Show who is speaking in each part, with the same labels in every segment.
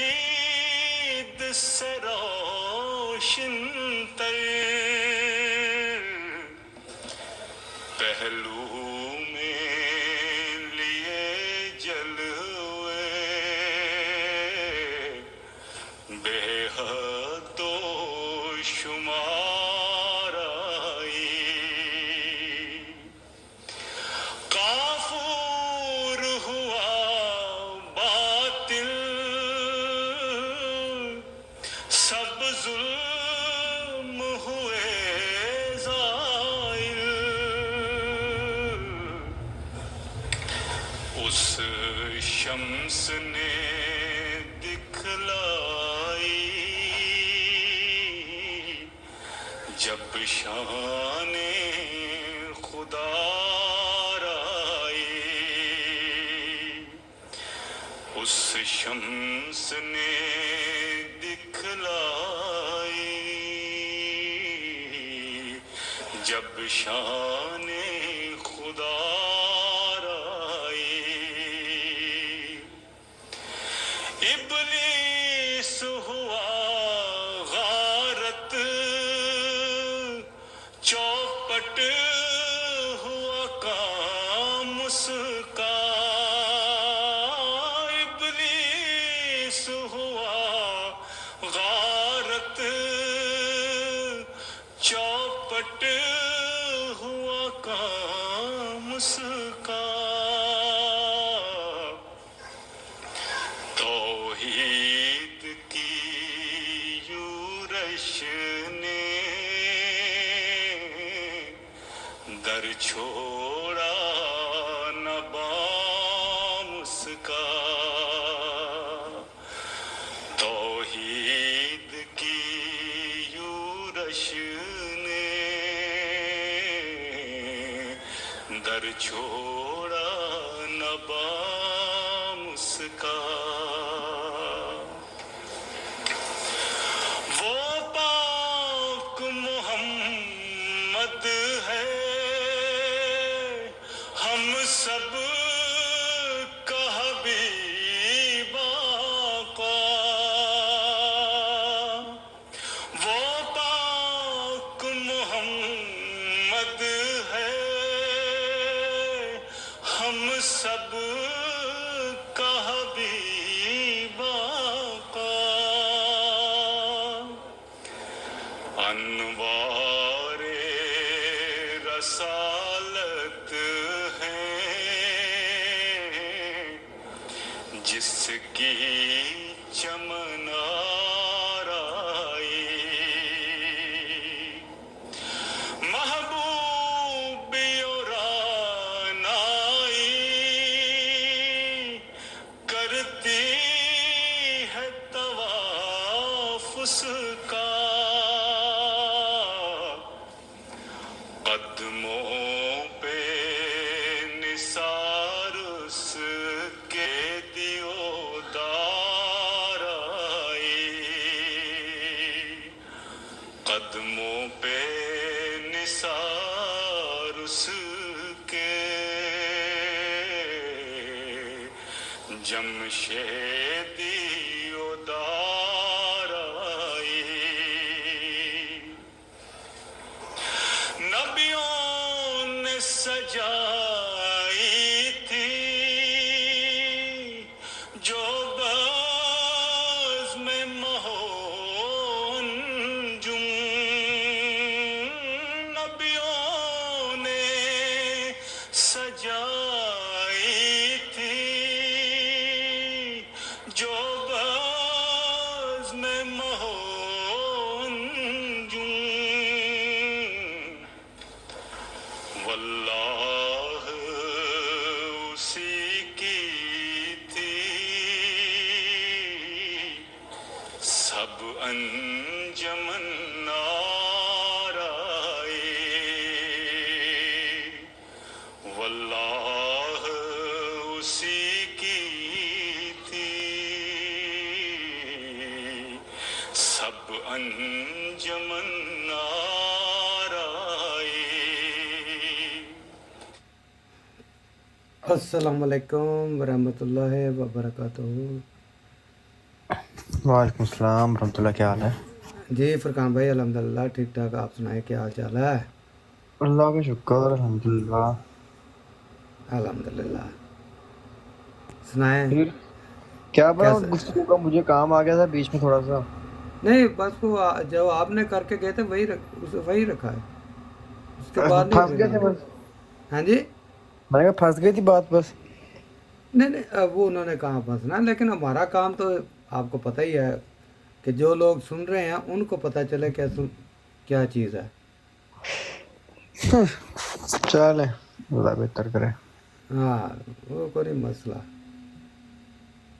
Speaker 1: خورشید سے روشن تر پہلو میں لیے جلوے بے حد و شمار آئی کافور ہوا باطل سب ظلم ہوئے زائل اس شمس نے دکھلائی جب شان خدا آئی اس شمس نے دکھلائی جب شان خدا آئی ابلیس ہوا غارت چوپٹ ہوا کام اس کا ابلیس ہوا غارت چوپٹ ہوا کام اس کا توحید کی یورش نے در چھوڑا نہ بام اس کا توحید کی یورش نے در چھوڑا نہ بام اس کا وہ پاک محمد ہے ہم سب کا حبیب آقا وہ پاک محمد ہے ہم سب کا حبیب آقا انوار رسالت ہیں جس کی چمن آرائی محبوبی اور رعنائی کرتی ہے طواف اس کا قدموں پہ نثار اس کے دیودار آئی قدموں پہ نثار اس کے جمشید دیودار آئی نبیوں نے سجائی تھی جو بزم انجم نبیوں نے سجائی تھی جو بزم انجم واللہ اسی کی تھی سب انجمن آرائی واللہ اسی کی تھی سب انجمن
Speaker 2: السلام علیکم ورحمۃ اللہ وبرکاتہ۔ وعلیکم السلام ورحمۃ اللہ، کیا حال ہے؟
Speaker 3: جی فرقان بھائی الحمدللہ ٹھیک ٹھاک. آپ سنائیں کیا حال چال ہے؟
Speaker 2: اللہ کا شکر، الحمدللہ.
Speaker 3: الحمدللہ. سنائیں
Speaker 2: پھر کیا پتا
Speaker 3: کیسے.
Speaker 2: گفتگو کا مجھے کام آ گیا تھا بیچ میں تھوڑا سا.
Speaker 3: نہیں بس وہ جو آپ نے کر کے گئے تھے وہی رکھا ہے، اس کے بعد نہیں
Speaker 2: پھنس
Speaker 3: کوئی
Speaker 2: گئے تھے
Speaker 3: کام.
Speaker 2: بس.
Speaker 3: ہاں جی.
Speaker 2: میں نے کہا پھنس گئی تھی بات بس.
Speaker 3: نہیں وہ انہوں نے کہاں پھنسنا، لیکن ہمارا کام تو آپ کو پتہ ہی ہے کہ جو لوگ سن رہے ہیں ان کو پتہ چلے کیا چیز ہے.
Speaker 2: چلیں اللہ بہتر کرے.
Speaker 3: ہاں وہ کوئی مسئلہ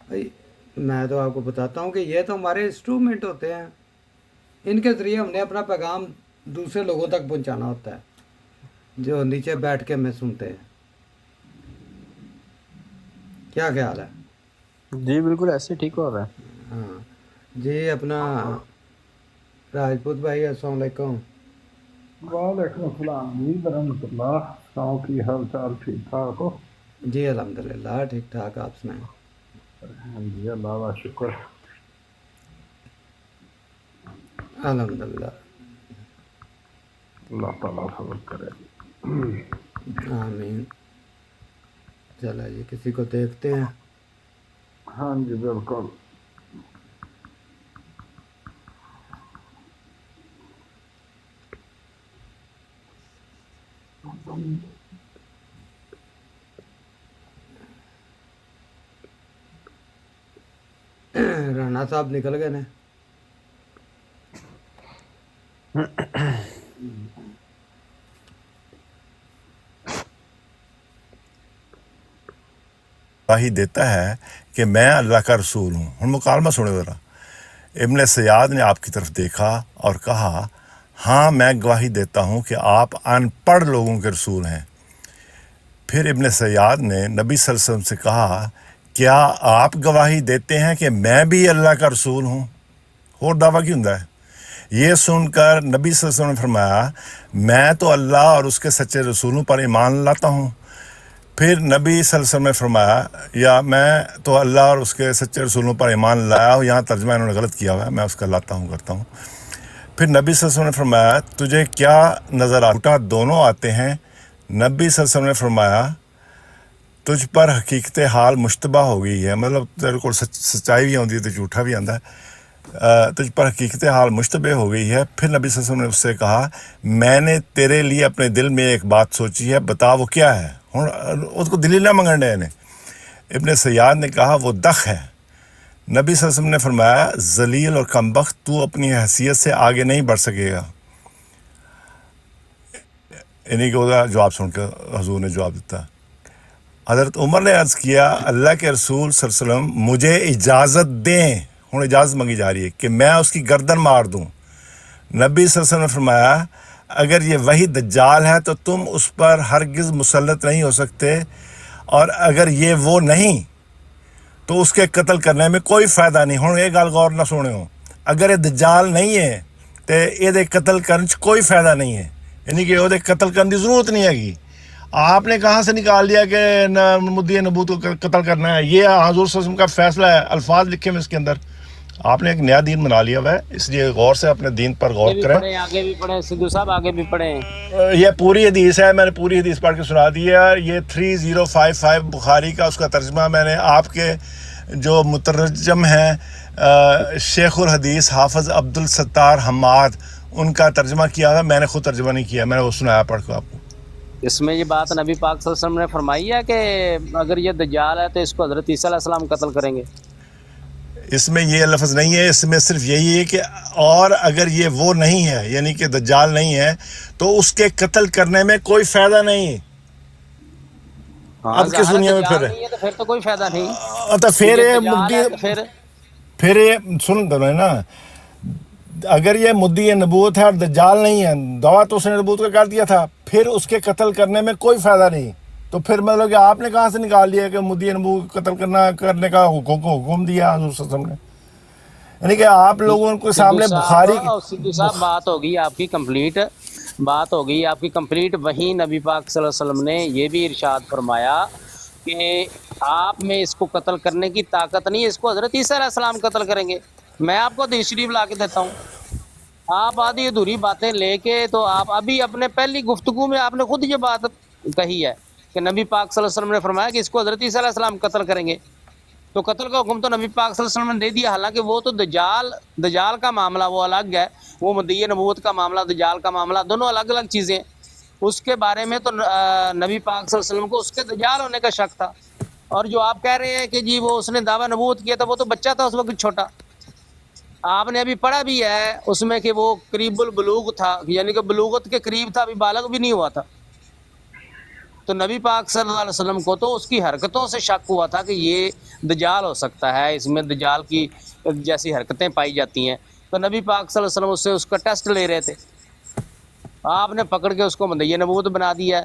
Speaker 3: بھائی. میں تو آپ کو بتاتا ہوں کہ یہ تو ہمارے انسٹرومنٹ ہوتے ہیں، ان کے ذریعے ہم نے اپنا پیغام دوسرے لوگوں تک پہنچانا ہوتا ہے جو نیچے بیٹھ کے ہمیں سنتے ہیں. کیا خیال ہے؟
Speaker 2: جی بالکل ایسے ٹھیک ہو رہا ہے.
Speaker 3: ہاں جی. اپنا راجپوت بھائی السلام علیکم.
Speaker 4: وعلیکم السلام جی ورحمۃ اللہ. سناؤ کی حال چال؟ ٹھیک ٹھاک ہو؟
Speaker 3: جی الحمدللہ ٹھیک ٹھاک. آپ سنائیں.
Speaker 4: جی اللہ کا شکر.
Speaker 3: الحمدللہ.
Speaker 4: اللہ تعالیٰ فضل کرے.
Speaker 3: آمین. چلا جی کسی کو دیکھتے ہیں.
Speaker 4: ہاں جی بالکل.
Speaker 3: رانا صاحب نکل گئے نا.
Speaker 5: گواہی دیتا ہے کہ میں اللہ کا رسول ہوں. ہن مکالمہ سنو ذرا. ابن سیاد نے آپ کی طرف دیکھا اور کہا ہاں میں گواہی دیتا ہوں کہ آپ ان پڑھ لوگوں کے رسول ہیں. پھر ابن سیاد نے نبی صلی اللہ علیہ وسلم سے کہا کیا آپ گواہی دیتے ہیں کہ میں بھی اللہ کا رسول ہوں؟ اور دعویٰ کیوں ہے؟ یہ سن کر نبی صلی اللہ علیہ وسلم نے فرمایا میں تو اللہ اور اس کے سچے رسولوں پر ایمان لاتا ہوں. پھر نبی صلی اللہ علیہ وسلم نے فرمایا یا میں تو اللہ اور اس کے سچے رسولوں پر ایمان لایا ہوں. یہاں ترجمہ انہوں نے غلط کیا ہوا ہے، میں اس کا لاتا ہوں کرتا ہوں. پھر نبی صلی اللہ علیہ وسلم نے فرمایا تجھے کیا نظر آتا؟ دونوں آتے ہیں. نبی صلی اللہ علیہ وسلم نے فرمایا تجھ پر حقیقت حال مشتبہ ہو گئی ہے، مطلب تیرے کو سچائی بھی آتی ہے تو جھوٹا بھی آتا ہے. تجھ پر حقیقت حال مشتبہ ہو گئی ہے. پھر نبی صلی اللہ علیہ وسلم نے اس سے کہا میں نے تیرے لیے اپنے دل میں ایک بات سوچی ہے، بتا وہ کیا ہے. اس کو دلیل نہ منگن ڈے نے. ابن سیاد نے کہا وہ دخ ہے. نبی صلی اللہ علیہ وسلم نے فرمایا ذلیل اور کمبخت تو اپنی حیثیت سے آگے نہیں بڑھ سکے گا. انہی کو جواب سن کے حضور نے جواب دیتا. حضرت عمر نے عرض کیا اللہ کے رسول صلی اللہ علیہ وسلم مجھے اجازت دیں. ہوں اجازت منگی جا رہی ہے کہ میں اس کی گردن مار دوں. نبی صلی اللہ علیہ وسلم نے فرمایا اگر یہ وہی دجال ہے تو تم اس پر ہرگز مسلط نہیں ہو سکتے، اور اگر یہ وہ نہیں تو اس کے قتل کرنے میں کوئی فائدہ نہیں. ہوں یہ گل غور نہ سونے ہو. اگر یہ دجال نہیں ہے تو یہ قتل کرنے کوئی فائدہ نہیں ہے، یعنی کہ وہ قتل کرنے کی ضرورت نہیں ہے گی. آپ نے کہاں سے نکال دیا کہ مدعی نبوت کو قتل کرنا ہے؟ یہ حضور صلی اللہ علیہ وسلم کا فیصلہ ہے، الفاظ لکھے میں اس کے اندر. آپ نے ایک نیا دین بنا لیا ہوا ہے، اس لیے غور سے اپنے دین پر غور کریں.
Speaker 6: آگے بھی پڑھیں سدھو صاحب، آگے بھی پڑھیں.
Speaker 5: یہ پوری حدیث ہے، میں نے پوری حدیث پڑھ کے سنا دی ہے. یہ 3055 بخاری کا اس کا ترجمہ میں نے آپ کے جو مترجم ہیں شیخ الحدیث حافظ عبدالستار حماد ان کا ترجمہ کیا ہے. میں نے خود ترجمہ نہیں کیا، میں نے وہ سنایا پڑھ کے آپ کو.
Speaker 6: اس میں یہ بات نبی پاک صلی اللہ علیہ وسلم نے فرمائی ہے کہ اگر یہ دجال ہے تو اس کو حضرت عیسیٰ علیہ السلام قتل کریں گے.
Speaker 5: اس میں یہ لفظ نہیں ہے، اس میں صرف یہی ہے کہ اور اگر یہ وہ نہیں ہے یعنی کہ دجال نہیں ہے تو اس کے قتل کرنے میں کوئی فائدہ نہیں. اب کس دنیا میں
Speaker 6: پھر تو کوئی فائدہ نہیں.
Speaker 5: تو پھر یہ سن دو نا، اگر یہ مدعی نبوت ہے اور دجال نہیں ہے، دعویٰ تو اس نے نبوت کا کر دیا تھا، پھر اس کے قتل کرنے میں کوئی فائدہ نہیں. تو پھر مطلب کہ آپ نے کہاں سے نکال لیا کہ مدعی نبوت قتل کرنے کا حکم دیا حضور صلی اللہ علیہ وسلم نے؟ یعنی کہ آپ لوگوں کے سامنے بخاری
Speaker 6: سدھو صاحب بات ہوگی آپ کی کمپلیٹ، بات ہوگی آپ کی کمپلیٹ. وہیں نبی پاک صلی اللہ علیہ وسلم نے یہ بھی ارشاد فرمایا کہ آپ میں اس کو قتل کرنے کی طاقت نہیں ہے، اس کو حضرت عیسیٰ علیہ السلام قتل کریں گے۔ میں آپ کو حدیث شریف لا کے دیتا ہوں، آپ آدھی ادھوری باتیں لے کے، تو آپ ابھی اپنے پہلی گفتگو میں آپ نے خود یہ بات کہی ہے کہ نبی پاک صلی اللہ علیہ وسلم نے فرمایا کہ اس کو حضرت عیسیٰ علیہ السلام قتل کریں گے، تو قتل کا حکم تو نبی پاک صلی اللہ علیہ وسلم نے دے دیا، حالانکہ وہ تو دجال کا معاملہ وہ الگ ہے، وہ مدعی نبوت کا معاملہ، دجال کا معاملہ، دونوں الگ الگ چیزیں ہیں۔ اس کے بارے میں تو نبی پاک صلی اللہ علیہ وسلم کو اس کے دجال ہونے کا شک تھا، اور جو آپ کہہ رہے ہیں کہ جی وہ اس نے دعویٰ نبوت کیا تھا، وہ تو بچہ تھا اس وقت چھوٹا، آپ نے ابھی پڑھا بھی ہے اس میں کہ وہ قریب البلوغ تھا، یعنی کہ بلوغت کے قریب تھا، ابھی بالغ بھی نہیں ہوا تھا۔ تو نبی پاک صلی اللہ علیہ وسلم کو تو اس کی حرکتوں سے شک ہوا تھا کہ یہ دجال ہو سکتا ہے، اس میں دجال کی جیسی حرکتیں پائی جاتی ہیں، تو نبی پاک صلی اللہ علیہ وسلم اس سے اس کا ٹیسٹ لے رہے تھے، آپ نے پکڑ کے اس کو مدعی نبوت بنا دیا ہے۔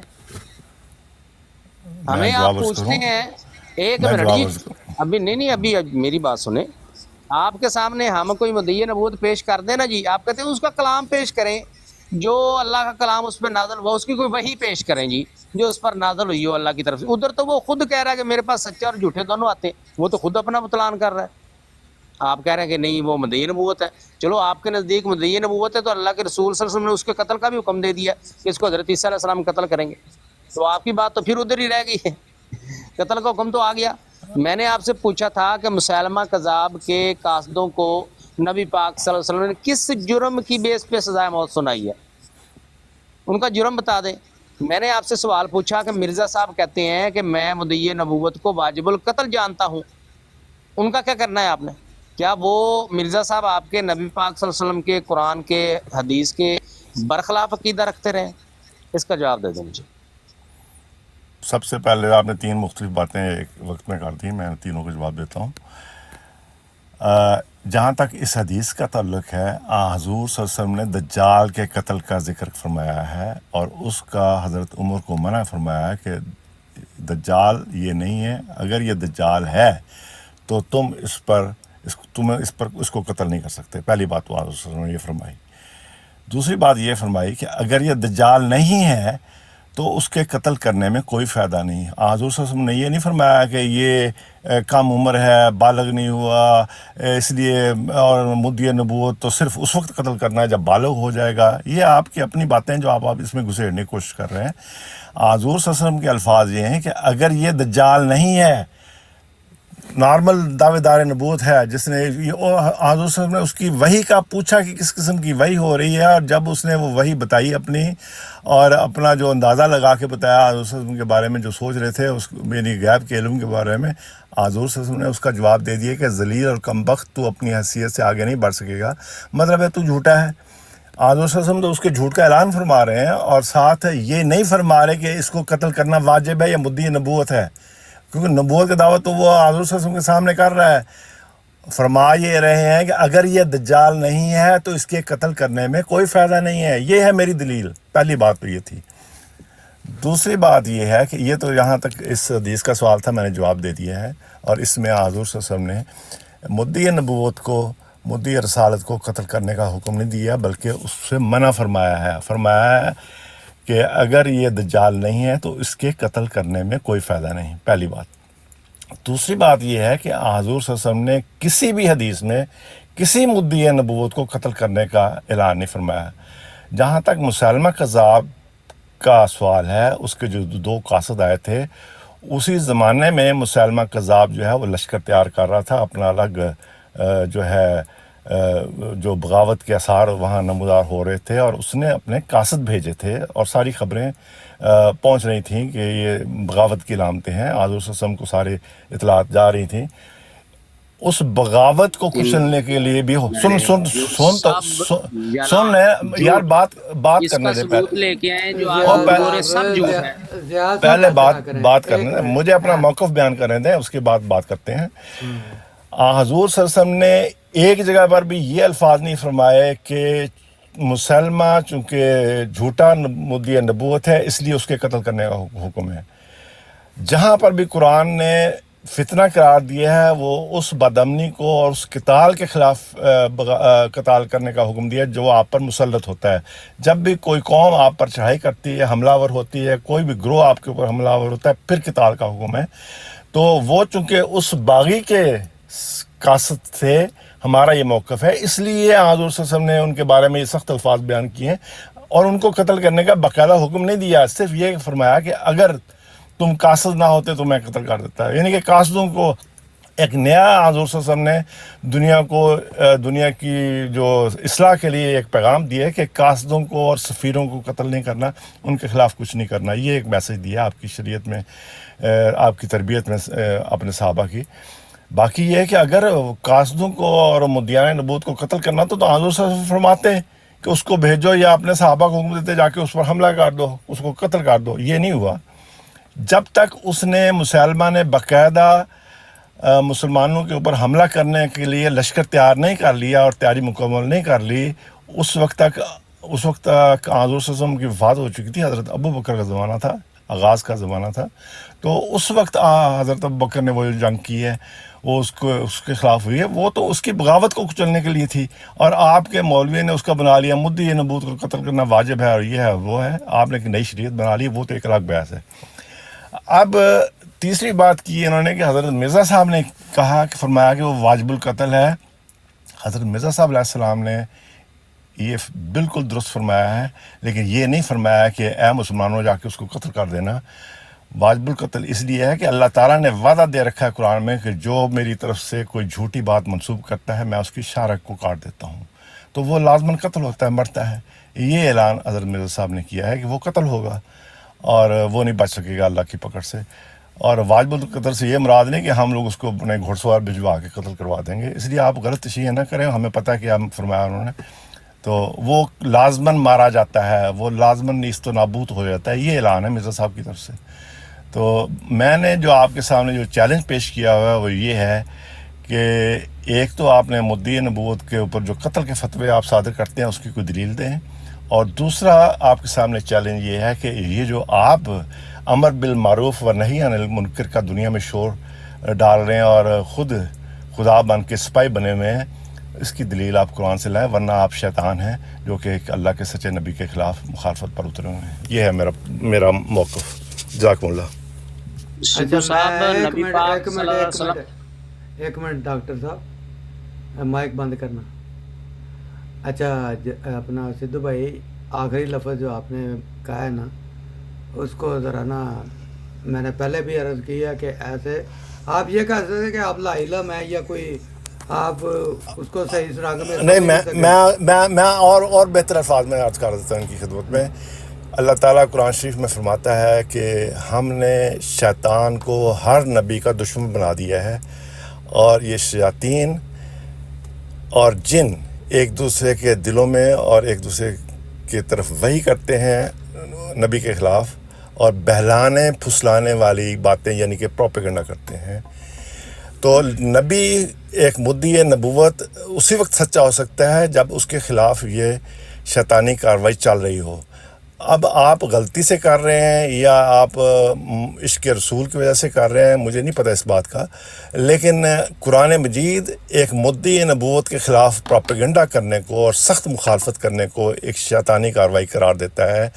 Speaker 5: میں
Speaker 6: ہمیں آپ
Speaker 5: جواب عرض
Speaker 6: پوچھتے
Speaker 5: کروں،
Speaker 6: ہیں، ایک
Speaker 5: میں
Speaker 6: منٹ
Speaker 5: جواب
Speaker 6: جی،
Speaker 5: عرض کروں۔
Speaker 6: ابھی نہیں ابھی میری بات سنیں، آپ کے سامنے ہم کوئی مدعی نبوت پیش کر دیں نا جی، آپ کہتے ہیں اس کا کلام پیش کریں، جو اللہ کا کلام اس پہ نازل ہوا، اس کی کوئی وحی پیش کریں جی جو اس پر نازل ہوئی ہو اللہ کی طرف سے۔ ادھر تو وہ خود کہہ رہا ہے کہ میرے پاس سچے اور جھوٹے دونوں آتے ہیں، وہ تو خود اپنا بتلان کر رہا ہے، آپ کہہ رہے ہیں کہ نہیں وہ مدعی نبوت ہے۔ چلو آپ کے نزدیک مدعی نبوت ہے، تو اللہ کے رسول صلی اللہ علیہ وسلم نے اس کے قتل کا بھی حکم دے دیا کہ اس کو حضرت عیسیٰ علیہ السلام قتل کریں گے، تو آپ کی بات تو پھر ادھر ہی رہ گئی ہے، قتل کا حکم تو آ گیا۔ میں نے آپ سے پوچھا تھا کہ مسیلمہ کذاب کے قاصدوں کو نبی پاک صلی اللہ علیہ وسلم نے کس جرم کی بیس پہ سزائے موت سنائی ہے، ان کا جرم بتا دیں۔ میں نے آپ سے سوال پوچھا کہ مرزا صاحب کہتے ہیں کہ میں مدعی نبوت کو واجب القتل جانتا ہوں، ان کا کیا کرنا ہے آپ نے؟ کیا وہ مرزا صاحب آپ کے نبی پاک صلی اللہ علیہ وسلم کے، قرآن کے، حدیث کے برخلاف عقیدہ رکھتے رہے؟ اس کا جواب دے دیں مجھے۔
Speaker 5: سب سے پہلے آپ نے 3 مختلف باتیں ایک وقت میں کر دی، میں تینوں کو جواب دیتا ہوں۔ جہاں تک اس حدیث کا تعلق ہے، حضور صلی اللہ علیہ وسلم نے دجال کے قتل کا ذکر فرمایا ہے، اور اس کا حضرت عمر کو منع فرمایا ہے کہ دجال یہ نہیں ہے، اگر یہ دجال ہے تو تم اس کو قتل نہیں کر سکتے۔ پہلی بات تو حضور صلی اللہ علیہ وسلم نے یہ فرمائی۔ دوسری بات یہ فرمائی کہ اگر یہ دجال نہیں ہے تو اس کے قتل کرنے میں کوئی فائدہ نہیں ہے۔ حضور صلی اللہ علیہ وسلم نے یہ نہیں فرمایا کہ یہ کم عمر ہے، بالغ نہیں ہوا، اس لیے، اور مدعی نبوت تو صرف اس وقت قتل کرنا ہے جب بالغ ہو جائے گا۔ یہ آپ کی اپنی باتیں جو آپ اس میں گھسیڑنے کی کوشش کر رہے ہیں۔ حضور صلی اللہ علیہ وسلم کے الفاظ یہ ہیں کہ اگر یہ دجال نہیں ہے، نارمل دعوے دار نبوت ہے، جس نے حضور صلی اللہ علیہ وسلم نے اس کی وحی کا پوچھا کہ کس قسم کی وحی ہو رہی ہے، اور جب اس نے وہ وحی بتائی اپنی، اور اپنا جو اندازہ لگا کے بتایا حضور صلی اللہ علیہ وسلم کے بارے میں جو سوچ رہے تھے، اس میری غیب کے علم کے بارے میں، حضور صلی اللہ علیہ وسلم نے اس کا جواب دے دیا کہ ذلیل اور کمبخت، تو اپنی حیثیت سے آگے نہیں بڑھ سکے گا، مطلب ہے تو جھوٹا ہے۔ حضور صلی اللہ علیہ وسلم تو اس کے جھوٹ کا اعلان فرما رہے ہیں، اور ساتھ یہ نہیں فرما رہے کہ اس کو قتل کرنا واجب ہے یا مدعی نبوت ہے، کیونکہ نبوت کا دعویٰ تو وہ حضور صلی اللہ علیہ وسلم کے سامنے کر رہا ہے۔ فرما یہ رہے ہیں کہ اگر یہ دجال نہیں ہے تو اس کے قتل کرنے میں کوئی فائدہ نہیں ہے، یہ ہے میری دلیل۔ پہلی بات تو یہ تھی۔ دوسری بات یہ ہے کہ یہ تو یہاں تک اس حدیث کا سوال تھا، میں نے جواب دے دیا ہے، اور اس میں حضور صلی اللہ علیہ وسلم نے مدعی نبوت کو، مدعی رسالت کو قتل کرنے کا حکم نہیں دیا، بلکہ اس سے منع فرمایا ہے۔ فرمایا ہے کہ اگر یہ دجال نہیں ہے تو اس کے قتل کرنے میں کوئی فائدہ نہیں، پہلی بات۔ دوسری بات یہ ہے کہ حضور صلی اللہ علیہ وسلم نے کسی بھی حدیث میں کسی مدعی نبوت کو قتل کرنے کا اعلان نہیں فرمایا۔ جہاں تک مسیلمہ کذاب کا سوال ہے، اس کے جو 2 قاصد آئے تھے، اسی زمانے میں مسیلمہ کذاب جو ہے وہ لشکر تیار کر رہا تھا، اپنا الگ جو ہے جو بغاوت کے آثار وہاں نمودار ہو رہے تھے، اور اس نے اپنے قاصد بھیجے تھے، اور ساری خبریں پہنچ رہی تھیں کہ یہ بغاوت کی علامتیں ہیں، حضور صلی اللہ علیہ وسلم کو سارے اطلاعات جا رہی تھیں۔ اس بغاوت کو کچلنے کے لیے بھی سن یار بات کرنے سے
Speaker 6: لے کے آئے جو آپ سب جھوٹ ہے۔
Speaker 5: پہلے بات کرنے دیں، مجھے اپنا موقف بیان کرنے دیں، اس کے بعد بات کرتے ہیں۔ حضور صلی اللہ علیہ وسلم نے ایک جگہ پر بھی یہ الفاظ نہیں فرمائے کہ مسلمہ چونکہ جھوٹا مدعی نبوت ہے اس لیے اس کے قتل کرنے کا حکم ہے۔ جہاں پر بھی قرآن نے فتنہ قرار دیا ہے وہ اس بدامنی کو اور اس قتال کے خلاف قتال کرنے کا حکم دیا جو آپ پر مسلط ہوتا ہے. جب بھی کوئی قوم آپ پر چڑھائی کرتی ہے، حملہ آور ہوتی ہے، کوئی بھی گروہ آپ کے اوپر حملہ آور ہوتا ہے، پھر قتال کا حکم ہے. تو وہ چونکہ اس باغی کے قاصد تھے، ہمارا یہ موقف ہے، اس لیے حضور صلی اللہ علیہ وسلم نے ان کے بارے میں یہ سخت الفاظ بیان کیے ہیں اور ان کو قتل کرنے کا باقاعدہ حکم نہیں دیا، صرف یہ فرمایا کہ اگر تم قاصد نہ ہوتے تو میں قتل کر دیتا. یعنی کہ قاصدوں کو ایک نیا حضور صلی اللہ علیہ وسلم نے دنیا کو دنیا کی جو اصلاح کے لیے ایک پیغام دیا ہے کہ قاصدوں کو اور سفیروں کو قتل نہیں کرنا، ان کے خلاف کچھ نہیں کرنا. یہ ایک میسج دیا آپ کی شریعت میں، آپ کی تربیت میں اپنے صحابہ کی. باقی یہ ہے کہ اگر قاصدوں کو اور مدعیان نبوت کو قتل کرنا تو حضور صلی اللہ علیہ وسلم فرماتے ہیں کہ اس کو بھیجو، یا اپنے صحابہ کو حکم دیتے جا کے اس پر حملہ کر دو، اس کو قتل کر دو. یہ نہیں ہوا. جب تک اس نے مسلمہ نے باقاعدہ مسلمانوں کے اوپر حملہ کرنے کے لیے لشکر تیار نہیں کر لیا اور تیاری مکمل نہیں کر لی، اس وقت تک حضور صلی اللہ علیہ وسلم کی وفات ہو چکی تھی. حضرت ابو بکر کا زمانہ تھا، آغاز کا زمانہ تھا. تو اس وقت حضرت ابو بکر نے وہ جو جنگ کی ہے وہ اس کے خلاف ہوئی ہے، وہ تو اس کی بغاوت کو کچلنے کے لیے تھی. اور آپ کے مولوی نے اس کا بنا لیا مدعی نبوت کو قتل کرنا واجب ہے اور یہ ہے وہ ہے. آپ نے ایک نئی شریعت بنا لی، وہ تو ایک الگ بحث ہے. اب تیسری بات کی انہوں نے کہ حضرت مرزا صاحب نے کہا کہ فرمایا کہ وہ واجب القتل ہے. حضرت مرزا صاحب علیہ السلام نے یہ بالکل درست فرمایا ہے، لیکن یہ نہیں فرمایا کہ اے مسلمانوں جا کے اس کو قتل کر دینا. واجب القتل اس لیے ہے کہ اللہ تعالیٰ نے وعدہ دے رکھا ہے قرآن میں کہ جو میری طرف سے کوئی جھوٹی بات منسوب کرتا ہے میں اس کی شارک کو کاٹ دیتا ہوں، تو وہ لازماً قتل ہوتا ہے، مرتا ہے. یہ اعلان حضرت مرزا صاحب نے کیا ہے کہ وہ قتل ہوگا اور وہ نہیں بچ سکے گا اللہ کی پکڑ سے. اور واجب القتل سے یہ مراد نہیں کہ ہم لوگ اس کو اپنے گھڑ سوار بھجوا کے قتل کروا دیں گے. اس لیے آپ غلط تشریح نہ کریں، ہمیں پتہ ہے کہ ہم فرمایا انہوں نے. تو وہ لازماً مارا جاتا ہے، وہ لازماً نیست و نابود ہو جاتا ہے. یہ اعلان ہے مرزا صاحب کی طرف سے. تو میں نے جو آپ کے سامنے جو چیلنج پیش کیا ہوا ہے وہ یہ ہے کہ ایک تو آپ نے مدعی نبوت کے اوپر جو قتل کے فتوے آپ صادر کرتے ہیں اس کی کوئی دلیل دیں، اور دوسرا آپ کے سامنے چیلنج یہ ہے کہ یہ جو آپ امر بالمعروف و نہی عن المنکر کا دنیا میں شور ڈال رہے ہیں اور خود خدا بن کے سپاہی بنے ہوئے ہیں، اس کی دلیل آپ قرآن سے لائیں، ورنہ آپ شیطان ہیں جو کہ ایک اللہ کے سچے نبی کے خلاف مخالفت پر اترے ہوئے ہیں. یہ ہے میرا موقف. جزاکم اللہ.
Speaker 6: سدھو صاحب نبی پاک صلی اللہ علیہ وسلم.
Speaker 3: ایک منٹ ڈاکٹر صاحب، مائک بند کرنا. اچھا اپنا سدھو بھائی، آخری لفظ جو آپ نے کہا ہے نا اس کو ذرا نا، میں نے پہلے بھی عرض کیا کہ ایسے آپ یہ کہہ سکتے کہ آپ لا علم ہے یا کوئی آپ اس کو صحیح سراغ میں
Speaker 5: نہیں، میں اور بہتر الفاظ میں عرض کر دیتا ہوں ان کی خدمت میں. اللہ تعالیٰ قرآن شریف میں فرماتا ہے کہ ہم نے شیطان کو ہر نبی کا دشمن بنا دیا ہے، اور یہ شیاطین اور جن ایک دوسرے کے دلوں میں اور ایک دوسرے کی طرف وحی کرتے ہیں نبی کے خلاف، اور بہلانے پھسلانے والی باتیں یعنی کہ پروپیگنڈا کرتے ہیں. تو نبی ایک مدعی نبوت اسی وقت سچا ہو سکتا ہے جب اس کے خلاف یہ شیطانی کارروائی چل رہی ہو. اب آپ غلطی سے کر رہے ہیں یا آپ عشق رسول کی وجہ سے کر رہے ہیں، مجھے نہیں پتہ اس بات کا، لیکن قرآن مجید ایک مدعی نبوت کے خلاف پروپیگنڈا کرنے کو اور سخت مخالفت کرنے کو ایک شیطانی کارروائی قرار دیتا ہے.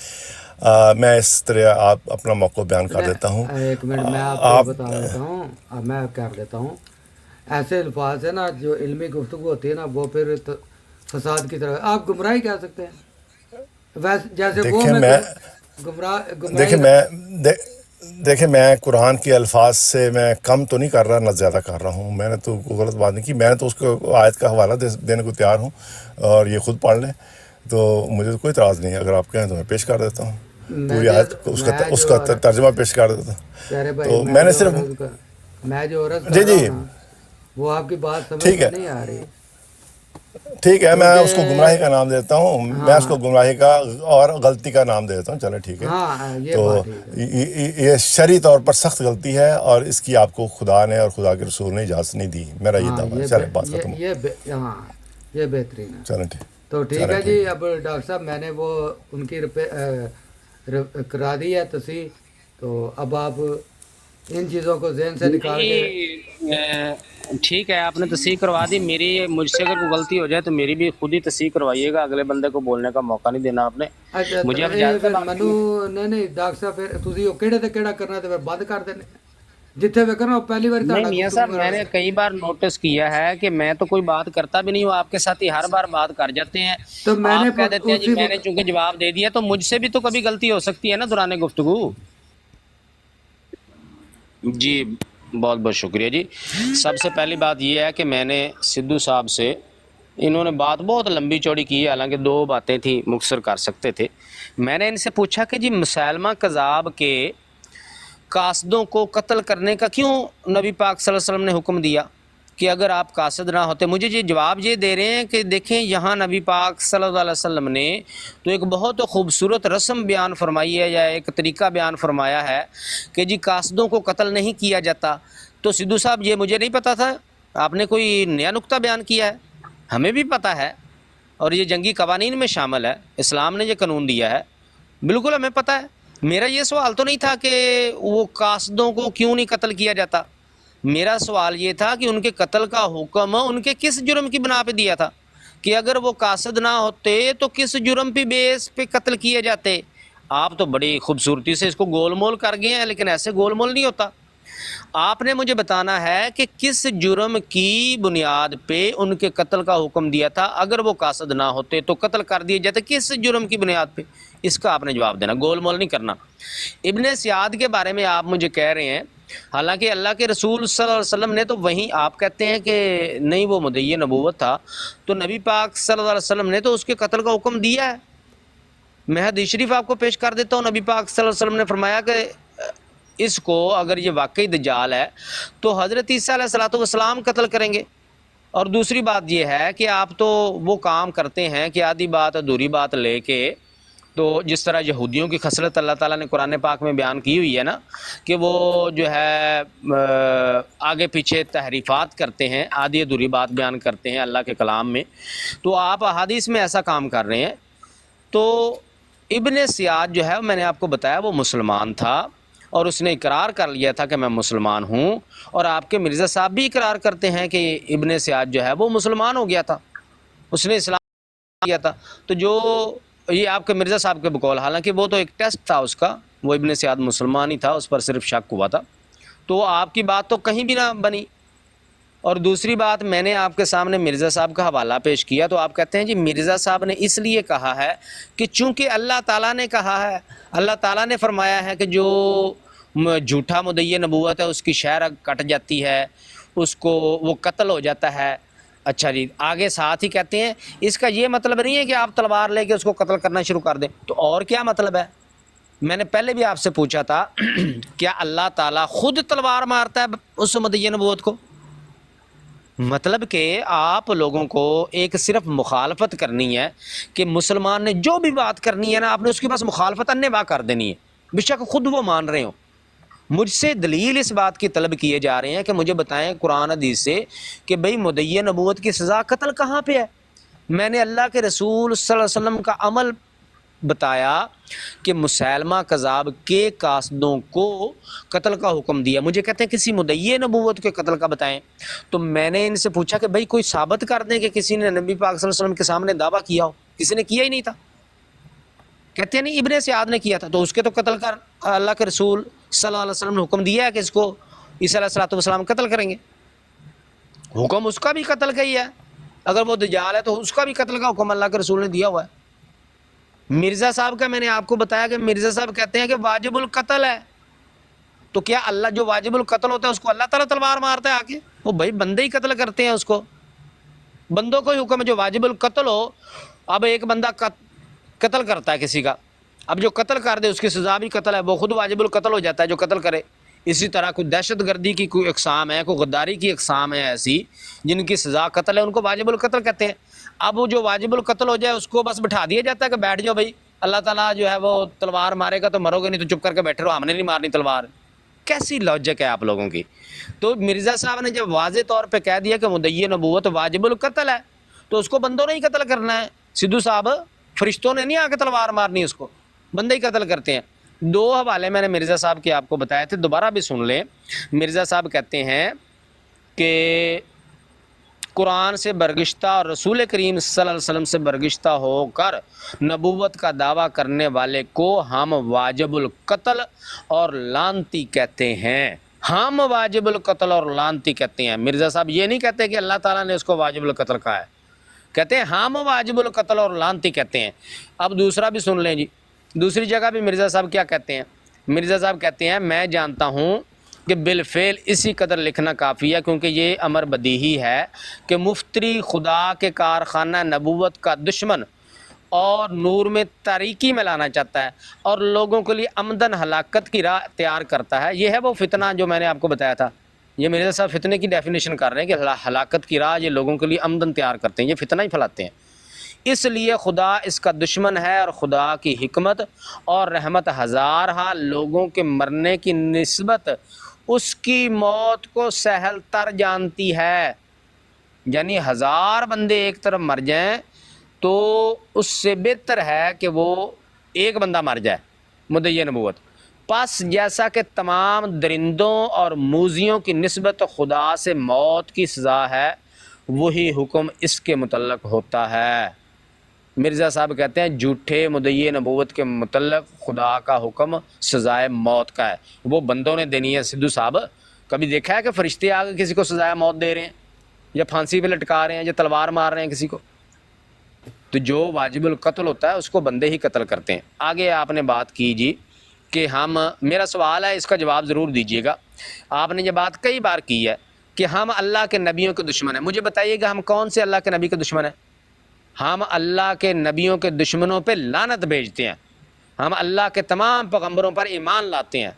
Speaker 5: میں اس طرح آپ اپنا موقع بیان کر دیتا ہوں.
Speaker 3: ایک منٹ میں آپ کو بتا دیتا ہوں، میں کر دیتا ہوں. ایسے الفاظ ہیں نا جو علمی گفتگو ہوتی ہے نا وہ پھر فساد کی طرف آپ گمراہی کہہ سکتے ہیں. جیسے وہ
Speaker 5: دیکھیں میں قرآن کے الفاظ سے میں کم تو نہیں کر رہا، نہ زیادہ کر رہا ہوں. میں نے تو غلط بات نہیں کی، میں نے تو اس کو آیت کا حوالہ دینے کو تیار ہوں اور یہ خود پڑھ لیں. تو مجھے تو کوئی اعتراض نہیں ہے، اگر آپ کہیں تو میں پیش کر دیتا ہوں پوری آیت، اس کا ترجمہ پیش کر دیتا ہوں. تو میں نے صرف
Speaker 3: میں جو
Speaker 5: جی
Speaker 3: وہ آپ کی بات سمجھ نہیں آ رہی.
Speaker 5: ٹھیک ہے، میں اس کو گمراہی کا نام دیتا ہوں، میں اس کو گمراہی کا اور غلطی کا نام دے دیتا ہوں. چلے ٹھیک ہے. تو یہ شرعی طور پر سخت غلطی ہے اور اس کی آپ کو خدا نے اور خدا کے رسول نے اجازت نہیں دی. میرا یہ دعویٰ ہے. چلے بات ختم.
Speaker 3: یہ بہترین ہے.
Speaker 5: چلیں ٹھیک.
Speaker 3: تو ٹھیک ہے جی. اب ڈاکٹر صاحب میں نے وہ ان کی کرا دی ہے تصحیح. تو اب آپ ان چیزوں کو ذہن سے نکال کے
Speaker 6: ٹھیک ہے، آپ نے تصحیح کروا دی میری، مجھ سے اگر کوئی غلطی ہو جائے تو میری بھی خود ہی تصحیح کروائیے گا، اگلے بندے کو بولنے کا موقع نہیں دینا آپ نے
Speaker 3: اچھا
Speaker 6: مجھے۔ اب
Speaker 3: تو
Speaker 6: اجازت ہے
Speaker 3: پھر
Speaker 6: باقی
Speaker 3: منو نہیں ڈاکٹر صاحب پھر تسی وہ کہڑے تے کہڑا کرنا تے پھر بند کر دینے جتھے بھی کرنا پہلی بار
Speaker 6: نہیں میاں صاحب، میں نے کئی بار نوٹس کیا ہے کہ میں تو کوئی بات کرتا بھی نہیں ہوں، آپ کے ساتھ ہی ہر بار بات کر جاتے ہیں،
Speaker 3: تو میں نے
Speaker 6: آپ کہہ دیتے ہیں جی
Speaker 3: اسی
Speaker 6: میں نے چونکہ جواب دے دیا، تو مجھ سے بھی تو کبھی غلطی ہو سکتی ہے نا دوران گفتگو۔ جی بہت بہت شکریہ جی۔ سب سے پہلی بات یہ ہے کہ میں نے سدھو صاحب سے، انہوں نے بات بہت لمبی چوڑی کی ہے، حالانکہ 2 باتیں تھیں، مختصر کر سکتے تھے۔ میں نے ان سے پوچھا کہ جی مسیلمہ کذاب کے قاصدوں کو قتل کرنے کا کیوں نبی پاک صلی اللہ علیہ وسلم نے حکم دیا کہ اگر آپ قاصد نہ ہوتے؟ مجھے یہ جواب یہ دے رہے ہیں کہ دیکھیں یہاں نبی پاک صلی اللہ علیہ وسلم نے تو ایک بہت خوبصورت رسم بیان فرمائی ہے، یا ایک طریقہ بیان فرمایا ہے کہ جی قاصدوں کو قتل نہیں کیا جاتا۔ تو سدھو صاحب یہ مجھے نہیں پتا تھا، آپ نے کوئی نیا نقطہ بیان کیا ہے، ہمیں بھی پتہ ہے، اور یہ جنگی قوانین میں شامل ہے، اسلام نے یہ قانون دیا ہے، بالکل ہمیں پتہ ہے۔ میرا یہ سوال تو نہیں تھا کہ وہ قاصدوں کو کیوں نہیں قتل کیا جاتا، میرا سوال یہ تھا کہ ان کے قتل کا حکم ان کے کس جرم کی بنا پہ دیا تھا، کہ اگر وہ قاصد نہ ہوتے تو کس جرم پہ بیس پہ قتل کیے جاتے۔ آپ تو بڑی خوبصورتی سے اس کو گول مول کر گئے ہیں، لیکن ایسے گول مول نہیں ہوتا۔ آپ نے مجھے بتانا ہے کہ کس جرم کی بنیاد پہ ان کے قتل کا حکم دیا تھا، اگر وہ قاصد نہ ہوتے تو قتل کر دیے جاتے، کس جرم کی بنیاد پہ، اس کا آپ نے جواب دینا، گول مول نہیں کرنا۔ ابن سیاد کے بارے میں آپ مجھے کہہ رہے ہیں، حالانکہ اللہ کے رسول صلی اللہ علیہ وسلم نے تو وہیں، آپ کہتے ہیں کہ نہیں وہ مدعی نبوت تھا، تو نبی پاک صلی اللہ علیہ وسلم نے تو اس کے قتل کا حکم دیا ہے۔ میں حدیث شریف آپ کو پیش کر دیتا ہوں، نبی پاک صلی اللہ علیہ وسلم نے فرمایا کہ اس کو اگر یہ واقعی دجال ہے تو حضرت عیسیٰ علیہ السلام قتل کریں گے۔ اور دوسری بات یہ ہے کہ آپ تو وہ کام کرتے ہیں کہ آدھی بات ادھوری بات لے کے، تو جس طرح یہودیوں کی خصلت اللہ تعالیٰ نے قرآن پاک میں بیان کی ہوئی ہے نا، کہ وہ جو ہے آگے پیچھے تحریفات کرتے ہیں، آدھی ادھوری بات بیان کرتے ہیں اللہ کے کلام میں، تو آپ احادیث میں ایسا کام کر رہے ہیں۔ تو ابن سیاد جو ہے میں نے آپ کو بتایا وہ مسلمان تھا، اور اس نے اقرار کر لیا تھا کہ میں مسلمان ہوں، اور آپ کے مرزا صاحب بھی اقرار کرتے ہیں کہ ابن سیاد جو ہے وہ مسلمان ہو گیا تھا، اس نے اسلام کیا تھا۔ تو جو یہ آپ کے مرزا صاحب کے بقول، حالانکہ وہ تو ایک ٹیسٹ تھا اس کا، وہ ابن سیاد مسلمان ہی تھا، اس پر صرف شک ہوا تھا، تو آپ کی بات تو کہیں بھی نہ بنی۔ اور دوسری بات، میں نے آپ کے سامنے مرزا صاحب کا حوالہ پیش کیا، تو آپ کہتے ہیں جی مرزا صاحب نے اس لیے کہا ہے کہ چونکہ اللہ تعالیٰ نے کہا ہے، اللہ تعالیٰ نے فرمایا ہے کہ جو جھوٹا مدعی نبوت ہے اس کی شہر کٹ جاتی ہے، اس کو وہ قتل ہو جاتا ہے۔ اچھا جی، آگے ساتھ ہی کہتے ہیں اس کا یہ مطلب نہیں ہے کہ آپ تلوار لے کے اس کو قتل کرنا شروع کر دیں، تو اور کیا مطلب ہے؟ میں نے پہلے بھی آپ سے پوچھا تھا کیا اللہ تعالیٰ خود تلوار مارتا ہے اس مدعی نبوت کو؟ مطلب کہ آپ لوگوں کو ایک صرف مخالفت کرنی ہے کہ مسلمان نے جو بھی بات کرنی ہے نا، آپ نے اس کے پاس مخالفت انبا کر دینی ہے، بے شک خود وہ مان رہے ہوں۔ مجھ سے دلیل اس بات کی طلب کیے جا رہے ہیں کہ مجھے بتائیں قرآن حدیث سے کہ بھئی مدعی نبوت کی سزا قتل کہاں پہ ہے؟ میں نے اللہ کے رسول صلی اللہ علیہ وسلم کا عمل بتایا کہ مسیلمہ کذاب کے قاصدوں کو قتل کا حکم دیا، مجھے کہتے ہیں کسی مدعی نبوت کے قتل کا بتائیں، تو میں نے ان سے پوچھا کہ بھئی کوئی ثابت کر دیں کہ کسی نے نبی پاک صلی اللہ علیہ وسلم کے سامنے دعویٰ کیا ہو، کسی نے کیا ہی نہیں تھا، کہتے ہیں نہیں ابن سیاد نے کیا تھا، تو اس کے تو قتل کر اللہ کے رسول صلی اللہ علیہ وسلم نے حکم دیا ہے کہ اس کو عیسیٰ علیہ السلام قتل کریں گے، حکم اس کا بھی قتل کا ہی ہے، اگر وہ دجال ہے تو اس کا بھی قتل کا حکم اللہ کے رسول نے دیا ہوا ہے۔ مرزا صاحب کا میں نے آپ کو بتایا کہ مرزا صاحب کہتے ہیں کہ واجب القتل ہے، تو کیا اللہ جو واجب القتل ہوتا ہے اس کو اللہ تعالیٰ تلوار مارتا ہے آگے؟ وہ بھائی بندے ہی قتل کرتے ہیں اس کو، بندوں کو ہی حکم ہے جو واجب القتل ہو۔ اب ایک بندہ قتل کرتا ہے کسی کا، اب جو قتل کر دے اس کی سزا بھی قتل ہے، وہ خود واجب القتل ہو جاتا ہے جو قتل کرے۔ اسی طرح کوئی دہشت گردی کی کوئی اقسام ہے، کوئی غداری کی اقسام ہے ایسی جن کی سزا قتل ہے، ان کو واجب القتل کہتے ہیں۔ اب وہ جو واجب القتل ہو جائے اس کو بس بٹھا دیا جاتا ہے کہ بیٹھ جاؤ بھائی، اللہ تعالیٰ جو ہے وہ تلوار مارے گا تو مرو گے، نہیں تو چپ کر کے بیٹھے رہو، ہم نے نہیں مارنی تلوار۔ کیسی لاجک ہے آپ لوگوں کی؟ تو مرزا صاحب نے جب واضح طور پہ کہہ دیا کہ مدعی نبوت واجب القتل ہے تو اس کو بندوں نے ہی قتل کرنا ہے۔ سدھو صاحب، فرشتوں نے نہیں آ کے تلوار مارنی، اس کو بندے ہی قتل کرتے ہیں۔ دو حوالے میں نے مرزا صاحب کے آپ کو بتائے تھے، دوبارہ بھی سن لیں۔ مرزا صاحب کہتے ہیں کہ قرآن سے برگشتہ اور رسول کریم صلی اللہ علیہ وسلم سے برگشتہ ہو کر نبوت کا دعویٰ کرنے والے کو ہم واجب القتل اور لعنتی کہتے ہیں۔ ہم واجب القتل اور لعنتی کہتے ہیں۔ مرزا صاحب یہ نہیں کہتے کہ اللہ تعالیٰ نے اس کو واجب القتل کہا ہے، کہتے ہیں ہم واجب القتل اور لعنتی کہتے ہیں۔ اب دوسرا بھی سن لیں جی، دوسری جگہ بھی مرزا صاحب کیا کہتے ہیں؟ مرزا صاحب کہتے ہیں میں جانتا ہوں کہ بالفعل اسی قدر لکھنا کافی ہے، کیونکہ یہ امر بدیہی ہے کہ مفتری خدا کے کارخانہ نبوت کا دشمن اور نور میں تاریکی میں لانا چاہتا ہے اور لوگوں کے لیے عمدن ہلاکت کی راہ تیار کرتا ہے۔ یہ ہے وہ فتنہ جو میں نے آپ کو بتایا تھا۔ یہ مرزا صاحب فتنے کی ڈیفینیشن کر رہے ہیں کہ ہلاکت کی راہ یہ لوگوں کے لیے عمدن تیار کرتے ہیں، یہ فتنہ ہی پھیلاتے ہیں۔ اس لیے خدا اس کا دشمن ہے اور خدا کی حکمت اور رحمت ہزارہا لوگوں کے مرنے کی نسبت اس کی موت کو سہل تر جانتی ہے۔ یعنی 1000 بندے ایک طرف مر جائیں تو اس سے بہتر ہے کہ وہ ایک بندہ مر جائے، مدعی نبوت۔ پس جیسا کہ تمام درندوں اور موذیوں کی نسبت خدا سے موت کی سزا ہے، وہی حکم اس کے متعلق ہوتا ہے۔ مرزا صاحب کہتے ہیں جھوٹے مدعی نبوت کے متعلق خدا کا حکم سزائے موت کا ہے۔ وہ بندوں نے دینی ہے۔ سدھو صاحب کبھی دیکھا ہے کہ فرشتے آگے کسی کو سزائے موت دے رہے ہیں یا پھانسی پہ لٹکا رہے ہیں یا تلوار مار رہے ہیں کسی کو؟ تو جو واجب القتل ہوتا ہے اس کو بندے ہی قتل کرتے ہیں۔ آگے آپ نے بات کی جی کہ میرا سوال ہے، اس کا جواب ضرور دیجیے گا۔ آپ نے یہ بات کئی بار کی ہے کہ ہم اللہ کے نبیوں کے دشمن ہیں۔ مجھے بتائیے گا ہم کون سے اللہ کے نبی کے دشمن ہیں؟ ہم اللہ کے نبیوں کے دشمنوں پہ لعنت بھیجتے ہیں، ہم اللہ کے تمام پیغمبروں پر ایمان لاتے ہیں۔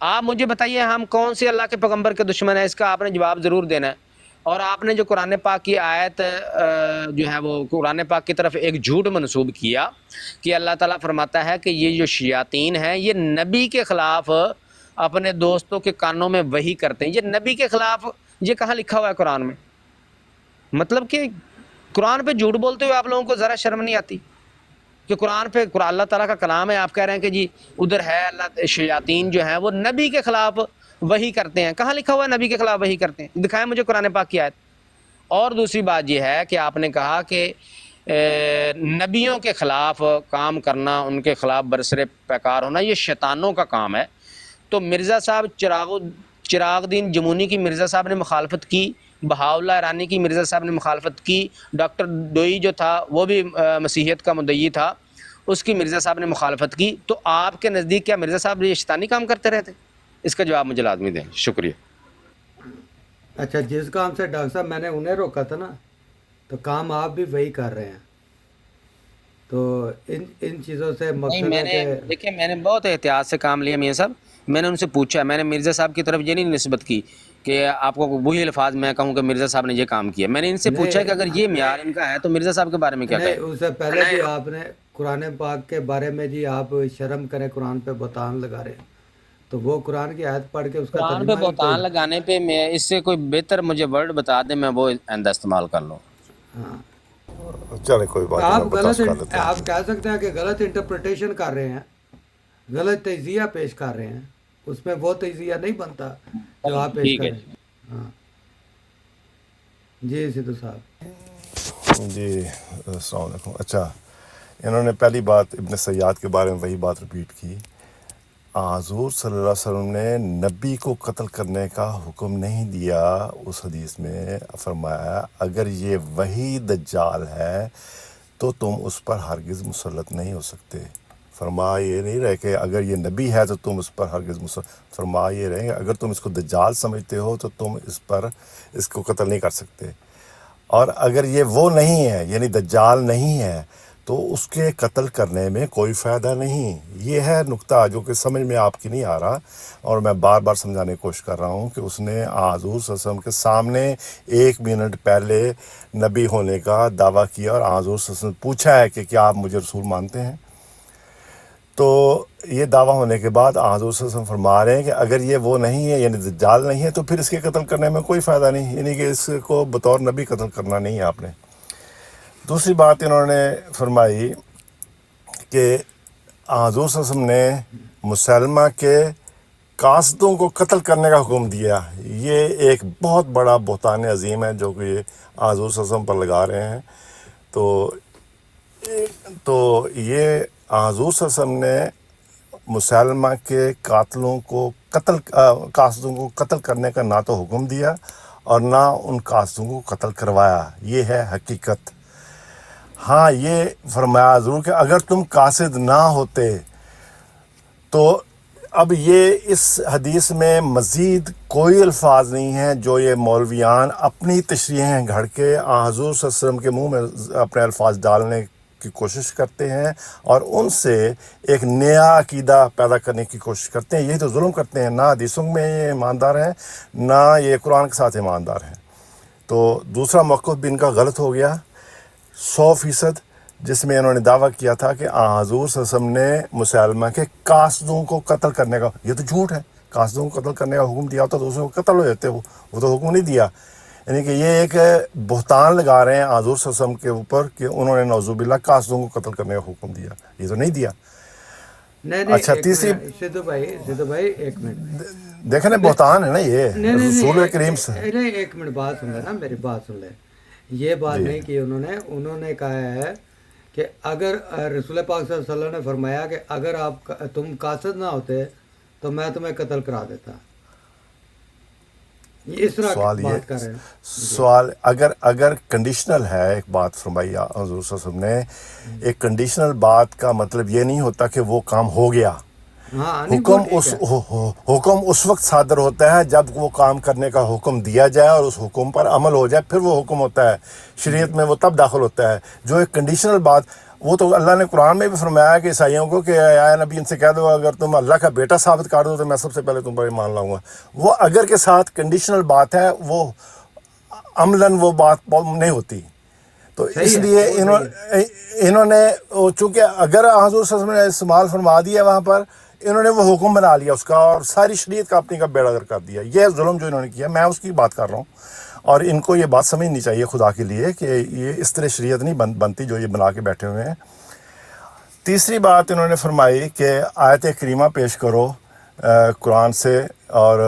Speaker 6: آپ مجھے بتائیے ہم کون سے اللہ کے پیغمبر کے دشمن ہیں؟ اس کا آپ نے جواب ضرور دینا ہے۔ اور آپ نے جو قرآن پاک کی آیت جو ہے وہ قرآن پاک کی طرف ایک جھوٹ منسوب کیا کہ اللہ تعالیٰ فرماتا ہے کہ یہ جو شیاطین ہیں یہ نبی کے خلاف اپنے دوستوں کے کانوں میں وحی کرتے ہیں۔ یہ نبی کے خلاف یہ کہاں لکھا ہوا ہے قرآن میں؟ مطلب کہ قرآن پہ جھوٹ بولتے ہوئے آپ لوگوں کو ذرا شرم نہیں آتی کہ قرآن پہ اللہ تعالیٰ کا کلام ہے، آپ کہہ رہے ہیں کہ جی ادھر ہے اللہ شیاطین جو ہیں وہ نبی کے خلاف وحی کرتے ہیں؟ کہاں لکھا ہوا ہے نبی کے خلاف وحی کرتے ہیں؟ دکھائیں مجھے قرآن پاک کی آیت۔ اور دوسری بات یہ ہے کہ آپ نے کہا کہ نبیوں کے خلاف کام کرنا، ان کے خلاف برسر پیکار ہونا یہ شیطانوں کا کام ہے۔ تو مرزا صاحب چراغ دین جمونی کی مرزا صاحب نے مخالفت کی، بہاءاللہ ایرانی کی مرزا صاحب نے مخالفت کی، ڈاکٹر ڈوئی جو تھا وہ بھی مسیحیت کا مدعی تھا، اس کی مرزا صاحب نے مخالفت کی۔ تو آپ کے نزدیک کیا مرزا صاحب یہ شیطانی کام کرتے رہتے؟ اس کا جواب مجھے لازمی دیں، شکریہ۔
Speaker 3: اچھا، جس کام سے ڈاکٹر صاحب میں نے انہیں روکا تھا نا، تو کام آپ بھی وہی کر رہے ہیں۔ تو ان چیزوں سے مقصد ہے کہ
Speaker 6: دیکھیں میں نے بہت احتیاط سے کام لیا میاں صاحب۔ میں نے ان سے پوچھا، میں نے مرزا صاحب کی طرف یہ نہیں نسبت کی کہ آپ کو وہی الفاظ میں کہوں کہ مرزا صاحب نے یہ کام کیا۔ میں نے ان سے پوچھا کہ اگر یہ معیار ان کا ہے تو مرزا صاحب کے بارے میں کیا
Speaker 3: نہیں،
Speaker 6: کہیں؟
Speaker 3: اس سے پہلے بھی آپ نے قرآن پاک کے بارے میں جی آپ شرم کریں، قرآن پہ بہتان لگا رہے ہیں، تو وہ قرآن کی آیت پڑھ کے اس کا
Speaker 6: قرآن پہ
Speaker 3: ترجمہ ہی
Speaker 6: بہتان لگانے پہ میں اس سے کوئی بہتر مجھے ورڈ بتا دیں، میں وہ آئندہ استعمال کر لوں۔
Speaker 3: ہاں،
Speaker 5: چلے کوئی بات
Speaker 3: آپ
Speaker 5: نہیں، برداشت کر لیتے ہیں۔
Speaker 3: آپ کہہ سکتے ہیں کہ غلط انٹرپریٹیشن کر رہے ہیں، غلط تجزیہ پیش کر رہے ہیں، اس میں وہ تجزیہ نہیں بنتا جو آپ پیش
Speaker 6: ٹھیک
Speaker 3: کر
Speaker 6: ہے
Speaker 3: رہے ہیں۔ ہاں جی سدھو صاحب۔
Speaker 5: جی السلام علیکم۔ اچھا، انہوں نے پہلی بات ابن سیاد کے بارے میں وہی بات ریپیٹ کی۔ حضور صلی اللہ علیہ وسلم نے نبی کو قتل کرنے کا حکم نہیں دیا۔ اس حدیث میں فرمایا اگر یہ وہی دجال ہے تو تم اس پر ہرگز مسلط نہیں ہو سکتے۔ فرمایا یہ نہیں رہے کہ اگر یہ نبی ہے تو تم اس پر ہرگز مسلط، فرمایا یہ رہے اگر تم اس کو دجال سمجھتے ہو تو تم اس کو قتل نہیں کر سکتے، اور اگر یہ وہ نہیں ہے یعنی دجال نہیں ہے تو اس کے قتل کرنے میں کوئی فائدہ نہیں۔ یہ ہے نقطہ جو کہ سمجھ میں آپ کی نہیں آ رہا، اور میں بار بار سمجھانے کی کوشش کر رہا ہوں کہ اس نے حضور صلی اللہ علیہ وسلم کے سامنے 1 منٹ پہلے نبی ہونے کا دعویٰ کیا، اور حضور صلی اللہ علیہ وسلم پوچھا ہے کہ کیا آپ مجھے رسول مانتے ہیں؟ تو یہ دعویٰ ہونے کے بعد حضور صلی اللہ علیہ وسلم فرما رہے ہیں کہ اگر یہ وہ نہیں ہے یعنی دجال نہیں ہے تو پھر اس کے قتل کرنے میں کوئی فائدہ نہیں، یعنی کہ اس کو بطور نبی قتل کرنا نہیں ہے آپ نے۔ دوسری بات انہوں نے فرمائی کہ حضور صلی اللہ علیہ وسلم نے مسلمہ کے قاصدوں کو قتل کرنے کا حکم دیا. یہ ایک بہت بڑا بہتان عظیم ہے جو کہ یہ حضور صلی اللہ علیہ وسلم پر لگا رہے ہیں. تو یہ حضور صلی اللہ علیہ وسلم نے مسلمہ کے قاتلوں کو قاصدوں کو قتل کرنے کا نہ تو حکم دیا اور نہ ان قاصدوں کو قتل کروایا. یہ ہے حقیقت. ہاں یہ فرمایا ضرور کہ اگر تم قاصد نہ ہوتے تو اب یہ اس حدیث میں مزید کوئی الفاظ نہیں ہیں جو یہ مولویان اپنی تشریحیں گھڑ کے حضور صلی اللہ علیہ وسلم کے منہ میں اپنے الفاظ ڈالنے کی کوشش کرتے ہیں اور ان سے ایک نیا عقیدہ پیدا کرنے کی کوشش کرتے ہیں. یہی تو ظلم کرتے ہیں. نہ حدیثوں میں یہ ایماندار ہیں نہ یہ قرآن کے ساتھ ایماندار ہیں. تو دوسرا موقف بھی ان کا غلط ہو گیا 100%، جس میں انہوں نے دعویٰ کیا تھا کہ حضور صلی اللہ علیہ وسلم نے مسلمہ کے قاصدوں کو قتل کرنے کا، یہ تو جھوٹ ہے. قاصدوں کو قتل کرنے کا حکم دیا ہوتا تو اس کو قتل ہو جاتے. وہ تو حکم نہیں دیا. یعنی کہ یہ ایک بہتان لگا رہے ہیں حضور صلی اللہ علیہ وسلم کے اوپر کہ انہوں نے نعوذ باللہ قاصدوں کو قتل کرنے کا حکم دیا. یہ تو نہیں دیا.
Speaker 3: نہیں
Speaker 5: اچھا تیسری
Speaker 3: سدھو بھائی ایک منٹ
Speaker 5: دیکھیں نا بہتان ہے نا یہ رسول کریم سے.
Speaker 3: نہیں ایک منٹ بات سن لے نا، میری بات سن لے. یہ بات نہیں کی انہوں نے کہا ہے کہ اگر رسول پاک صلی اللہ علیہ وسلم نے فرمایا کہ اگر تم قاصد نہ ہوتے تو میں تمہیں قتل کرا دیتا. یہ اس طرح بات کر رہے ہیں.
Speaker 5: سوال اگر کنڈیشنل ہے، ایک بات فرمائی حضور صلی اللہ علیہ وسلم نے، ایک کنڈیشنل بات کا مطلب یہ نہیں ہوتا کہ وہ کام ہو گیا. حکم اس وقت صادر ہوتا ہے جب وہ کام کرنے کا حکم دیا جائے اور اس حکم پر عمل ہو جائے، پھر وہ حکم ہوتا ہے. شریعت میں وہ تب داخل ہوتا ہے. جو ایک کنڈیشنل بات، وہ تو اللہ نے قرآن میں بھی فرمایا کہ عیسائیوں کو کہ اے نبی ان سے کہہ دو اگر تم اللہ کا بیٹا ثابت کر دو تو میں سب سے پہلے تم پر ایمان لاؤں گا. وہ اگر کے ساتھ کنڈیشنل بات ہے، وہ عملاً وہ بات نہیں ہوتی. تو اس لیے انہوں نے چونکہ اگر حضور صلی اللہ علیہ وسلم نے استعمال فرما دیا وہاں پر، انہوں نے وہ حکم بنا لیا اس کا اور ساری شریعت کا اپنی کا بیڑا گر کر دیا. یہ ظلم جو انہوں نے کیا، میں اس کی بات کر رہا ہوں. اور ان کو یہ بات سمجھنی چاہیے خدا کے لیے کہ یہ اس طرح شریعت نہیں بنتی جو یہ بنا کے بیٹھے ہوئے ہیں. تیسری بات انہوں نے فرمائی کہ آیت کریمہ پیش کرو قرآن سے اور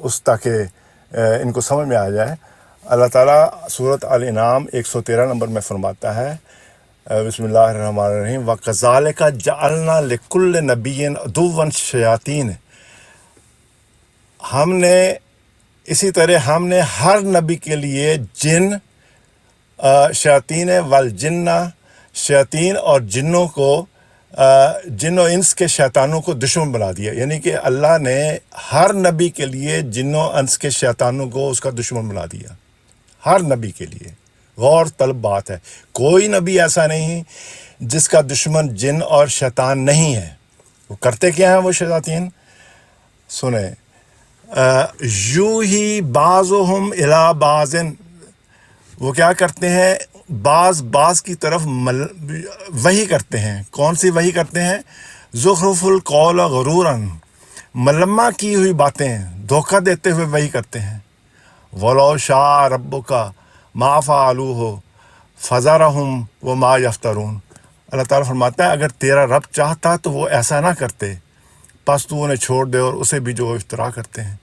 Speaker 5: اس تاکہ ان کو سمجھ میں آ جائے. اللہ تعالیٰ سورۃ الانعام 113 نمبر میں فرماتا ہے بسم اللہ الرحمن الرحیم وَكَذَلِكَ جَعَلْنَا لِكُلِّ نَبِيٍّ عَدُوًّا الشَّيَاطِينَ. ہم نے اسی طرح ہم نے ہر نبی کے لیے جن شیاطین والجن، شیاطین اور جنوں کو جن و انس کے شیطانوں کو دشمن بنا دیا. یعنی کہ اللہ نے ہر نبی کے لیے جن و انس کے شیطانوں کو اس کا دشمن بنا دیا. ہر نبی کے لیے. غور طلب بات ہے. کوئی نبی ایسا نہیں جس کا دشمن جن اور شیطان نہیں ہے. وہ کرتے کیا ہیں وہ شیاطین؟ سنیں یوں ہی بعضہم الی بعض، وہ کیا کرتے ہیں؟ بعض کی طرف وحی کرتے ہیں. کون سی وحی کرتے ہیں؟ زخرف القول غرورا، ملمہ کی ہوئی باتیں دھوکہ دیتے ہوئے وحی کرتے ہیں. ولو شاء ربک ما فعلوہ فذرہم وما یفترون. اللہ تعالیٰ فرماتا ہے اگر تیرا رب چاہتا تو وہ ایسا نہ کرتے، پس تو انہیں چھوڑ دے اور اسے بھی جو افترا کرتے ہیں.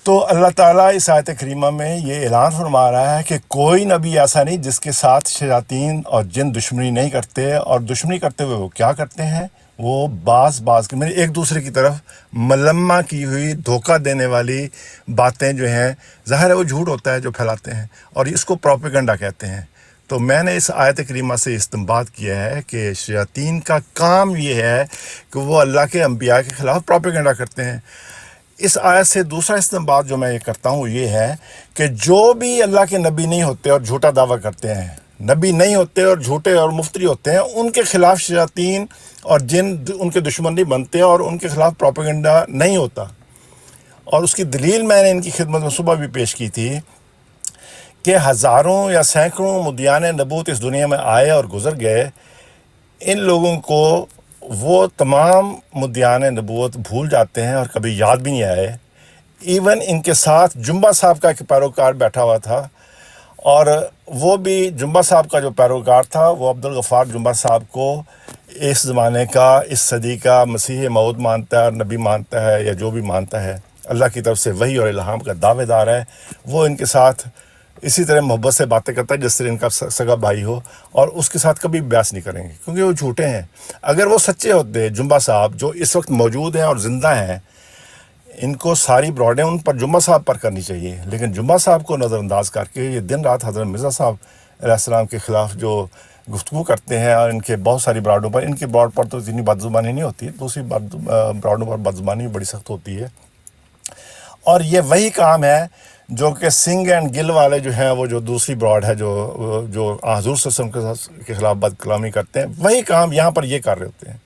Speaker 5: تو اللہ تعالیٰ اس آیت کریمہ میں یہ اعلان فرما رہا ہے کہ کوئی نبی ایسا نہیں جس کے ساتھ شیاطین اور جن دشمنی نہیں کرتے، اور دشمنی کرتے ہوئے وہ کیا کرتے ہیں؟ وہ بعض کے ایک دوسرے کی طرف ملمہ کی ہوئی دھوکہ دینے والی باتیں جو ہیں، ظاہر ہے وہ جھوٹ ہوتا ہے جو پھیلاتے ہیں، اور اس کو پروپیگنڈا کہتے ہیں. تو میں نے اس آیت کریمہ سے استنباط کیا ہے کہ شیاطین کا کام یہ ہے کہ وہ اللہ کے انبیاء کے خلاف پروپیگنڈا کرتے ہیں. اس آیت سے دوسرا استنباط جو میں یہ کرتا ہوں یہ ہے کہ جو بھی اللہ کے نبی نہیں ہوتے اور جھوٹا دعویٰ کرتے ہیں، نبی نہیں ہوتے اور جھوٹے اور مفتری ہوتے ہیں، ان کے خلاف شیاطین اور جن ان کے دشمن نہیں بنتے اور ان کے خلاف پروپیگنڈا نہیں ہوتا. اور اس کی دلیل میں نے ان کی خدمت میں صبح بھی پیش کی تھی کہ ہزاروں یا سینکڑوں مدعیان نبوت اس دنیا میں آئے اور گزر گئے. ان لوگوں کو وہ تمام مدعیان نبوت بھول جاتے ہیں اور کبھی یاد بھی نہیں آئے. ایون ان کے ساتھ جنبہ صاحب کا ایک پیروکار بیٹھا ہوا تھا اور وہ بھی جمعہ صاحب کا جو پیروکار تھا وہ عبدالغفار جمعہ صاحب کو اس زمانے کا، اس صدی کا مسیح موعود مانتا ہے اور نبی مانتا ہے، یا جو بھی مانتا ہے، اللہ کی طرف سے وحی اور الہام کا دعوے دار ہے. وہ ان کے ساتھ اسی طرح محبت سے باتیں کرتا ہے جس طرح ان کا سگا بھائی ہو، اور اس کے ساتھ کبھی بیاس نہیں کریں گے کیونکہ وہ جھوٹے ہیں. اگر وہ سچے ہوتے جمعہ صاحب جو اس وقت موجود ہیں اور زندہ ہیں، ان کو ساری براڈیں ان پر جمعہ صاحب پر کرنی چاہیے، لیکن جمعہ صاحب کو نظر انداز کر کے یہ دن رات حضرت مرزا صاحب علیہ السلام کے خلاف جو گفتگو کرتے ہیں، اور ان کے بہت ساری براڈوں پر، ان کی براڈ پر تو اتنی بدزبانی نہیں ہوتی، دوسری براڈوں پر بدزبانی بڑی سخت ہوتی ہے. اور یہ وہی کام ہے جو کہ سنگھ اینڈ گل والے جو ہیں، وہ جو دوسری براڈ ہے جو حضور صلی اللہ علیہ وسلم کے خلاف بد کلامی کرتے ہیں، وہی کام یہاں پر یہ کر رہے ہوتے ہیں.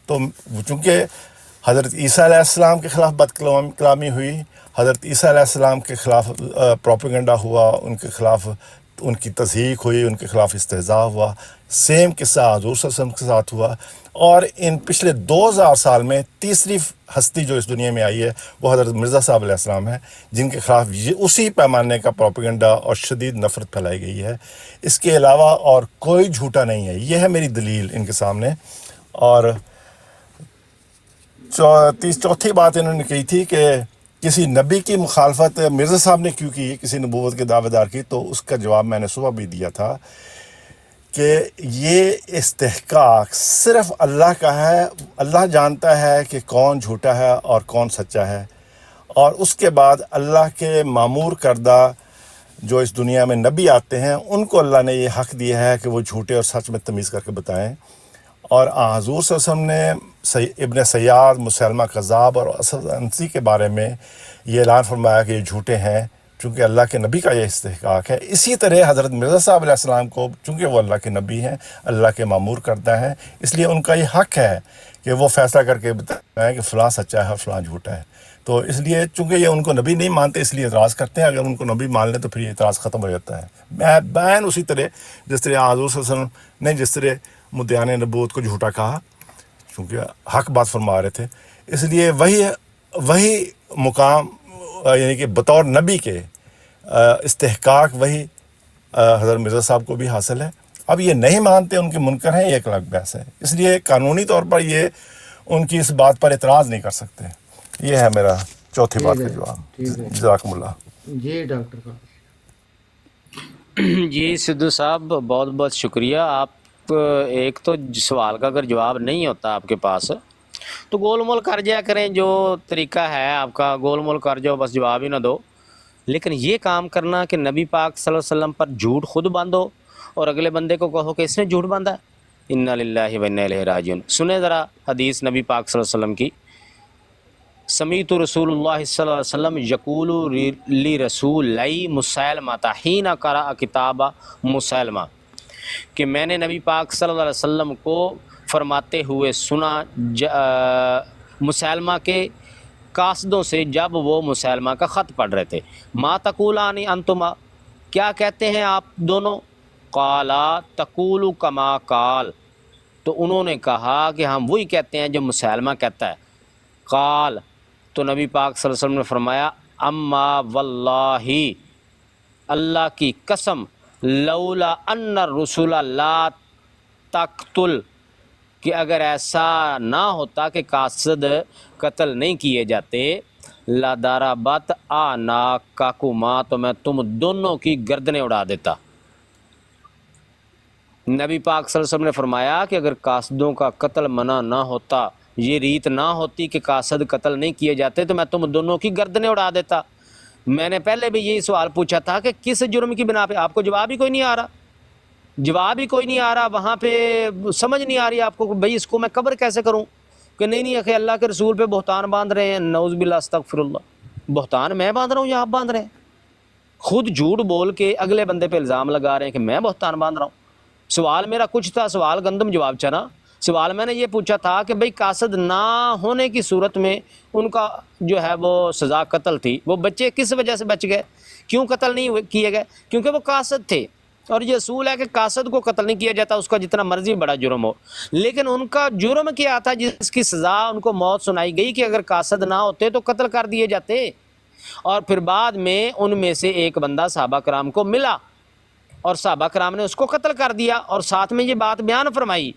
Speaker 5: تو چونکہ حضرت عیسیٰ علیہ السلام کے خلاف بد کلامی ہوئی، حضرت عیسیٰ علیہ السلام کے خلاف پروپیگنڈا ہوا، ان کے خلاف ان کی تضحیق ہوئی، ان کے خلاف استہزاء ہوا، سیم قصہ حضور صلی اللہ علیہ وسلم کے ساتھ ہوا. اور ان پچھلے 2000 سال میں تیسری ہستی جو اس دنیا میں آئی ہے وہ حضرت مرزا صاحب علیہ السلام ہے، جن کے خلاف اسی پیمانے کا پروپیگنڈا اور شدید نفرت پھیلائی گئی ہے. اس کے علاوہ اور کوئی جھوٹا نہیں ہے. یہ ہے میری دلیل ان کے سامنے. اور چوتھی بات انہوں نے کہی تھی کہ کسی نبی کی مخالفت مرزا صاحب نے کیوں کی، کسی نبوت کے دعوے دار کی، تو اس کا جواب میں نے صبح بھی دیا تھا کہ یہ استحقاق صرف اللہ کا ہے. اللہ جانتا ہے کہ کون جھوٹا ہے اور کون سچا ہے، اور اس کے بعد اللہ کے معمور کردہ جو اس دنیا میں نبی آتے ہیں ان کو اللہ نے یہ حق دیا ہے کہ وہ جھوٹے اور سچ میں تمیز کر کے بتائیں. اور حضور صلی اللہ علیہ وسلم نے ابن سیاد، مسلمہ کذاب اور اسد انسی کے بارے میں یہ اعلان فرمایا کہ یہ جھوٹے ہیں، چونکہ اللہ کے نبی کا یہ استحقاق ہے. اسی طرح حضرت مرزا صاحب علیہ السلام کو، چونکہ وہ اللہ کے نبی ہیں، اللہ کے مامور کرتا ہے، اس لیے ان کا یہ حق ہے کہ وہ فیصلہ کر کے بتائیں کہ فلاں سچا ہے اور فلاں جھوٹا ہے. تو اس لیے چونکہ یہ ان کو نبی نہیں مانتے اس لیے اعتراض کرتے ہیں. اگر ان کو نبی مان لیں تو پھر یہ اعتراض ختم ہو جاتا ہے. بین اسی طرح جس طرح حضور صلی اللہ علیہ وسلم نے جس طرح مدعیان نبوت کو جھوٹا کہا، چونکہ حق بات فرما رہے تھے، اس لیے وہی مقام یعنی کہ بطور نبی کے استحقاق وہی حضرت مرزا صاحب کو بھی حاصل ہے. اب یہ نہیں مانتے، ان کے منکر ہیں، یہ ایک الگ بحث ہے. اس لیے قانونی طور پر یہ ان کی اس بات پر اعتراض نہیں کر سکتے. یہ ہے میرا چوتھی بات کا جواب. جزاکم اللہ.
Speaker 3: جی ڈاکٹر کا
Speaker 6: جی سدھو صاحب بہت بہت شکریہ. آپ ایک تو سوال کا اگر جواب نہیں ہوتا آپ کے پاس تو گول مول کر جایا کریں، جو طریقہ ہے آپ کا گول مول کر جاؤ، بس جواب ہی نہ دو. لیکن یہ کام کرنا کہ نبی پاک صلی اللہ علیہ وسلم پر جھوٹ خود باندھو اور اگلے بندے کو کہو کہ اس نے جھوٹ باندھا ہے، انا للہ و انا الیہ راجعون. سنیں ذرا حدیث نبی پاک صلی اللہ علیہ وسلم کی. سمیت رسول اللہ صلی اللہ علیہ وسلم یقول لی رسول لی مسلمہ حین قرأ کتاب مسلمہ، کہ میں نے نبی پاک صلی اللہ علیہ وسلم کو فرماتے ہوئے سنا مسلمہ کے قاصدوں سے جب وہ مسلمہ کا خط پڑھ رہے تھے. ما تقولان انتما، کیا کہتے ہیں آپ دونوں؟ قالا تقول کما قال، تو انہوں نے کہا کہ ہم وہی کہتے ہیں جو مسلمہ کہتا ہے. قال، تو نبی پاک صلی اللہ علیہ وسلم نے فرمایا اما واللہ، اللہ کی قسم، لولا ان الرسول لا تقتل، کہ اگر ایسا نہ ہوتا کہ قاصد قتل نہیں کیے جاتے، لَضَرَبَتْ أَعْنَاقَكُمَا، تو میں تم دونوں کی گردنیں اڑا دیتا. نبی پاک صلی اللہ علیہ وسلم نے فرمایا کہ اگر قاصدوں کا قتل منع نہ ہوتا، یہ ریت نہ ہوتی کہ قاصد قتل نہیں کیے جاتے، تو میں تم دونوں کی گردنیں اڑا دیتا. میں نے پہلے بھی یہی سوال پوچھا تھا کہ کس جرم کی بنا پہ، آپ کو جواب ہی کوئی نہیں آ رہا، جواب ہی کوئی نہیں آ رہا. وہاں پہ سمجھ نہیں آ رہی آپ کو کہ بھئی اس کو میں قبر کیسے کروں، کہ نہیں اخی اللہ کے رسول پہ بہتان باندھ رہے ہیں. نعوذ باللہ استغفر اللہ. بہتان میں باندھ رہا ہوں یا آپ باندھ رہے ہیں؟ خود جھوٹ بول کے اگلے بندے پہ الزام لگا رہے ہیں کہ میں بہتان باندھ رہا ہوں. سوال میرا کچھ تھا، سوال گندم جواب چنا. سوال میں نے یہ پوچھا تھا کہ بھئی قاصد نہ ہونے کی صورت میں ان کا جو ہے وہ سزا قتل تھی، وہ بچے کس وجہ سے بچ گئے، کیوں قتل نہیں کیے گئے؟ کیونکہ وہ قاصد تھے. اور یہ اصول ہے کہ قاصد کو قتل نہیں کیا جاتا، اس کا جتنا مرضی بڑا جرم ہو. لیکن ان کا جرم کیا تھا جس کی سزا ان کو موت سنائی گئی، کہ اگر قاصد نہ ہوتے تو قتل کر دیے جاتے. اور پھر بعد میں ان میں سے ایک بندہ صحابہ کرام کو ملا اور صحابہ کرام نے اس کو قتل کر دیا، اور ساتھ میں یہ بات بیان فرمائی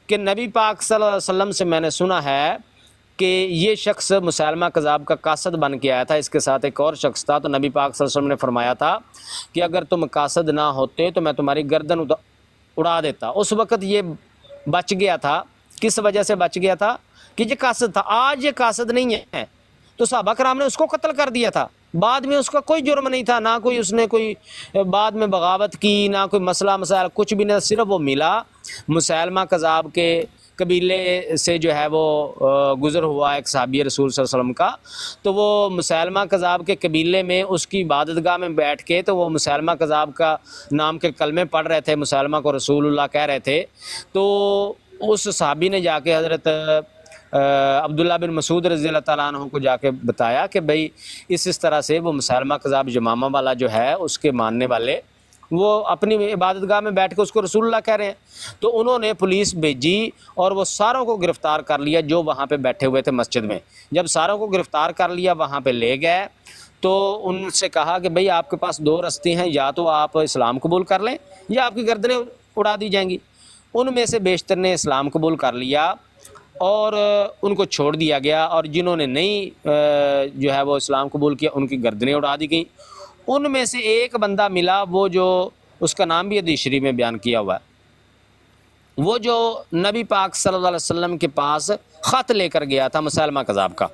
Speaker 6: کہ نبی پاک صلی اللہ علیہ وسلم سے میں نے سنا ہے کہ یہ شخص مسیلمہ کذاب کا قاصد بن کے آیا تھا، اس کے ساتھ ایک اور شخص تھا، تو نبی پاک صلی اللہ علیہ وسلم نے فرمایا تھا کہ اگر تم قاصد نہ ہوتے تو میں تمہاری گردن اڑا دیتا۔ اس وقت یہ بچ گیا تھا، کس وجہ سے بچ گیا تھا؟ کہ یہ قاصد تھا، آج یہ قاصد نہیں ہے، تو صحابہ کرام نے اس کو قتل کر دیا تھا۔ بعد میں اس کا کوئی جرم نہیں تھا، نہ کوئی اس نے کوئی بعد میں بغاوت کی، نہ کوئی مسئلہ مسائل کچھ بھی نہیں، صرف وہ ملا مسیلمہ کذاب کے قبیلے سے جو ہے وہ گزر ہوا ایک صحابی رسول صلی اللہ علیہ وسلم کا، تو وہ مسیلمہ کذاب کے قبیلے میں اس کی عبادت گاہ میں بیٹھ کے تو وہ مسیلمہ کذاب کا نام کے کلمے پڑھ رہے تھے، مسیلمہ کو رسول اللہ کہہ رہے تھے، تو اس صحابی نے جا کے حضرت عبداللہ بن مسعود رضی اللہ تعالیٰ عنہ کو جا کے بتایا کہ بھئی اس طرح سے وہ مسیلمہ کذاب یمامہ والا جو ہے اس کے ماننے والے وہ اپنی عبادت گاہ میں بیٹھ کے اس کو رسول اللہ کہہ رہے ہیں، تو انہوں نے پولیس بھیجی اور وہ ساروں کو گرفتار کر لیا جو وہاں پہ بیٹھے ہوئے تھے مسجد میں۔ جب ساروں کو گرفتار کر لیا وہاں پہ لے گئے تو ان سے کہا کہ بھئی آپ کے پاس دو رستے ہیں، یا تو آپ اسلام قبول کر لیں یا آپ کی گردنیں اڑا دی جائیں گی۔ ان میں سے بیشتر نے اسلام قبول کر لیا اور ان کو چھوڑ دیا گیا، اور جنہوں نے نہیں جو ہے وہ اسلام قبول کیا ان کی گردنیں اڑا دی گئیں۔ ان میں سے ایک بندہ ملا، وہ جو اس کا نام بھی حدیث شریف میں بیان کیا ہوا ہے، وہ جو نبی پاک صلی اللہ علیہ وسلم کے پاس خط لے کر گیا تھا مسیلمہ کذاب کا،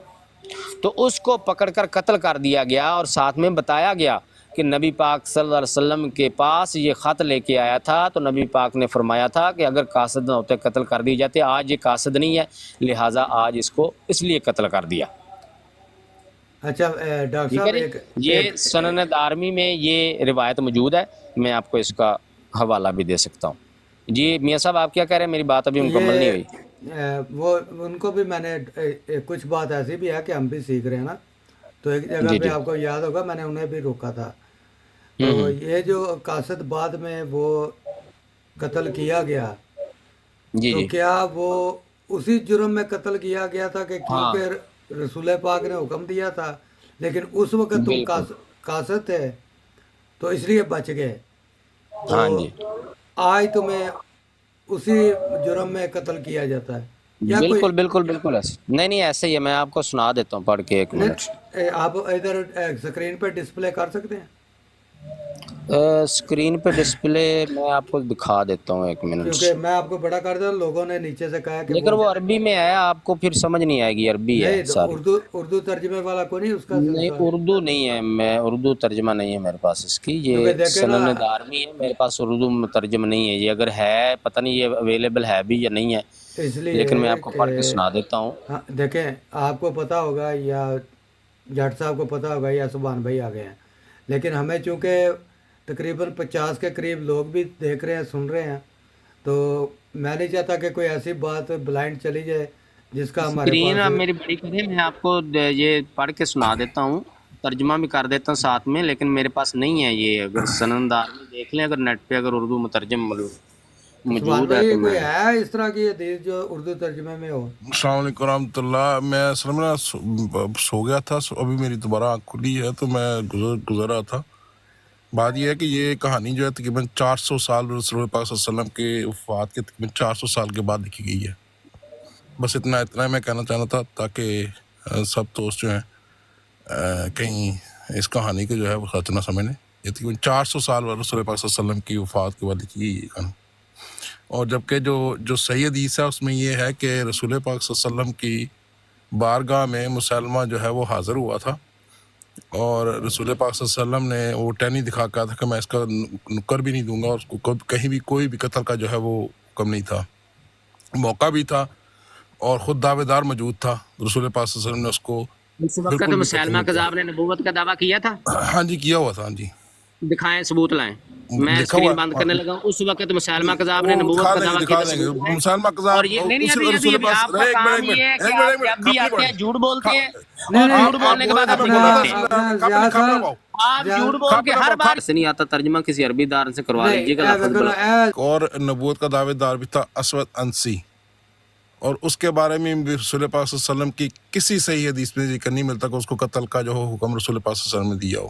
Speaker 6: تو اس کو پکڑ کر قتل کر دیا گیا، اور ساتھ میں بتایا گیا کہ نبی پاک صلی اللہ علیہ وسلم کے پاس یہ خط لے کے آیا تھا، تو نبی پاک نے فرمایا تھا کہ اگر قاصد نہ ہوتے قتل کر دی جاتے، آج یہ قاصد نہیں ہے لہٰذا آج اس کو اس لیے قتل کر دیا۔
Speaker 3: اچھا ڈاکٹر
Speaker 6: ٹھیک
Speaker 3: صاحب
Speaker 6: ہے جی، یہ سنن دارمی میں یہ روایت موجود ہے، میں آپ کو اس کا حوالہ بھی دے سکتا ہوں۔ جی میاں صاحب آپ کیا کہہ رہے ہیں؟ میری بات ابھی مکمل نہیں ہوئی۔
Speaker 3: وہ ان کو بھی میں نے کچھ بات ایسی بھی ہے کہ ہم بھی سیکھ رہے ہیں نا، تو ایک جگہ پہ آپ کو یاد ہوگا میں نے انہیں بھی روکا تھا، تو یہ جو قاصد بعد میں وہ قتل کیا گیا،
Speaker 6: جی
Speaker 3: تو
Speaker 6: جی
Speaker 3: کیا وہ اسی جرم میں قتل کیا گیا تھا کہ کیونکہ رسول پاک نے حکم دیا تھا، لیکن اس وقت تم قاصد تھے تو اس لیے بچ گئے،
Speaker 6: ہاں
Speaker 3: تو
Speaker 6: جی
Speaker 3: آج تمہیں اسی جرم میں قتل کیا جاتا ہے یا کوئی؟
Speaker 6: بالکل بالکل بالکل ایسے نہیں ایسے ہی ہے، میں آپ کو سنا دیتا ہوں پڑھ کے ایک منٹ۔
Speaker 3: آپ ادھر اسکرین پہ ڈسپلے کر سکتے ہیں؟
Speaker 6: اسکرین پہ ڈسپلے میں آپ کو دکھا دیتا ہوں ایک منٹ،
Speaker 3: کیونکہ میں آپ کو بڑا کر دوں، لوگوں نے نیچے سے کہا کہ
Speaker 6: لیکن وہ عربی میں ہے، آپ کو پھر سمجھ نہیں آئے گی، عربی ہے
Speaker 3: نہیں، تو
Speaker 6: ساری۔
Speaker 3: اردو ترجمے والا کوئی نہیں اس کا؟
Speaker 6: نہیں اردو نہیں ہے، میں اردو ترجمہ نہیں ہے میرے پاس اس کی،
Speaker 3: کیونکہ
Speaker 6: یہ
Speaker 3: دیکھیں نا،
Speaker 6: سنن دارمی ہے، میرے پاس اردو مترجم نہیں ہے، یہ اگر ہے پتہ نہیں یہ اویلیبل ہے بھی یا نہیں ہے،
Speaker 3: اس لیے
Speaker 6: لیکن میں آپ کو پڑھ کے سنا دیتا ہوں۔
Speaker 3: ہاں دیکھیں، آپ کو پتہ ہوگا یا جٹ صاحب کو پتہ ہوگا یا سبحان بھائی آ گئے ہیں، لیکن ہمیں چونکہ تقریباً 50 کے قریب لوگ بھی دیکھ رہے ہیں، سن رہے ہیں، تو میں نہیں چاہتا کہ کوئی ایسی بات بلائنڈ چلی جائے جس کا ہمارے
Speaker 6: اسکرین آپ
Speaker 3: پاس۔
Speaker 6: میری بڑی کریں، میں آپ کو یہ پڑھ کے سنا دیتا ہوں، ترجمہ بھی کر دیتا ہوں ساتھ میں، لیکن میرے پاس نہیں ہے یہ، اگر سنن دارمی دیکھ لیں، اگر نیٹ پہ اگر اردو مترجم
Speaker 3: سبحان
Speaker 6: موجود ہے
Speaker 3: بھائی
Speaker 6: تو
Speaker 3: کوئی
Speaker 6: میں
Speaker 3: ہے اس طرح کی حدیث جو اردو ترجمے میں ہو؟
Speaker 7: السلام علیکم ورحمۃ اللہ۔ میں اصل میں نا سو گیا تھا، ابھی میری دوبارہ آنکھ کھلی ہے، تو میں گزر رہا تھا۔ بات یہ ہے کہ یہ کہانی جو ہے تقریباً 400 سال رسول پاک صلی اللہ علیہ وسلم کے وفات کے تقریباً 400 سال کے بعد لکھی گئی ہے۔ بس اتنا میں کہنا چاہنا تھا تاکہ سب دوست جو ہیں کہیں اس کہانی کے جو ہے وہ سچ نہ سمجھ لیں۔ یہ تقریباً 400 سال رسول پاک صلی اللہ علیہ وسلم کی وفات کے بعد لکھی گئی یہ کہانی، اور جبکہ جو صحیح حدیث ہے اس میں یہ ہے کہ رسول پاک صلی اللہ علیہ وسلم کی بارگاہ میں مسلمہ جو ہے وہ حاضر ہوا تھا، اور رسول پاک صلی اللہ علیہ وسلم نے وہ ٹہنی دکھا کہا تھا کہ میں اس کا نکر بھی نہیں دوں گا، اور اس کو کہیں بھی کوئی بھی قتل کا جو ہے وہ حکم نہیں تھا، موقع بھی تھا اور خود دعوے دار موجود تھا۔ رسول پاک صلی اللہ علیہ وسلم نے اس کو
Speaker 6: اس وقت
Speaker 7: بالکل بھی قتل
Speaker 6: مسیلمہ
Speaker 7: نہیں کیا۔
Speaker 6: کذاب نے نبوت کا دعویٰ کیا تھا؟
Speaker 7: ہاں جی کیا ہوا تھا، ہاں جی
Speaker 6: دکھائیں، ثبوت لائیں، میں
Speaker 7: لکھا ہوا
Speaker 6: اسکرین بند کرنے لگا ہوں۔ اس وقت مسیلمہ کذاب نے
Speaker 7: وہ
Speaker 6: نبوت
Speaker 7: دکھا
Speaker 6: کا
Speaker 7: دیں
Speaker 6: دعویٰ
Speaker 7: گے،
Speaker 6: کیا
Speaker 7: دکھا
Speaker 6: تھا،
Speaker 7: دیں گے
Speaker 6: ثبوت لائیں۔
Speaker 7: مسلمہ کذاب
Speaker 6: اور یہ نہیں ابھی آپ کا کام یہ ہے کہ آپ جب بھی آتے ہیں جھوٹ بولتے ہیں، اور جھوٹ بولنے کے بعد اپنی گواہی دیتے ہیں۔ آپ جھوٹ بول کے ہر بار سے نہیں آتا ترجمہ، کسی عربی دار سے کروا لیجیے گا، لفظ بلا۔
Speaker 7: اور نبوت کا دعوے دار بھی تھا اسود انسی، اور اس کے بارے میں بھی رسول پاک صلی اللہ علیہ وسلم کی کسی صحیح حدیث میں ذکر نہیں ملتا کہ اس کو قتل کا جو حکم رسول پاک صلی اللہ علیہ وسلم نے دیا ہو۔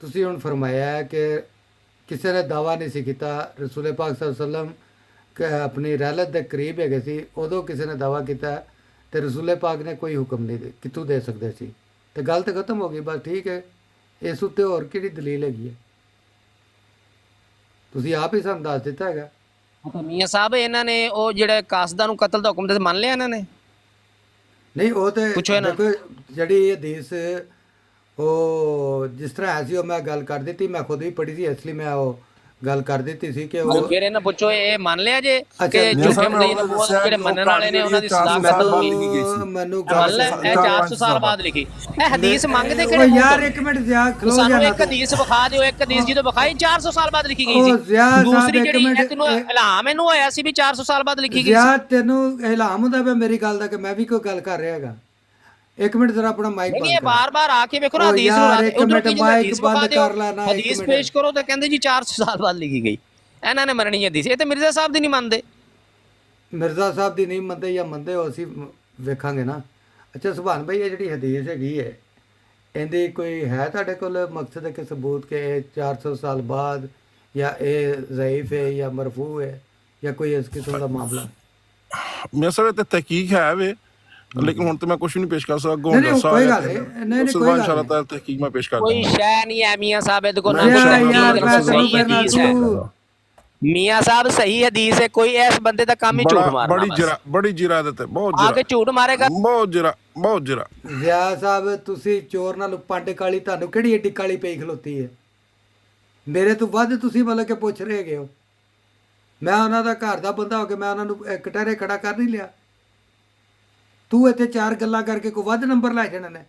Speaker 3: ਤੁਸੀਂ ਹੁਣ ਫਰਮਾਇਆ ਹੈ ਕਿ ਕਿਸੇ ਨੇ ਦਾਵਾ ਨਹੀਂ ਸੀ ਕੀਤਾ ਰਸੂਲ ਪਾਕ ਸੱਲੱਲਾਹੁ ਅਲੈਹਿ ਵਸੱਲਮ ਕਿ ਆਪਣੀ ਰਹਿਲਤ ਦੇ ਕਰੀਬ ਹੈਗੇ ਸੀ, ਉਦੋਂ ਕਿਸੇ ਨੇ ਦਾਵਾ ਕੀਤਾ ਤੇ ਰਸੂਲ ਪਾਕ ਨੇ ਕੋਈ ਹੁਕਮ ਨਹੀਂ ਦੇ ਕਿਤੋਂ ਦੇ ਸਕਦੇ ਸੀ, ਤੇ ਗੱਲ ਤਾਂ ਖਤਮ ਹੋ ਗਈ, ਬਸ ਠੀਕ ਹੈ। ਇਸ ਉੱਤੇ ਹੋਰ ਕਿਹੜੀ ਦਲੀਲ ਹੈਗੀ ਹੈ? ਤੁਸੀਂ ਆਪ ਹੀ ਸਾਨੂੰ ਦੱਸ ਦਿੱਤਾ ਹੈਗਾ।
Speaker 6: ਮੀਆਂ ਸਾਹਿਬ ਇਹਨਾਂ ਨੇ ਉਹ ਜਿਹੜੇ ਕਾਸਦਾ ਨੂੰ ਕਤਲ ਦਾ ਹੁਕਮ ਤੇ ਮੰਨ ਲਿਆ ਇਹਨਾਂ ਨੇ?
Speaker 3: ਨਹੀਂ ਉਹ ਤੇ
Speaker 6: ਪੁੱਛੋ ਇਹਨਾਂ
Speaker 3: ਦੇਖੋ ਜਿਹੜੀ ਇਹ ਹਦੀਸ ਉਹ ਜਿਸ ਤਰ੍ਹਾਂ ਐਸੀ ਉਹ ਮੈਂ ਗੱਲ ਕਰ ਦਿੱਤੀ, ਮੈਂ ਖੁਦ ਵੀ ਪੜ੍ਹੀ ਸੀ, ਇਸ ਲਈ ਮੈਂ ਉਹ ਗੱਲ ਕਰ ਦਿੱਤੀ ਸੀ ਕਿ ਉਹ
Speaker 6: ਫਿਰ ਇਹਨਾਂ ਪੁੱਛੋ ਇਹ ਮੰਨ ਲਿਆ ਜੇ
Speaker 3: ਅੱਛਾ,
Speaker 6: ਕਿ
Speaker 3: ਨਹੀਂ
Speaker 6: ਝੂਠੇ
Speaker 7: ਸਰ, ਮੈਂ
Speaker 6: ਮਦੀਨ
Speaker 7: ਉਹਨਾਂ
Speaker 6: ਨਬੂਵਤ
Speaker 7: ਦੱਸਿਆ
Speaker 6: ਜਿਹੜੇ
Speaker 7: ਕਿ
Speaker 6: ਮੰਨਣ
Speaker 7: ਉਹ
Speaker 6: ਵਾਲੇ ਨੇ ਉਹਨਾਂ ਦੀ ਸਜ਼ਾ
Speaker 7: 400
Speaker 6: ਕਤਲ
Speaker 7: ਸਾਲ
Speaker 6: ਹੋਈ।
Speaker 7: ਲਿਖੀ ਗਈ ਸੀ।
Speaker 3: ਮੈਨੂੰ
Speaker 6: ਮੰਨ ਲੈ ਇਹ 400 ਸਾਲ ਬਾਅਦ ਲਿਖੀ ਇਹ ਹਦੀਸ ਮੰਗਦੇ ਕਿਹੜੇ
Speaker 3: ਉਹ
Speaker 6: ਮੂੰਹ
Speaker 3: ਯਾਰ
Speaker 6: ਤੋਂ?
Speaker 3: ਇੱਕ ਮਿੰਟ ਜ਼ਿਆ ਖਲੋ
Speaker 6: ਸਾਨੂੰ
Speaker 3: ਜਾਣਾ
Speaker 6: ਇੱਕ ਹਦੀਸ ਵਿਖਾ ਦਿਓ, ਇੱਕ ਹਦੀਸ ਜਦੋਂ ਵਿਖਾਈ 400 ਸਾਲ ਬਾਅਦ ਲਿਖੀ ਗਈ
Speaker 3: ਉਹ
Speaker 6: ਸੀ।
Speaker 3: ਜ਼ਿਆ ਸਾਹਿਬ
Speaker 6: ਦੂਸਰੀ
Speaker 3: ਇੱਕ
Speaker 6: ਜਿਹੜੀ
Speaker 3: ਮਿੰਟ,
Speaker 6: ਤੈਨੂੰ ਇਲਹਾਮ ਇਹਨੂੰ ਹੋਇਆ ਸੀ ਵੀ 400 ਸਾਲ ਬਾਅਦ ਲਿਖੀ ਗਈ
Speaker 3: ਜ਼ਿਆ
Speaker 6: ਸੀ।
Speaker 3: ਤੈਨੂੰ ਇਲਹਾਮ ਹੁੰਦਾ ਪਿਆ ਮੇਰੀ ਗੱਲ ਦਾ ਕਿ ਮੈਂ ਵੀ ਕੋਈ ਗੱਲ ਕਰ ਰਿਹਾ ਹੈਗਾ। ਇੱਕ ਮਿੰਟ ਜ਼ਰਾ ਆਪਣਾ ਮਾਈਕ
Speaker 6: ਨਹੀਂ
Speaker 3: ਬੰਦ
Speaker 6: ਇਹ
Speaker 3: ਕਰ।
Speaker 6: ਬਾਰ-ਬਾਰ ਆ ਕੇ ਵੇਖੋ ਨਾ
Speaker 3: ਉਹ
Speaker 6: ਹਦੀਸ
Speaker 3: ਯਾਰ,
Speaker 6: ਨੂੰ
Speaker 3: ਇੱਕ ਮਿੰਟ ਮਾਈਕ ਬੰਦ ਕਰ ਲੈਣਾ, ਇੱਕ
Speaker 6: ਹਦੀਸ
Speaker 3: ਮਿੰਟ।
Speaker 6: ਪੇਸ਼ ਕਰੋ ਤੇ ਕਹਿੰਦੇ ਜੀ 400 ਸਾਲ ਬਾਅਦ ਲਿਖੀ ਗਈ। ਇਹਨਾਂ ਨੇ ਮੰਨਣੀ ਹਦੀਸ, ਇਹ ਤੇ ਮਿਰਜ਼ਾ ਸਾਹਿਬ ਦੀ ਨਹੀਂ ਮੰਨਦੇ।
Speaker 3: ਮਿਰਜ਼ਾ ਸਾਹਿਬ ਦੀ ਨਹੀਂ ਮੰਨਦੇ ਜਾਂ ਮੰਨਦੇ ਹੋ ਅਸੀਂ ਵੇਖਾਂਗੇ ਨਾ। ਅੱਛਾ ਸੁਭਾਨ ਭਾਈ, ਇਹ ਜਿਹੜੀ ਹਦੀਸ ਹੈਗੀ ਹੈ ਇਹਦੀ ਕੋਈ ਹੈ ਤੁਹਾਡੇ ਕੋਲ ਮਕਸਦ ਹੈ ਕਿ ਸਬੂਤ ਕਿ ਇਹ 400 ਸਾਲ ਬਾਅਦ ਜਾਂ ਇਹ ਜ਼ਈਫ ਹੈ ਜਾਂ ਮਰਫੂ ਹੈ ਜਾਂ ਕੋਈ ਇਸ ਕਿਸਮ ਦਾ ਮਾਮਲਾ?
Speaker 7: ਮੇਰੇ ਸਾਰੇ ਤੇ ਤਹਿਕੀਕ ਹੈ ਵੇ, ਲੇਕਿਨ ਹੁਣ ਤੇ ਮੈਂ ਕੁਝ ਨਹੀਂ ਪੇਸ਼ ਕਰ ਸਕਦਾ। ਅੱਗੋਂ
Speaker 3: ਨਹੀਂ, ਨਹੀਂ,
Speaker 7: ਦੱਸਾਂ
Speaker 3: ਕੋਈ ਗੱਲ ਨਹੀਂ, ਨਹੀਂ, ਕੋਈ ਗੱਲ
Speaker 7: ਇਨਸ਼ਾਅੱਲਾਹ
Speaker 3: ਨਹੀਂ।
Speaker 7: ਤਾਲਾ ਤਹਿਕੀਕ ਮੈਂ ਪੇਸ਼ ਕਰ
Speaker 6: ਕੋਈ
Speaker 7: ਦਾਂਗਾ।
Speaker 6: ਸ਼ੈ ਨਹੀਂ ਹੈ ਮੀਆਂ ਸਾਹਿਬ ਇਹਦੇ ਕੋਲ ਨਾ
Speaker 3: ਯਾਰ,
Speaker 6: ਕੁਛ
Speaker 3: ਯਾਰ,
Speaker 6: ਤਹਿਕੀਕ
Speaker 3: ਮੈਂ
Speaker 6: ਨਾ
Speaker 3: ਤੈਨੂੰ
Speaker 6: ਸਹੀ
Speaker 3: ਫਿਰ
Speaker 6: ਹਦੀਸ ਹੈ।
Speaker 3: ਤੂੰ
Speaker 6: ਮੀਆਂ ਸਾਹਿਬ ਸਹੀ ਹਦੀਸ ਹੈ, ਕੋਈ ਇਸ ਬੰਦੇ ਦਾ ਕੰਮ ਹੀ ਝੂਠ ਮਾਰਨਾ ਬਸ।
Speaker 7: ਬੜੀ ਜਿਰਾਦਤ ਹੈ, ਬਹੁਤ
Speaker 6: ਆ ਕੇ ਝੂਠ ਮਾਰੇਗਾ।
Speaker 7: ਬਹੁਤ ਜਰਾ।
Speaker 3: ਜ਼ਿਆ ਸਾਹਿਬ ਤੁਸੀਂ ਚੋਰ ਨਾਲ ਪੰਡ ਕਾਲੀ, ਤੁਹਾਨੂੰ ਕਿਹੜੀ ਏਡੀ ਕਾਲੀ ਪਈ ਖਲੋਤੀ ਹੈ? ਮੇਰੇ ਤੋਂ ਵੱਧ ਤੁਸੀਂ ਮਤਲਬ ਕਿ ਪੁੱਛ ਰਹੇ ਹੈਗੇ ਹੋ। ਮੈਂ ਉਹਨਾਂ ਦਾ ਘਰ ਦਾ ਬੰਦਾ ਹੋ ਕੇ ਮੈਂ ਉਹਨਾਂ ਨੂੰ ਕਟਹਿਰੇ ਖੜਾ ਕਰ ਨਹੀਂ ਲਿਆ। ਤੂੰ ਇੱਥੇ ਚਾਰ ਗੱਲਾਂ ਕਰਕੇ ਕੋਈ ਵੱਧ ਨੰਬਰ ਲੈ ਜਾਣੇ ਨੇ?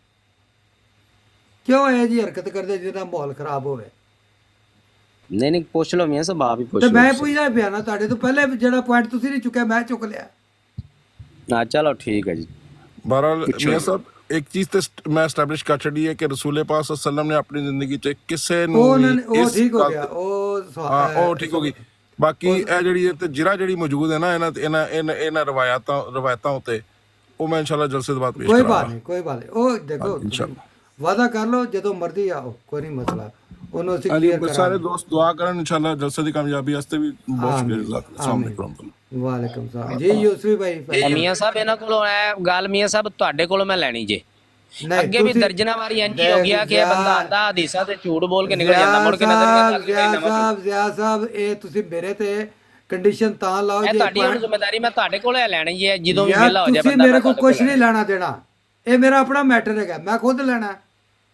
Speaker 3: ਕਿਉਂ ਇਹ ਜੀ ਹਰਕਤ ਕਰਦੇ ਜਿਹਦਾ ਮਾਹੌਲ ਖਰਾਬ ਹੋਵੇ?
Speaker 6: ਨਹੀਂ ਪੁੱਛ ਲਓ ਮੀਆਂ ਸਾਹਿਬ, ਆਪ ਹੀ ਪੁੱਛ
Speaker 3: ਤੇ
Speaker 6: ਲਓ।
Speaker 3: ਮੈਂ ਪੁੱਛਦਾ ਪਿਆ ਨਾ ਤੁਹਾਡੇ ਤੋਂ ਪਹਿਲੇ ਜਿਹੜਾ ਪੁਆਇੰਟ ਤੁਸੀਂ ਨਹੀਂ ਚੁੱਕਿਆ ਮੈਂ ਚੁੱਕ ਲਿਆ।
Speaker 6: ਨਾ ਚਲੋ ਠੀਕ ਹੈ ਜੀ।
Speaker 7: ਬਹਰਾਲ ਮੀਆਂ ਸਾਹਿਬ ਇੱਕ ਚੀਜ਼ ਤੇ ਮੈਂ ਐਸਟੈਬਲਿਸ਼ ਕਰ ਛੱਡੀ ਹੈ ਕਿ ਰਸੂਲ ਪਾਕ ਸੱਲੱਲਾਹੁ ਅਲੈਹਿ ਵਸੱਲਮ ਨੇ ਆਪਣੀ ਜ਼ਿੰਦਗੀ 'ਚ ਕਿਸੇ ਨੂੰ
Speaker 3: ਉਹ ਠੀਕ ਹੋ ਗਿਆ,
Speaker 7: ਉਹ ਠੀਕ ਹੋ ਗਈ। ਬਾਕੀ ਇਹ ਜਿਹੜੀ ਤੇ ਜਿਹੜੀ ਮੌਜੂਦ ਹੈ ਨਾ ਇਹਨਾਂ ਰਵਾਇਤਾਂ ਉੱਤੇ ਉਹ ਮੈਂ ਇਨਸ਼ਾਅੱਲਾ ਜਲਸੇ ਤੋਂ ਬਾਅਦ ਪੇਸ਼
Speaker 3: ਕੋਈ
Speaker 7: ਕਰਾਂਗਾ।
Speaker 3: ਬਾਤ ਨਹੀਂ, ਕੋਈ ਬਾਤ ਨਹੀਂ। ਉਹ ਦੇਖੋ
Speaker 7: ਇੰਸ਼ਾਅੱਲਾ
Speaker 3: ਵਾਦਾ ਕਰ ਲਓ ਜਦੋਂ ਮਰਜ਼ੀ ਆਓ, ਕੋਈ ਨਹੀਂ ਮਸਲਾ, ਉਹਨੂੰ ਅਸੀਂ
Speaker 7: ਹਾਂਜੀ,
Speaker 3: ਕਲੀਅਰ
Speaker 7: ਸਾਰੇ
Speaker 3: ਕਰਾਂਗੇ।
Speaker 7: ਦੋਸਤ ਦੁਆ ਕਰਨ ਇਨਸ਼ਾਅੱਲਾ ਜਲਸੇ ਦੀ ਕਾਮਯਾਬੀ ਵਾਸਤੇ ਵੀ ਬਹੁਤ ਸ਼ੁਕਰੀਆ। ਅਸਲਾਮ ਅਲੈਕੁਮ।
Speaker 3: ਵਾਲੇਕੁਮ ਸਲਾਮ ਜੀ ਯੂਸਫੀ ਭਾਈ।
Speaker 6: ਮੀਆਂ ਸਾਹਿਬ ਇਹਨਾਂ ਕੋਲੋਂ ਇਹ ਗੱਲ ਮੀਆਂ ਸਾਹਿਬ ਤੁਹਾਡੇ ਕੋਲੋਂ ਮੈਂ ਲੈਣੀ ਜੇ।
Speaker 3: ਨਹੀਂ,
Speaker 6: ਅੱਗੇ ਵੀ
Speaker 3: ਤੁਸੀਂ-
Speaker 6: ਦਰਜਨਾ ਵਾਰੀ ਇੰਜ ਹੀ ਹੋ ਗਿਆ ਕਿ ਇਹ ਬੰਦਾ ਆਂਦਾ ਹਦੀਸਾਂ ਤੇ ਝੂਠ ਬੋਲ ਕੇ ਨਿਕਲ ਜਾਂਦਾ, ਮੁੜ ਕੇ ਨਜ਼ਰ ਨਹੀਂ ਆਉਂਦਾ।
Speaker 3: ਜ਼ਿਆ ਸਾਹਿਬ ਇਹ ਤੁਸੀਂ ਮੇਰੇ ਤੇ ਕੰਡੀਸ਼ਨ ਤਾਂ ਲਾਓ
Speaker 6: ਇਹ ਤੁਹਾਡੀ ਹੁਣ
Speaker 3: point-
Speaker 6: ਜ਼ਿੰਮੇਵਾਰੀ ਮੈਂ ਤੁਹਾਡੇ ਕੋਲ ਹੈ ਲੈਣੀ ਹੈ। ਜਦੋਂ ਵੀ
Speaker 3: ਯਾਰ,
Speaker 6: ਵਿਹਲਾ ਹੋ ਜਾਏ
Speaker 3: ਤੁਸੀਂ
Speaker 6: ਬੰਦਾ
Speaker 3: ਮੇਰੇ
Speaker 6: ਮੈਂ
Speaker 3: ਕੋਲ
Speaker 6: ਤੁਹਾਡੇ
Speaker 3: ਕੁਝ ਨਹੀਂ ਲੈਣਾ ਦੇਣਾ, ਇਹ ਮੇਰਾ ਆਪਣਾ ਮੈਟਰ ਹੈਗਾ, ਮੈਂ ਖੁਦ ਲੈਣਾ।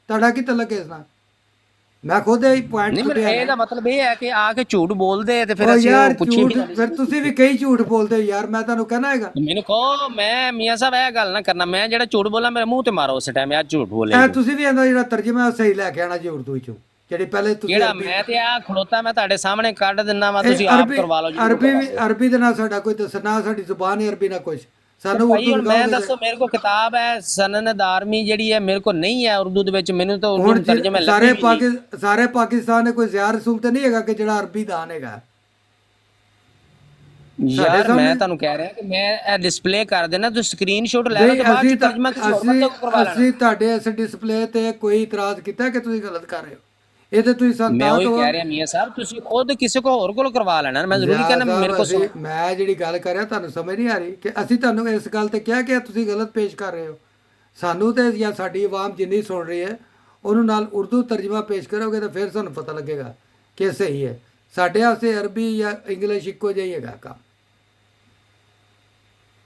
Speaker 3: ਤੁਹਾਡਾ ਕੀ ਤਲਕ ਇਸ ਨਾਲ? ਮੈਂ ਖੁਦ ਇਹ ਪੁਆਇੰਟ
Speaker 6: ਨਹੀਂ
Speaker 3: ਚੁੱਕਿਆ
Speaker 6: ਇਹਦਾ ਮਤਲਬ ਇਹ ਹੈ ਕਿ ਆ ਕੇ ਝੂਠ ਬੋਲਦੇ ਤੇ ਫਿਰ
Speaker 3: ਉਹ
Speaker 6: ਅਸੀਂ
Speaker 3: ਯਾਰ
Speaker 6: ਉਹ ਪੁੱਛੀ
Speaker 3: ਝੂਠ, ਫਿਰ ਤੁਸੀਂ ਵੀ ਕਈ ਝੂਠ ਬੋਲਦੇ ਹੋ ਯਾਰ, ਮੈਂ ਤੁਹਾਨੂੰ ਕਹਿਣਾ ਹੈਗਾ।
Speaker 6: ਮੈਨੂੰ ਕਹੋ ਮੈਂ ਮੀਆਂ ਸਾਹਿਬ ਇਹ ਗੱਲ ਨਾ ਕਰਨਾ, ਮੈਂ ਜਿਹੜਾ ਝੂਠ ਬੋਲਾਂ ਮੇਰੇ ਮੂੰਹ ਤੇ ਮਾਰੋ ਉਸ ਟਾਈਮ ਯਾਰ ਝੂਠ ਬੋਲੇ।
Speaker 3: ਇਹ ਤੁਸੀਂ ਵੀ ਇਹਦਾ ਜਿਹੜਾ ਤਰਜਮਾ ਉਹ ਸਹੀ ਲੈ ਕੇ ਆਣਾ ਜੀ ਉਰਦੂ ਵਿੱਚੋਂ, ਜਿਹੜੀ ਪਹਿਲੇ ਤੁਸੀਂ
Speaker 6: ਜਿਹੜਾ ਮੈਂ ਤੇ ਆ ਖੜੋਤਾ ਮੈਂ ਤੁਹਾਡੇ ਸਾਹਮਣੇ ਕੱਢ ਦਿੰਨਾ ਵਾ, ਤੁਸੀਂ ਆਪ ਕਰਵਾ ਲਓ ਜੀ।
Speaker 3: ਅਰਬੀ ਦੇ ਨਾਲ ਸਾਡਾ ਕੋਈ ਦੱਸਣਾ, ਸਾਡੀ ਜ਼ੁਬਾਨ ਹੈ ਅਰਬੀ ਨਾ ਕੁਝ, ਸਾਨੂੰ
Speaker 6: ਭਾਈ
Speaker 3: ਉਰਦੂ
Speaker 6: ਹੁਣ ਮੈਂ ਦੱਸੋ, ਮੇਰੇ ਕੋਲ ਕਿਤਾਬ ਹੈ ਸਨਨ ਦਾਰਮੀ ਜਿਹੜੀ ਹੈ ਮੇਰੇ ਕੋਲ ਨਹੀਂ ਹੈ ਉਰਦੂ ਦੇ ਵਿੱਚ, ਮੈਨੂੰ ਤਾਂ ਉਰਦੂ ਤਰਜਮੇ ਲੱਗੇ।
Speaker 3: ਸਾਰੇ ਪਾਕਿਸਤਾਨ ਨੇ ਕੋਈ ਜ਼ਿਆ ਰਸੂਲ ਤੇ ਨਹੀਂ ਹੈਗਾ ਕਿ ਜਿਹੜਾ ਅਰਬੀ ਦਾਨ ਹੈਗਾ।
Speaker 6: ਯਾਰ ਮੈਂ ਤੁਹਾਨੂੰ ਕਹਿ ਰਿਹਾ ਕਿ ਮੈਂ ਇਹ ਡਿਸਪਲੇ ਕਰ ਦੇਣਾ, ਤੁਸੀਂ ਸਕਰੀਨਸ਼ਾਟ ਲੈ ਲਓ ਤੇ ਬਾਅਦ ਚ ਤਰਜਮਾ ਕਿਸੇ ਹੋਰ ਬੰਦੇ ਕੋਲ ਕਰਵਾ ਲੈਣਾ।
Speaker 3: ਅਸੀਂ ਤੁਹਾਡੇ ਇਸ ਡਿਸਪਲੇ ਤੇ ਕੋਈ ਇਤਰਾਜ਼ ਕੀਤਾ ਕਿ ਤੁਸੀਂ ਗਲਤ ਕਰ ਰਹੇ ਹੋ? ਇਹ ਤੇ ਤੁਸੀਂ
Speaker 6: ਮੈਂ
Speaker 3: ਸੰਤਾਂ
Speaker 6: ਉਹੀ
Speaker 3: ਤੋਂ
Speaker 6: ਕਹਿ ਰਿਹਾ ਮੀਆਂ ਸਾਹਿਬ, ਤੁਸੀਂ ਖੁਦ ਕਿਸੇ ਕੋ ਹੋਰ ਕੋਲ ਕਰਵਾ ਲੈਣਾ। ਮੈਂ ਜ਼ਰੂਰੀ ਕਹਿੰਦਾ ਮੇਰੇ ਕੋਲ
Speaker 3: ਮੈਂ ਜਿਹੜੀ ਗੱਲ ਕਰ ਰਿਹਾ ਤੁਹਾਨੂੰ ਸਮਝ ਨਹੀਂ ਆ ਰਹੀ ਕਿ ਅਸੀਂ ਤੁਹਾਨੂੰ ਇਸ ਗੱਲ ਤੇ ਕਿਹਾ ਕਿ ਤੁਸੀਂ ਗਲਤ ਪੇਸ਼ ਕਰ ਰਹੇ ਹੋ। ਸਾਨੂੰ ਤੇ ਜਾਂ ਸਾਡੀ ਆਵਾਮ ਜਿੰਨੀ ਸੁਣ ਰਹੀ ਹੈ ਉਹਨੂੰ ਨਾਲ ਉਰਦੂ ਤਰਜਮਾ ਪੇਸ਼ ਕਰੋਗੇ ਤਾਂ ਫਿਰ ਸਾਨੂੰ ਪਤਾ ਲੱਗੇਗਾ ਕਿ ਸਹੀ ਹੈ। ਸਾਡੇ ਵਾਸਤੇ ਅਰਬੀ ਜਾਂ ਇੰਗਲਿਸ਼ ਇੱਕੋ ਜਿਹਾ ਹੀ ਹੈਗਾ ਕੰਮ।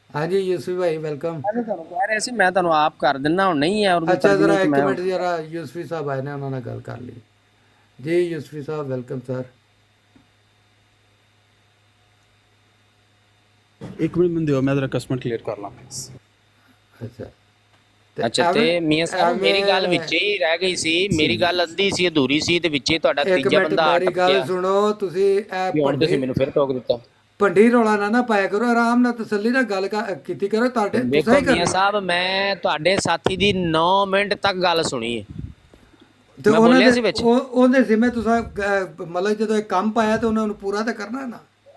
Speaker 3: ਹਾਂਜੀ ਯੂਸਫੀ ਭਾਈ ਵੈਲਕਮ।
Speaker 6: ਮੈਂ ਤੁਹਾਨੂੰ ਕਹਿ ਰਿਹਾ ਸੀ, ਮੈਂ ਤੁਹਾਨੂੰ ਆਪ ਕਰ ਦਿੰਨਾ, ਹੁਣ ਨਹੀਂ ਹੈ ਉਰਦੂ
Speaker 3: ਅੱਛਾ ਜ਼ਰਾ
Speaker 6: ਤਰਜਮਾ।
Speaker 3: ਇੱਕ ਮਿੰਟ ਜਰਾ ਯੂਸਫੀ ਸਾਹਿਬ ਆਏ ਨੇ, ਉਹਨਾਂ ਨਾਲ ਗੱਲ ਕਰ ਲਈ ਜੀ। ਯੂਸਫੀ ਸਾਹਿਬ ਵੈਲਕਮ ਸਰ।
Speaker 8: ਇੱਕ ਮਿੰਟ ਮੈਨੂੰ ਦਿਓ, ਮੈਂ ਜ਼ਰਾ ਕਸਟਮਰ ਕਲੀਅਰ ਕਰ ਲਾਂ।
Speaker 3: ਅੱਛਾ
Speaker 6: ਅੱਛਾ ਤੇ ਮੀਆਂ ਸਾਹਿਬ ਮੇਰੀ ਗੱਲ ਵਿੱਚ ਹੀ ਰਹਿ ਗਈ ਸੀ, ਮੇਰੀ ਗੱਲ ਅੱਧੀ ਸੀ ਅਧੂਰੀ ਸੀ ਤੇ ਵਿੱਚੇ ਤੁਹਾਡਾ
Speaker 3: ਇੱਕ
Speaker 6: ਤੀਜਾ
Speaker 3: ਮਿੰਟ
Speaker 6: ਬੰਦਾ ਆ
Speaker 3: ਮੇਰੀ ਗੱਲ
Speaker 6: ਟਪਕਿਆ।
Speaker 3: ਸੁਣੋ, ਤੁਸੀਂ
Speaker 6: ਹੁਣ ਤੁਸੀਂ ਮੈਨੂੰ ਫਿਰ ਟੋਕ ਦਿੱਤਾ।
Speaker 3: ਭੰਡੀ ਰੌਲਾ ਨਾ ਪਾਇਆ ਕਰੋ, ਆਰਾਮ ਨਾਲ ਤਸੱਲੀ ਨਾਲ ਗੱਲ ਕੀਤੀ ਕਰੋ। ਤੁਹਾਡੇ
Speaker 6: ਦੇਖੋ
Speaker 3: ਤੁਸੀਂ
Speaker 6: ਮੀਆਂ ਸਾਹਿਬ, ਮੈਂ ਤੁਹਾਡੇ ਸਾਥੀ ਦੀ 9 ਮਿੰਟ ਤੱਕ ਗੱਲ ਸੁਣੀ ਹੈ।
Speaker 3: ਤੇ
Speaker 6: ਬੋਲਿਆ ਸੀ ਵਿੱਚ।
Speaker 3: ਉਹਦੇ ਜ਼ਿੰਮੇ ਤੁਸੀਂ ਮਤਲਬ ਜਦੋਂ ਇਹ ਕੰਮ ਪਾਇਆ ਤੇ ਉਹਨਾਂ ਨੂੰ ਪੂਰਾ ਤਾਂ ਕਰਨਾ ਨਾ।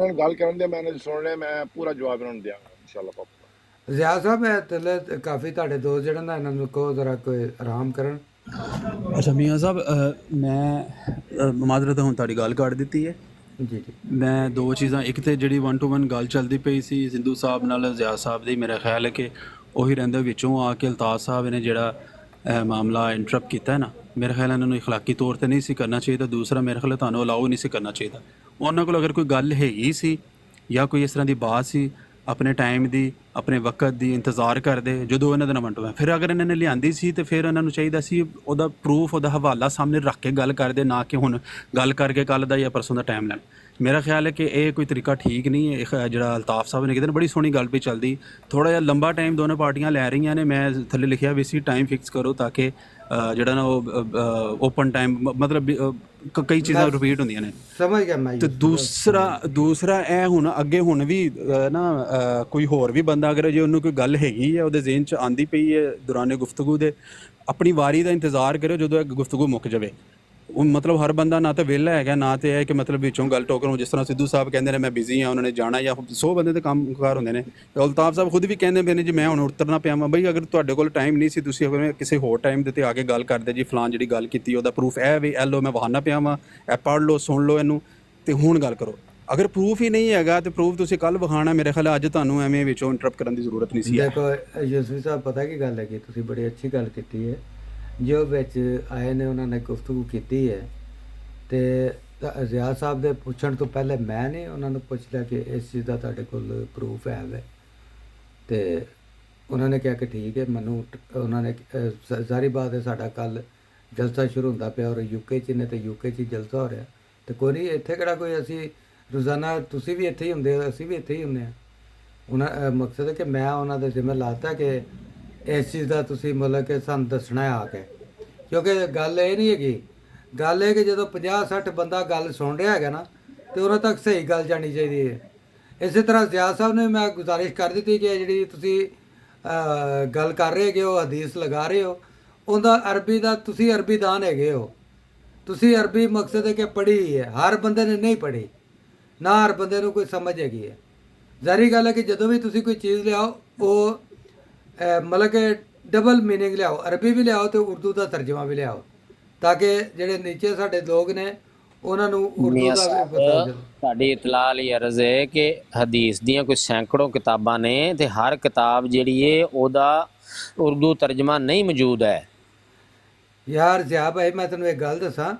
Speaker 5: ਨੂੰ ਗੱਲ ਕਰਨ ਦੇ, ਮੈਂ ਸੁਣ ਰਿਹਾ, ਮੈਂ ਪੂਰਾ ਜਵਾਬ ਇਹਨਾਂ ਨੂੰ ਦਿਆਂਗਾ ਇਨਸ਼ਾਅੱਲਾ ਪਾਪਾ।
Speaker 3: ਜ਼ਿਆ ਸਾਹਿਬ ਇਹ ਥੱਲੇ ਕਾਫੀ ਤੁਹਾਡੇ ਦੋਸਤ ਜਿਹੜੇ ਨਾ, ਇਹਨਾਂ ਨੂੰ ਕਹੋ ਜ਼ਰਾ ਕੋਈ ਆਰਾਮ ਕਰਨ।
Speaker 8: ਅੱਛਾ ਮੀਆਂ ਸਾਹਿਬ, ਮੈਂ ਮਾਜ਼ਰਤ ਹੁਣ ਤੁਹਾਡੀ ਗੱਲ ਕੱਢ ਦਿੱਤੀ ਹੈ।
Speaker 3: ਜੀ ਜੀ
Speaker 8: ਮੈਂ ਦੋ ਚੀਜ਼ਾਂ, ਇੱਕ ਤੇ ਜਿਹੜੀ 1 to 1 ਗੱਲ ਚੱਲਦੀ ਪਈ ਸੀ ਸਿੰਧੂ ਸਾਹਿਬ ਨਾਲ ਜ਼ਿਆ ਸਾਹਿਬ ਦੀ, ਮੇਰਾ ਖਿਆਲ ਹੈ ਕਿ ਉਹੀ ਰਹਿੰਦੇ ਵਿੱਚੋਂ ਆ ਕੇ ਅਲਤਾਫ ਸਾਹਿਬ ਨੇ ਜਿਹੜਾ ਮਾਮਲਾ ਇੰਟਰਪਟ ਕੀਤਾ ਹੈ ਨਾ, ਮੇਰੇ ਖਿਆਲ ਇਹਨਾਂ ਨੂੰ ਇਖਲਾਕੀ ਤੌਰ ਤੇ ਨਹੀਂ ਸੀ ਕਰਨਾ ਚਾਹੀਦਾ। ਦੂਸਰਾ ਮੇਰੇ ਖਿਆਲ ਤੁਹਾਨੂੰ ਅਲਾਓ ਨਹੀਂ ਸੀ ਕਰਨਾ ਚਾਹੀਦਾ। ਉਹਨਾਂ ਕੋਲ ਅਗਰ ਕੋਈ ਗੱਲ ਹੈਗੀ ਸੀ ਜਾਂ ਕੋਈ ਇਸ ਤਰ੍ਹਾਂ ਦੀ ਬਾਤ ਸੀ, ਆਪਣੇ ਟਾਈਮ ਦੀ, ਆਪਣੇ ਵਕਤ ਦੀ ਇੰਤਜ਼ਾਰ ਕਰਦੇ ਜਦੋਂ ਇਹਨਾਂ ਦਾ ਨਾ ਵੰਟੋ। ਫਿਰ ਅਗਰ ਇਹਨਾਂ ਨੇ ਲਿਆਂਦੀ ਸੀ ਤੇ ਫਿਰ ਇਹਨਾਂ ਨੂੰ ਚਾਹੀਦਾ ਸੀ ਉਹਦਾ ਪ੍ਰੂਫ, ਉਹਦਾ ਹਵਾਲਾ ਸਾਹਮਣੇ ਰੱਖ ਕੇ ਗੱਲ ਕਰਦੇ, ਨਾ ਕਿ ਹੁਣ ਗੱਲ ਕਰਕੇ ਕੱਲ੍ਹ ਦਾ ਜਾਂ ਪਰਸੋਂ ਦਾ ਟਾਈਮ ਲੈਣ। ਮੇਰਾ ਖਿਆਲ ਹੈ ਕਿ ਇਹ ਕੋਈ ਤਰੀਕਾ ਠੀਕ ਨਹੀਂ ਹੈ। ਜਿਹੜਾ ਅਲਤਾਫ ਸਾਹਿਬ ਨੇ ਕਿਤੇ ਬੜੀ ਸੋਹਣੀ ਗੱਲ ਵੀ ਚੱਲਦੀ, ਥੋੜ੍ਹਾ ਜਿਹਾ ਲੰਬਾ ਟਾਈਮ ਦੋਨੋਂ ਪਾਰਟੀਆਂ ਲੈ ਰਹੀਆਂ ਨੇ। ਮੈਂ ਥੱਲੇ ਲਿਖਿਆ ਵੀ ਸੀ ਟਾਈਮ ਫਿਕਸ ਕਰੋ ਤਾਂ ਕਿ ਜਿਹੜਾ ਨਾ ਉਹ ਓਪਨ ਟਾਈਮ, ਮਤਲਬ ਕਈ ਚੀਜ਼ਾਂ ਰਿਪੀਟ ਹੁੰਦੀਆਂ ਨੇ।
Speaker 3: ਸਮਝ ਗਿਆ ਮੈਂ।
Speaker 8: ਤੇ ਦੂਸਰਾ ਇਹ ਹੁਣ ਅੱਗੇ ਹੁਣ ਵੀ ਨਾ ਕੋਈ ਹੋਰ ਵੀ ਬੰਦਾ ਅਗਰ ਜੇ ਉਹਨੂੰ ਕੋਈ ਗੱਲ ਹੈਗੀ ਹੈ ਉਹਦੇ ਜ਼ਿਹਨ 'ਚ ਆਂਦੀ ਪਈ ਹੈ ਦੌਰਾਨੇ ਗੁਫ਼ਤਗੂ ਦੇ, ਆਪਣੀ ਵਾਰੀ ਦਾ ਇੰਤਜ਼ਾਰ ਕਰਿਓ ਜਦੋਂ ਇਹ ਗੁਫ਼ਤਗੂ ਮੁੱਕ ਜਾਵੇ। ਉਹ ਮਤਲਬ ਹਰ ਬੰਦਾ ਨਾ ਤਾਂ ਵਿਹਲਾ ਹੈਗਾ, ਨਾ ਤੇ ਇਹ ਕਿ ਮਤਲਬ ਵਿੱਚੋਂ ਗੱਲ ਟੋਕਰ ਨੂੰ, ਜਿਸ ਤਰ੍ਹਾਂ ਸਿੱਧੂ ਸਾਹਿਬ ਕਹਿੰਦੇ ਨੇ ਮੈਂ ਬਿਜ਼ੀ ਹਾਂ, ਉਹਨਾਂ ਨੇ ਜਾਣਾ, ਜਾਂ 100 ਬੰਦੇ ਤੇ ਕੰਮ ਕਾਰ ਹੁੰਦੇ ਨੇ। ਅਲਤਾਫ ਸਾਹਿਬ ਖੁਦ ਵੀ ਕਹਿੰਦੇ ਪਏ ਨੇ ਜੀ ਮੈਂ ਹੁਣ ਉਤਰਨਾ ਪਿਆ ਵਾਂ। ਬਈ ਅਗਰ ਤੁਹਾਡੇ ਕੋਲ ਟਾਈਮ ਨਹੀਂ ਸੀ, ਤੁਸੀਂ ਅਗਰ ਕਿਸੇ ਹੋਰ ਟਾਈਮ ਦੇ ਤੇ ਆ ਕੇ ਗੱਲ ਕਰਦੇ ਜੀ ਫਲਾਣ ਜਿਹੜੀ ਗੱਲ ਕੀਤੀ ਉਹਦਾ ਪ੍ਰੂਫ ਇਹ ਵੀ ਇਹ ਲਓ, ਮੈਂ ਵਹਾਨਾ ਪਿਆ ਵਾਂ, ਇਹ ਪੜ੍ਹ ਲਓ, ਸੁਣ ਲਓ ਇਹਨੂੰ, ਤੇ ਹੁਣ ਗੱਲ ਕਰੋ। ਅਗਰ ਪ੍ਰੂਫ ਹੀ ਨਹੀਂ ਹੈਗਾ ਤੇ ਪ੍ਰੂਫ ਤੁਸੀਂ ਕੱਲ੍ਹ ਵਿਖਾਉਣਾ, ਮੇਰੇ ਖਿਆਲ ਅੱਜ ਤੁਹਾਨੂੰ ਐਵੇਂ ਵਿੱਚੋਂ ਇੰਟਰਪਟ ਕਰਨ ਦੀ ਜ਼ਰੂਰਤ ਨਹੀਂ ਸੀ।
Speaker 3: ਦੇਖੋ ਯੂਸਫੀ ਸਾਹਿਬ, ਪਤਾ ਕੀ ਗੱਲ ਹੈ ਕਿ ਤੁਸੀਂ ਬੜੀ ਅੱਛੀ ਗੱਲ ਕੀਤੀ ਹੈ। ਜੋ ਵਿੱਚ ਆਏ ਨੇ ਉਹਨਾਂ ਨੇ ਗੁਫ਼ਤਗੂ ਕੀਤੀ ਹੈ, ਤੇ ਜ਼ਿਆ ਸਾਹਿਬ ਦੇ ਪੁੱਛਣ ਤੋਂ ਪਹਿਲੇ ਮੈਂ ਨੇ ਉਹਨਾਂ ਨੂੰ ਪੁੱਛ ਲਿਆ ਕਿ ਇਸ ਚੀਜ਼ ਦਾ ਤੁਹਾਡੇ ਕੋਲ ਪ੍ਰੂਫ ਹੈ ਵੇ, ਤੇ ਉਹਨਾਂ ਨੇ ਕਿਹਾ ਕਿ ਠੀਕ ਹੈ। ਮੈਨੂੰ ਉਹਨਾਂ ਨੇ ਜ਼ਾਰੀ ਬਾਤ ਹੈ, ਸਾਡਾ ਕੱਲ੍ਹ ਜਲਸਾ ਸ਼ੁਰੂ ਹੁੰਦਾ ਪਿਆ ਔਰ UK 'ਚ ਨੇ, ਤੇ UK 'ਚ ਜਲਸਾ ਹੋ ਰਿਹਾ, ਤੇ ਕੋਈ ਨਹੀਂ ਇੱਥੇ ਕਿਹੜਾ ਕੋਈ ਅਸੀਂ ਰੋਜ਼ਾਨਾ, ਤੁਸੀਂ ਵੀ ਇੱਥੇ ਹੀ ਹੁੰਦੇ ਹੋ, ਅਸੀਂ ਵੀ ਇੱਥੇ ਹੀ ਹੁੰਦੇ ਹਾਂ। ਉਹਨਾਂ ਮਕਸਦ ਹੈ ਕਿ ਮੈਂ ਉਹਨਾਂ ਦੇ ਜ਼ਿੰਮੇ ਲਾਤਾ ਕਿ ਇਸ ਚੀਜ਼ ਦਾ ਤੁਸੀਂ ਮਤਲਬ ਕਿ ਸਾਨੂੰ ਦੱਸਣਾ ਹੈ ਆ ਕੇ, ਕਿਉਂਕਿ ਗੱਲ ਇਹ ਨਹੀਂ ਹੈਗੀ। ਗੱਲ ਇਹ ਕਿ ਜਦੋਂ 50-60 ਬੰਦਾ ਗੱਲ ਸੁਣ ਰਿਹਾ ਹੈਗਾ ਨਾ, ਤੇ ਉਹਨਾਂ ਤੱਕ ਸਹੀ ਗੱਲ ਜਾਣੀ ਚਾਹੀਦੀ ਹੈ। ਇਸੇ ਤਰ੍ਹਾਂ ਜ਼ਿਆ ਸਾਹਿਬ ਨੇ ਮੈਂ ਗੁਜ਼ਾਰਿਸ਼ ਕਰ ਦਿੱਤੀ ਕਿ ਜਿਹੜੀ ਤੁਸੀਂ ਗੱਲ ਕਰ ਰਹੇ ਹੈਗੇ ਹੋ, ਹਦੀਸ ਲਗਾ ਰਹੇ ਹੋ, ਉਹਦਾ ਅਰਬੀ ਦਾ, ਤੁਸੀਂ ਅਰਬੀ ਦਾਨ ਹੈਗੇ ਹੋ, ਤੁਸੀਂ ਅਰਬੀ ਮਕਸਦ ਹੈ ਕਿ ਪੜ੍ਹੀ ਹੈ, ਹਰ ਬੰਦੇ ਨੇ ਨਹੀਂ ਪੜ੍ਹੀ, ਨਾ ਹਰ ਬੰਦੇ ਨੂੰ ਕੋਈ ਸਮਝ ਹੈਗੀ ਹੈ। ਜ਼ਾਹਰੀ ਗੱਲ ਹੈ ਕਿ ਜਦੋਂ ਵੀ ਤੁਸੀਂ ਕੋਈ ਚੀਜ਼ ਲਿਆਓ, ਉਹ ਮਤਲਬ ਕਿ ਡਬਲ ਮੀਨਿੰਗ ਲਿਆਓ, ਅਰਬੀ ਵੀ ਲਿਆਓ ਤੇ ਉਰਦੂ ਦਾ ਤਰਜਮਾ ਵੀ ਲਿਆਓ, ਤਾਂ ਕਿ ਜਿਹੜੇ ਨੀਚੇ ਸਾਡੇ ਲੋਕ ਨੇ ਉਹਨਾਂ ਨੂੰ ਉਰਦੂ
Speaker 6: ਮੀਆਂ
Speaker 3: ਦਾ ਵੀ
Speaker 6: ਸਾਹਿਬ,
Speaker 3: ਪਤਾ ਚੱਲੇ।
Speaker 6: ਤੁਹਾਡੀ ਇਤਲਾਹ ਲਈ ਅਰਜ਼ ਹੈ ਕਿ ਹਦੀਸ ਦੀਆਂ ਕੋਈ ਸੈਂਕੜੋਂ ਕਿਤਾਬਾਂ ਨੇ ਤੇ ਹਰ ਕਿਤਾਬ ਜਿਹੜੀ ਹੈ ਉਹਦਾ ਉਰਦੂ ਤਰਜਮਾ ਨਹੀਂ ਮੌਜੂਦ ਹੈ।
Speaker 3: ਯਾਰ ਜ਼ਿਆ ਭਾਈ, ਮੈਂ ਤੈਨੂੰ ਇੱਕ ਗੱਲ ਦੱਸਾਂ,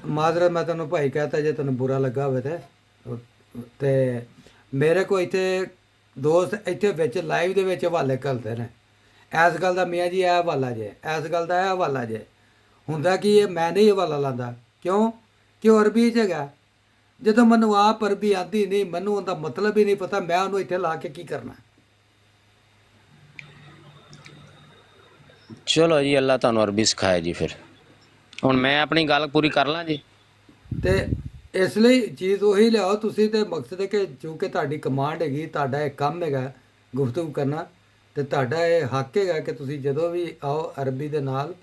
Speaker 3: ਮਾਜ਼ਰਤ ਮੈਂ ਤੈਨੂੰ ਭਾਈ ਕਹਤਾ ਜੇ ਤੈਨੂੰ ਬੁਰਾ ਲੱਗਾ ਹੋਵੇ ਤੇ ਮੇਰੇ ਕੋਲ ਇੱਥੇ ਦੋਸਤ ਇੱਥੇ ਵਿੱਚ ਲਾਈਵ ਦੇ ਵਿੱਚ ਹਵਾਲੇ ਘੱਲਦੇ ਨੇ, ਇਸ ਗੱਲ ਦਾ ਮੀਆਂ ਜੀ ਇਹ ਹਵਾਲਾ ਜੇ, ਇਸ ਗੱਲ ਦਾ ਇਹ ਹਵਾਲਾ ਜੇ। ਹੁੰਦਾ ਕਿ ਇਹ ਮੈਂ ਨਹੀਂ ਹਵਾਲਾ ਲਾਂਦਾ, ਕਿਉਂ ਕਿ ਉਹ ਅਰਬੀ 'ਚ ਹੈਗਾ। ਜਦੋਂ ਮੈਨੂੰ ਆਪ ਅਰਬੀ ਆਉਂਦੀ ਨਹੀਂ, ਮੈਨੂੰ ਉਹਦਾ ਮਤਲਬ ਹੀ ਨਹੀਂ ਪਤਾ, ਮੈਂ ਉਹਨੂੰ ਇੱਥੇ ਲਾ ਕੇ ਕੀ ਕਰਨਾ।
Speaker 6: ਚਲੋ ਜੀ, ਅੱਲਾ ਤੁਹਾਨੂੰ ਅਰਬੀ ਸਿਖਾਏ ਜੀ। ਫਿਰ ਹੁਣ ਮੈਂ ਆਪਣੀ ਗੱਲ ਪੂਰੀ ਕਰ ਲਾਂ ਜੀ।
Speaker 3: ਤੇ ਇਸ ਲਈ ਚੀਜ਼ ਉਹੀ ਲਿਆਓ ਤੁਸੀਂ, ਤੇ ਮਕਸਦ ਹੈ ਕਿ ਕਿਉਂਕਿ ਤੁਹਾਡੀ ਕਮਾਂਡ ਹੈਗੀ, ਤੁਹਾਡਾ ਇਹ ਕੰਮ ਹੈਗਾ ਗੁਫ਼ਤਗੂ ਕਰਨਾ, ਤੇ ਤੁਹਾਡਾ ਇਹ ਹੱਕ ਹੈਗਾ ਕਿ ਤੁਸੀਂ ਜਦੋਂ ਵੀ ਆਓ ਅਰਬੀ ਦੇ ਨਾਲ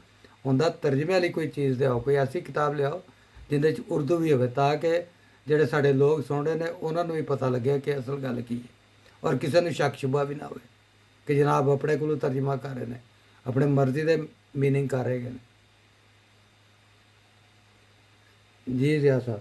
Speaker 3: ਉਹਦਾ ਤਰਜਮੇ ਵਾਲੀ ਕੋਈ ਚੀਜ਼ ਲਿਆਓ, ਕੋਈ ਐਸੀ ਕਿਤਾਬ ਲਿਆਓ ਜਿਹਦੇ 'ਚ ਉਰਦੂ ਵੀ ਹੋਵੇ, ਤਾਂ ਕਿ ਜਿਹੜੇ ਸਾਡੇ ਲੋਕ ਸੁਣ ਰਹੇ ਨੇ ਉਹਨਾਂ ਨੂੰ ਵੀ ਪਤਾ ਲੱਗੇ ਕਿ ਅਸਲ ਗੱਲ ਕੀ ਹੈ, ਔਰ ਕਿਸੇ ਨੂੰ ਸ਼ੱਕ ਸ਼ੁਬਾ ਵੀ ਨਾ ਹੋਵੇ ਕਿ ਜਨਾਬ ਆਪਣੇ ਕੋਲੋਂ ਤਰਜਮਾ ਕਰ ਰਹੇ ਨੇ, ਆਪਣੇ ਮਰਜ਼ੀ ਦੇ ਮੀਨਿੰਗ ਕਰ ਰਹੇ ਨੇ। ਜੀ ਜ਼ਿਆ ਸਾਹਿਬ।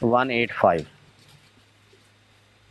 Speaker 6: 185।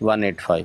Speaker 6: 185।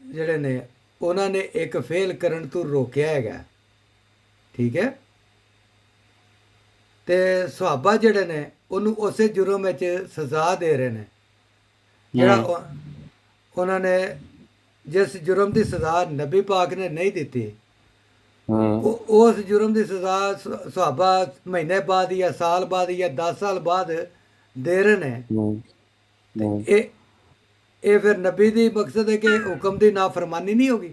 Speaker 3: ਜਿਹੜੇ ਨੇ ਉਹਨਾਂ ਨੇ ਇੱਕ ਫੇਲ ਕਰਨ ਤੋਂ ਰੋਕਿਆ ਹੈਗਾ, ਠੀਕ ਹੈ, ਤੇ ਸੁਹਾਬਾ ਜਿਹੜੇ ਨੇ ਉਹਨੂੰ ਉਸੇ ਜੁਰਮ ਵਿੱਚ ਸਜ਼ਾ ਦੇ ਰਹੇ ਨੇ, ਜਿਹੜਾ ਉਹਨਾਂ ਨੇ ਜਿਸ ਜੁਰਮ ਦੀ ਸਜ਼ਾ ਨਬੀ ਪਾਕ ਨੇ ਨਹੀਂ ਦਿੱਤੀ, ਉਸ ਜੁਰਮ ਦੀ ਸਜ਼ਾ ਸੁਹਾਬਾ ਮਹੀਨੇ ਬਾਅਦ ਜਾਂ ਸਾਲ ਬਾਅਦ ਜਾਂ 10 ਸਾਲ ਬਾਅਦ ਦੇ ਰਹੇ ਨੇ। ਇਹ ਫਿਰ ਨਬੀ ਦੀ ਮਕਸਦ ਹੈ ਕਿ ਹੁਕਮ ਦੀ ਨਾਫਰਮਾਨੀ ਨਹੀਂ ਹੋਗੀ।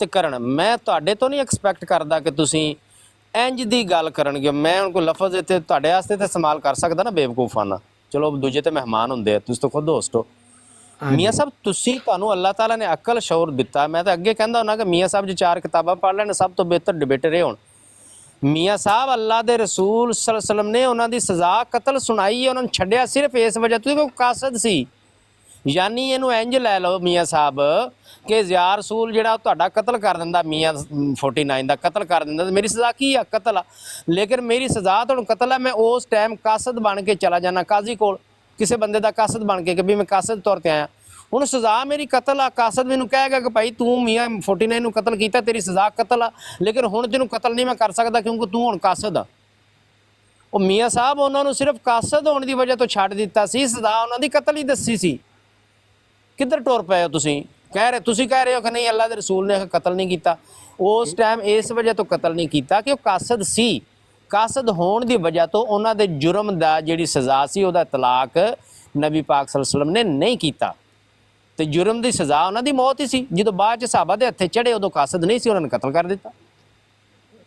Speaker 6: ਤੇ ਕਰਨ। ਮੈਂ ਤੁਹਾਡੇ ਤੋਂ ਨਹੀਂ ਐਕਸਪੈਕਟ ਕਰਦਾ ਕਿ ਤੁਸੀਂ ਇੰਜ ਦੀ ਗੱਲ ਕਰਨਗੇ। ਮੈਂ ਹੁਣ ਕੋਈ ਲਫ਼ਜ਼ ਇੱਥੇ ਤੁਹਾਡੇ ਵਾਸਤੇ ਤਾਂ ਇਸਤੇਮਾਲ ਕਰ ਸਕਦਾ ਨਾ ਬੇਵਕੂਫਾਨਾ, ਚਲੋ ਦੂਜੇ ਤੇ ਮਹਿਮਾਨ ਹੁੰਦੇ ਆ, ਤੁਸੀਂ ਤਾਂ ਖੁਦ ਹੋਸਟ ਹੋ। ਮੀਆਂ ਸਾਹਿਬ ਤੁਹਾਨੂੰ ਅੱਲਾਹ ਤਾਲਾ ਨੇ ਅਕਲ ਸ਼ੌਰ ਦਿੱਤਾ। ਮੈਂ ਤਾਂ ਅੱਗੇ ਕਹਿੰਦਾ ਹੁੰਦਾ ਕਿ ਮੀਆਂ ਸਾਹਿਬ ਜੇ 4 ਕਿਤਾਬਾਂ ਪੜ੍ਹ ਲੈਣ ਸਭ ਤੋਂ ਬਿਹਤਰ ਡਿਬੇਟਰ ਇਹ ਹੋਣ। ਮੀਆਂ ਸਾਹਿਬ ਅੱਲਾਹ ਦੇ ਰਸੂਲ ਸੱਲੱਲਾਹੁ ਅਲੈਹਿ ਵਸੱਲਮ ਨੇ ਉਹਨਾਂ ਦੀ ਸਜ਼ਾ ਕਤਲ ਸੁਣਾਈ ਹੈ, ਉਹਨਾਂ ਨੂੰ ਛੱਡਿਆ ਸਿਰਫ ਇਸ ਵਜ੍ਹਾ ਤੋਂ ਕੋਈ ਕਾਸਦ ਸੀ। ਯਾਨੀ ਇਹਨੂੰ ਇੰਜ ਲੈ ਲਓ ਮੀਆਂ ਸਾਹਿਬ ਕਿ ਜ਼ਿਆ ਰਸੂਲ ਜਿਹੜਾ ਤੁਹਾਡਾ ਕਤਲ ਕਰ ਦਿੰਦਾ, ਮੀਆਂ 49 ਦਾ ਕਤਲ ਕਰ ਦਿੰਦਾ, ਮੇਰੀ ਸਜ਼ਾ ਕੀ ਆ? ਕਤਲ ਆ। ਲੇਕਿਨ ਮੇਰੀ ਸਜ਼ਾ ਤੁਹਾਨੂੰ ਕਤਲ ਆ। ਮੈਂ ਉਸ ਟਾਈਮ ਕਾਸਦ ਬਣ ਕੇ ਚਲਾ ਜਾਣਾ ਕਾਜ਼ੀ ਕੋਲ, ਕਿਸੇ ਬੰਦੇ ਦਾ ਕਾਸਦ ਬਣ ਕੇ ਕਿ ਵੀ ਮੈਂ ਕਾਸਦ ਤੌਰ ਤੇ ਆਇਆ। ਹੁਣ ਸਜ਼ਾ ਮੇਰੀ ਕਤਲ ਆ। ਕਾਸਦ ਮੈਨੂੰ ਕਹੇਗਾ ਕਿ ਭਾਈ ਤੂੰ ਮੀਆਂ 49 ਨੂੰ ਕਤਲ ਕੀਤਾ, ਤੇਰੀ ਸਜ਼ਾ ਕਤਲ ਆ, ਲੇਕਿਨ ਹੁਣ ਤੈਨੂੰ ਕਤਲ ਨਹੀਂ ਮੈਂ ਕਰ ਸਕਦਾ ਕਿਉਂਕਿ ਤੂੰ ਹੁਣ ਕਾਸਦ ਆ। ਉਹ ਮੀਆਂ ਸਾਹਿਬ ਉਹਨਾਂ ਨੂੰ ਸਿਰਫ ਕਾਸਦ ਹੋਣ ਦੀ ਵਜ੍ਹਾ ਤੋਂ ਛੱਡ ਦਿੱਤਾ ਸੀ, ਸਜ਼ਾ ਉਹਨਾਂ ਦੀ ਕਤਲ ਹੀ ਦੱਸੀ ਸੀ। ਕਿੱਧਰ ਟੁਰ ਪਏ ਹੋ ਤੁਸੀਂ? ਤੁਸੀਂ ਕਹਿ ਰਹੇ ਹੋ ਕਿ ਨਹੀਂ ਅੱਲਾਹ ਦੇ ਰਸੂਲ ਨੇ ਕਤਲ ਨਹੀਂ ਕੀਤਾ। ਉਸ ਟਾਈਮ ਇਸ ਵਜ੍ਹਾ ਤੋਂ ਕਤਲ ਨਹੀਂ ਕੀਤਾ ਕਿ ਉਹ ਕਾਸਦ ਸੀ। ਕਾਸਦ ਹੋਣ ਦੀ ਵਜ੍ਹਾ ਤੋਂ ਉਹਨਾਂ ਦੇ ਜੁਰਮ ਦਾ ਜਿਹੜੀ ਸਜ਼ਾ ਸੀ ਉਹਦਾ ਇਤਲਾਕ ਨਬੀ ਪਾਕ ਸੱਲੱਲਾਹੁ ਅਲੈਹਿ ਵਸੱਲਮ ਨੇ ਨਹੀਂ ਕੀਤਾ, ਤੇ ਜੁਰਮ ਦੀ ਸਜ਼ਾ ਉਹਨਾਂ ਦੀ ਮੌਤ ਹੀ ਸੀ। ਜਦੋਂ ਬਾਅਦ ਚ ਸਹਾਬਾ ਦੇ ਹੱਥੇ ਚੜੇ ਉਦੋਂ ਕਾਸਦ ਨਹੀਂ ਸੀ, ਉਹਨਾਂ ਨੇ ਕਤਲ ਕਰ ਦਿੱਤਾ।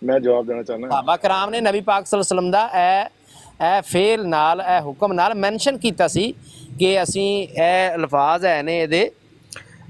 Speaker 9: ਮੈਂ ਜਵਾਬ ਦੇਣਾ ਚਾਹੁੰਦਾ।
Speaker 6: ਸਹਾਬਾ ਕਰਾਮ ਨੇ ਨਬੀ ਪਾਕ ਸੱਲੱਲਾਹੁ ਅਲੈਹਿ ਵਸੱਲਮ ਦਾ ਇਹ ਫੇਲ ਨਾਲ, ਇਹ ਹੁਕਮ ਨਾਲ ਮੈਂਸ਼ਨ ਕੀਤਾ ਸੀ ਕਿ ਅਸੀਂ ਇਹ ਲਫ਼ਾਜ਼ ਹੈ ਨੇ ਇਹਦੇ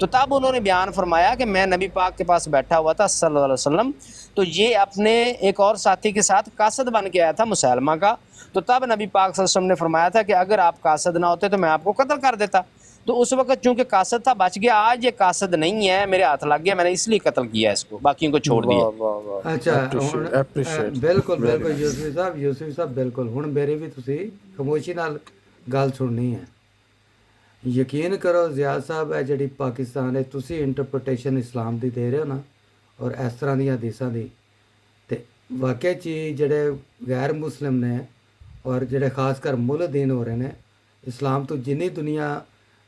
Speaker 6: تو تب انہوں نے بیان فرمایا کہ میں نبی پاک کے پاس بیٹھا ہوا تھا صلی اللہ علیہ وسلم، تو یہ اپنے ایک اور ساتھی کے ساتھ قاصد بن کے آیا تھا مسلمہ کا، تو تب نبی پاک صلی اللہ علیہ وسلم نے فرمایا تھا کہ اگر آپ قاصد نہ ہوتے تو میں آپ کو قتل کر دیتا، تو اس وقت چونکہ قاصد تھا بچ گیا، آج یہ قاصد نہیں ہے، میرے ہاتھ لگ گیا، میں نے اس لیے قتل کیا اس کو، باقیوں کو چھوڑ دیا۔
Speaker 3: اچھا بالکل بالکل یوسفی صاحب بالکل ہن میری بھی تسی خاموشی نال گل سننی ہے۔ یقین کرو زیاد صاحب ہے جڑی پاکستان ہے تسی انٹرپریٹیشن اسلام دی دے رہے ہو نا اور اس طرح دی حدیثاں دی، تے واقعی چی جڑے غیر مسلم نے اور جڑے خاص کر ملحدین ہو رہے ہیں، اسلام تو جنی دنیا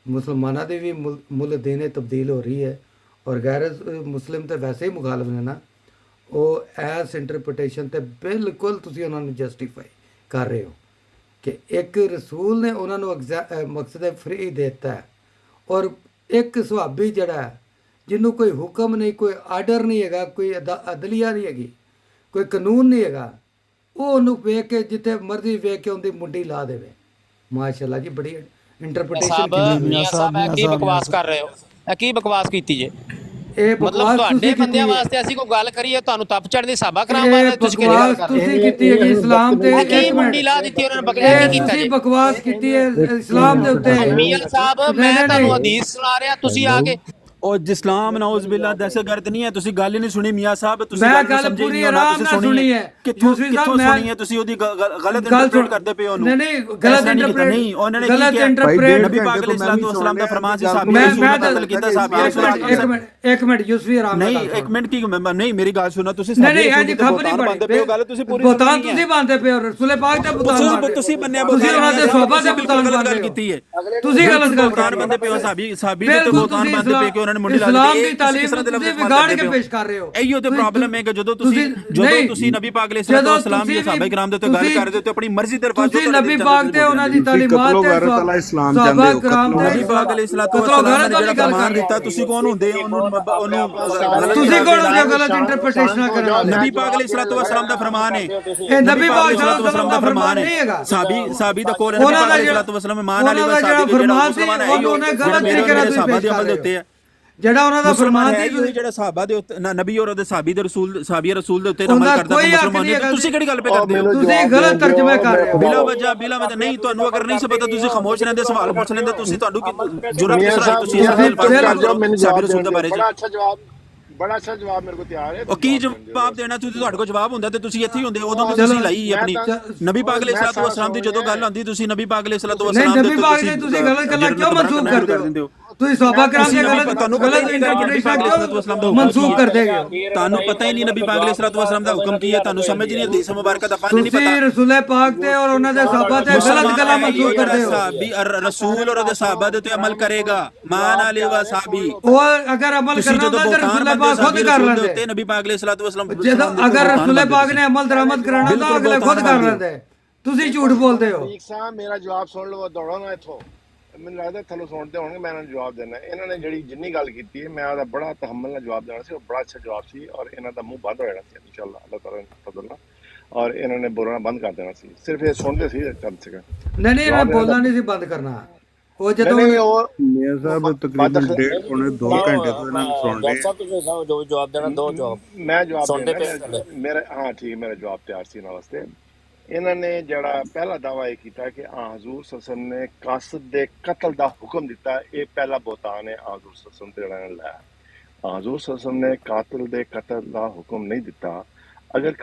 Speaker 3: مسلمانہ دی بھی ملحدین تبدیل ہو رہی ہے اور غیر مسلم تے ویسے ہی مخالف نے نا، وہ ایس انٹرپریٹیشن تے بالکل تسی انہوں نے جسٹیفائی کر رہے ہو کہ ایک رسول نے انہوں نے مقصد فری دیتا ہے اور ایک صحابی جڑا ہے جنہوں کوئی حکم نہیں، کوئی آرڈر نہیں ہے، کوئی عدلیہ نہیں ہے، کوئی قانون نہیں ہے، وہ انہوں ویک کے جتنے مرضی ویک کے ان کی منڈی لا دے۔ ماشاء اللہ جی بڑی انٹرپریٹیشن
Speaker 6: صاحب میاں صاحب ہے کی بکواس کر رہے ہو، ہے کی بکواس کیتی جے؟
Speaker 3: یہ
Speaker 6: مطلب
Speaker 3: بکواس
Speaker 6: تواڈے
Speaker 3: تسی
Speaker 6: بندیاں
Speaker 3: کیتی ہے،
Speaker 6: واسطے اسی کو گل کریے تانوں تپ چڑھدی صحابہ کرام
Speaker 3: یہ
Speaker 6: بارے تسی کہڑی گل
Speaker 3: بکواس
Speaker 6: کر رہے
Speaker 3: تسی کیتی ہے جی اسلام تے،
Speaker 6: ہو؟ کی
Speaker 3: ایک
Speaker 6: منڈی
Speaker 3: منٹ،
Speaker 6: لا دیتی انہوں نے بکریا کی
Speaker 3: یہ
Speaker 6: کیتا
Speaker 3: تسی
Speaker 6: جی؟
Speaker 3: بکواس کیتی ہے اسلام دے اوتے۔
Speaker 6: میاں صاحب
Speaker 3: نہیں
Speaker 6: میں
Speaker 3: نہیں
Speaker 6: تانوں
Speaker 3: نہیں
Speaker 6: حدیث سنا رہا تسی آ کے
Speaker 8: اور اسلام نعوذ باللہ دہشت گرد نہیں ہے، تسی گل ہی نہیں سنی میاں صاحب، تسی
Speaker 3: میں
Speaker 8: گل نو
Speaker 3: گل
Speaker 8: سمجھے ہی
Speaker 3: پوری
Speaker 8: نہیں ہونا،
Speaker 3: آرام
Speaker 8: تسی
Speaker 3: نہ
Speaker 8: سنی
Speaker 3: سنی
Speaker 8: ہے
Speaker 3: ہے
Speaker 8: کتھوں
Speaker 3: یوسفی صاحب،
Speaker 8: کتھوں
Speaker 3: میں
Speaker 8: سنی ہے، تسی اودی غلط
Speaker 3: گل
Speaker 8: انٹرپریٹ
Speaker 3: سن،
Speaker 8: کردے پے
Speaker 3: نہیں
Speaker 8: انہوں،
Speaker 3: نہیں
Speaker 8: اس
Speaker 3: غلط
Speaker 8: طرح نہیں کیتا،
Speaker 3: انٹرپریٹ،
Speaker 8: نہیں انہوں نے کی
Speaker 3: غلط
Speaker 8: کیا؟
Speaker 3: انٹرپریٹ۔
Speaker 8: نبی پاک علیہ الصلوۃ والسلام دا فرمان سی صحابی
Speaker 3: میں
Speaker 8: رسول
Speaker 3: میں
Speaker 8: نو قتل کیتا، صحابی رسول
Speaker 3: ایک منٹ یوسفی آرام نہ
Speaker 8: نہیں
Speaker 3: گل
Speaker 8: ایک
Speaker 3: سن،
Speaker 8: منٹ کی نہیں میری گل سنو، تسی
Speaker 3: نہیں
Speaker 8: صحابی
Speaker 3: نہیں
Speaker 8: رسول
Speaker 3: جی
Speaker 8: تے
Speaker 3: خب نہیں
Speaker 8: بہتان باندھے پے ہو، گل تسی پوری
Speaker 3: بہتان
Speaker 8: سننی ہے،
Speaker 3: تسی باندھے پے ہو، رسول پاک تے بہتان باندھے،
Speaker 8: تسی بنیا
Speaker 3: تسی
Speaker 8: بہتان
Speaker 3: انہاں
Speaker 8: میاں
Speaker 3: دے
Speaker 8: صاحب،
Speaker 3: صحابہ
Speaker 8: تسی
Speaker 3: تے
Speaker 8: بالکل
Speaker 3: بہتان
Speaker 8: غلط
Speaker 3: باندھے
Speaker 8: گل
Speaker 3: ہو،
Speaker 8: کیتی ہے،
Speaker 3: تسی غلط
Speaker 8: بالکل
Speaker 3: گل
Speaker 8: بہتان
Speaker 3: کر
Speaker 8: باندھے
Speaker 3: رہے
Speaker 8: پے ہو،
Speaker 3: ہو،
Speaker 8: صحابی دے تے
Speaker 3: بالکل
Speaker 8: بہتان
Speaker 3: تسی
Speaker 8: باندھے پے کہ انہوں نے منڈی لا
Speaker 3: اسلام
Speaker 8: دیتی،
Speaker 3: دی
Speaker 8: تسی
Speaker 3: تعلیم
Speaker 8: کس طرح
Speaker 3: نوں
Speaker 8: دے
Speaker 3: تسی
Speaker 8: لفظ
Speaker 3: بگاڑ
Speaker 8: باندھے
Speaker 3: کے
Speaker 8: پے ہو؟
Speaker 3: پیش کر رہے ہو،
Speaker 8: ایو تے پرابلم ہے کہ جدوں
Speaker 3: نہیں
Speaker 8: تسی نبی پاک علیہ الصلوۃ
Speaker 3: جدو
Speaker 8: والسلام
Speaker 3: تسی
Speaker 8: یا صحابہ کرام دے تے گل
Speaker 3: تسی
Speaker 8: کردے تے اپنی مرضی دے الفاظ جو
Speaker 3: تسی
Speaker 8: تہاڈے
Speaker 3: نبی
Speaker 8: دل چ
Speaker 3: پاک تے انہاں دی تعلیمات تے صحابہ کرام تے
Speaker 8: نبی پاک علیہ الصلوۃ
Speaker 3: قتل و
Speaker 8: والسلام
Speaker 3: غارت
Speaker 8: نے
Speaker 3: والی
Speaker 8: جڑا
Speaker 3: گل کر
Speaker 8: فرمان
Speaker 3: رہے
Speaker 8: دیتا
Speaker 3: ہو،
Speaker 8: تسی کون ہوندے انہوں غلط
Speaker 3: تسی
Speaker 8: قرار
Speaker 3: کون
Speaker 8: دینا؟
Speaker 3: ہو جو غلط انٹرپریٹیشن کرن والے؟
Speaker 8: نبی پاک علیہ الصلوۃ والسلام دا فرمان ہے،
Speaker 3: اے
Speaker 8: نبی پاک علیہ الصلوۃ
Speaker 3: صلی
Speaker 8: والسلام دا
Speaker 3: اللہ
Speaker 8: فرمان ہے،
Speaker 3: نہیں ہے گا،
Speaker 8: صحابی دا کول ہے، نبی
Speaker 3: انہاں
Speaker 8: پاک
Speaker 3: دا
Speaker 8: علیہ الصلوۃ والسلام ایمان علی
Speaker 3: انہاں
Speaker 8: و
Speaker 3: دا
Speaker 8: صحابی
Speaker 3: جڑا
Speaker 8: دے جڑا
Speaker 3: فرمان سی
Speaker 8: مسلمان ہے
Speaker 3: انہوں نے
Speaker 8: جڑا
Speaker 3: غلط طریقے
Speaker 8: میرے
Speaker 3: نال
Speaker 8: صحابہ
Speaker 3: پیش
Speaker 8: دے
Speaker 3: کر
Speaker 8: عمل دے
Speaker 3: رہے
Speaker 8: اوتے
Speaker 3: ہو،
Speaker 8: ہے،
Speaker 3: جڑا انہاں دا
Speaker 8: مسلمان
Speaker 3: فرمان
Speaker 8: ہے
Speaker 3: سی
Speaker 8: ہی جڑا صحابہ دے نبی اور دے صحابی دے رسول صحابی رسول دے اوتے عمل
Speaker 3: انہاں
Speaker 8: کردا
Speaker 3: کوئی
Speaker 8: تو
Speaker 3: حق
Speaker 8: مسلمان
Speaker 3: نہیں
Speaker 8: نہیں،
Speaker 3: ہے،
Speaker 8: تو تسی کیڑی گل پہ کردے ہو؟
Speaker 3: تسی غلط ترجمہ کر رہے
Speaker 8: بلا
Speaker 3: ہو۔
Speaker 8: وجہ بلا وجہ نہیں، تانوں اگر نہیں سی پتہ تسی خاموش رہندے، سوال پوچھ لیندے، تسی تانوں کی جرأت کس طرح آئی تسی اس طرح دے الفاظ استعمال کرو صحابی رسول دے بارے چ؟
Speaker 9: بڑا اچھا جواب میرے کو تیار ہے،
Speaker 8: اور
Speaker 9: تم
Speaker 8: کی
Speaker 9: جواب دینے
Speaker 8: جواب دینا تسی، تہاڈے کول جواب ہوندا تے تسی ایتھے ہی ہوندے، اودوں تے
Speaker 3: چلو
Speaker 8: تسی لائی اپنی نبی پاک علیہ الصلوۃ والسلام دی جدوں گل ہوندی تسی نبی پاک علیہ الصلوۃ
Speaker 3: نہیں
Speaker 8: والسلام دے
Speaker 3: نبی
Speaker 8: تے
Speaker 3: پاک نے تسی غلط گلاں کیوں منسوخ کر دے ہو؟ تسی صحابہ کرام
Speaker 8: تسی
Speaker 3: دی
Speaker 8: نبی
Speaker 3: غلط
Speaker 8: تانوں پتہ ہی
Speaker 3: غلط
Speaker 8: نہیں کہ نبی پاک
Speaker 3: انٹرپریٹیشن
Speaker 8: علیہ الصلوۃ والسلام دا
Speaker 3: کیوں
Speaker 8: حکم
Speaker 3: منسوخ
Speaker 8: کی
Speaker 3: کر
Speaker 8: ہے،
Speaker 3: دے گے؟
Speaker 8: تانوں پتہ ہی نہیں نبی پاک علیہ الصلوۃ والسلام دا حکم کی ہے، تانوں سمجھ نہیں حدیث مبارکہ دا فن نہیں پتہ۔
Speaker 3: تسی رسول پاک تے اور انہاں دے صحابہ تے غلط
Speaker 8: مسلمان
Speaker 3: گلاں
Speaker 8: ہے ہی
Speaker 3: منسوخ کر
Speaker 8: جڑا
Speaker 3: دے ہو۔
Speaker 8: صحابی رسول اور دے صحابہ دے تے عمل کرے گا، مان علی و صحابی،
Speaker 3: اور اگر عمل
Speaker 8: تسی
Speaker 3: کرنا
Speaker 8: جدوں
Speaker 3: ہوندا تے
Speaker 8: بہتان
Speaker 3: رسول
Speaker 8: بندے
Speaker 3: پاک خود
Speaker 8: صحابی
Speaker 3: کر
Speaker 8: رسول دے
Speaker 3: لیندے،
Speaker 8: اوتے نبی پاک علیہ الصلوۃ والسلام
Speaker 3: جدوں
Speaker 8: دے تے
Speaker 3: اگر
Speaker 8: بہتان
Speaker 3: رسول
Speaker 8: بندے
Speaker 3: پاک
Speaker 8: تسی،
Speaker 3: نے عمل درآمد کرانا تھا
Speaker 8: بالکل
Speaker 3: اگلے
Speaker 8: بہتان
Speaker 3: خود کر
Speaker 8: بندے ہو۔
Speaker 3: لیندے، تسی جھوٹ بولدے ہو۔
Speaker 9: رفیق صاحب میرا جواب سن لو، دوڑو نا اتوں، ਮੈਨੂੰ ਲੱਗਦਾ ਥੱਲੋਂ ਸੁਣਦੇ ਹੋਣਗੇ, ਮੈਂ ਇਹਨਾਂ ਨੂੰ ਜਵਾਬ ਦੇਣਾ। ਇਹਨਾਂ ਨੇ ਜਿਹੜੀ ਜਿੰਨੀ ਗੱਲ ਕੀਤੀ ਹੈ ਮੈਂ ਉਹਦਾ ਬੜਾ ਤਹੱਮਲ ਨਾਲ ਜਵਾਬ ਦੇਣਾ ਸੀ, ਉਹ ਬੜਾ ਅੱਛਾ ਜਵਾਬ ਸੀ, ਔਰ ਇਹਨਾਂ ਦਾ ਮੂੰਹ ਬੰਦ ਹੋ ਜਾਣਾ ਸੀ ਇਨਸ਼ਾਅੱਲਾ ਅੱਲਾਹ ਤਾਲਾ ਦੇ ਫਜ਼ਲ ਨਾਲ, ਔਰ ਇਹਨਾਂ ਨੇ ਬੋਲਣਾ ਬੰਦ ਕਰ ਦੇਣਾ ਸੀ, ਸਿਰਫ ਇਹ ਸੁਣਦੇ ਸੀ ਚੰਦ ਸੈਕਿੰਡ
Speaker 3: ਨਹੀਂ ਨਹੀਂ ਇਹਨਾਂ
Speaker 9: ਜਵਾਬ
Speaker 3: ਬੋਲਣਾ
Speaker 9: ਦੇਣਾ।
Speaker 3: ਨਹੀਂ ਸੀ ਬੰਦ ਕਰਨਾ, ਉਹ
Speaker 9: ਨਹੀਂ
Speaker 3: ਜਦੋਂ
Speaker 9: ਨਹੀਂ ਉਹ
Speaker 4: میاں صاحب تقریباً 1.5 پونے 2 گھنٹے تو انہوں نے سن لے۔
Speaker 9: ਮੈਂ ਜਵਾਬ
Speaker 6: سنتے پہ
Speaker 9: ਦੇਣਾ ਮੇਰਾ, ਹਾਂ ਠੀਕ, ਮੇਰਾ ਜਵਾਬ ਤਿਆਰ ਸੀ ਇਹਨਾਂ ਵਾਸਤੇ। ਇਹਨਾਂ ਨੇ ਜਿਹੜਾ ਪਹਿਲਾ ਦਾਵਾ ਇਹ ਕੀਤਾ ਕਿ ਹਜ਼ੂਰ ਸਸਮ ਨੇ ਕਾਸਦ ਦੇ ਕਤਲ ਦਾ ਹੁਕਮ ਦਿੱਤਾ, ਇਹ ਪਹਿਲਾ ਬੋਤਾਨ ਹੈ ਹਜ਼ੂਰ ਸਸਮ ਤੇ ਜਿਹੜਾ ਨੇ ਲਾਇਆ। ਹਜ਼ੂਰ ਸਸਮ ਨੇ ਕਾਤਲ ਦੇ ਕਤਲ ਦਾ ਹੁਕਮ ਨਹੀਂ ਦਿੱਤਾ। ਅਗਰ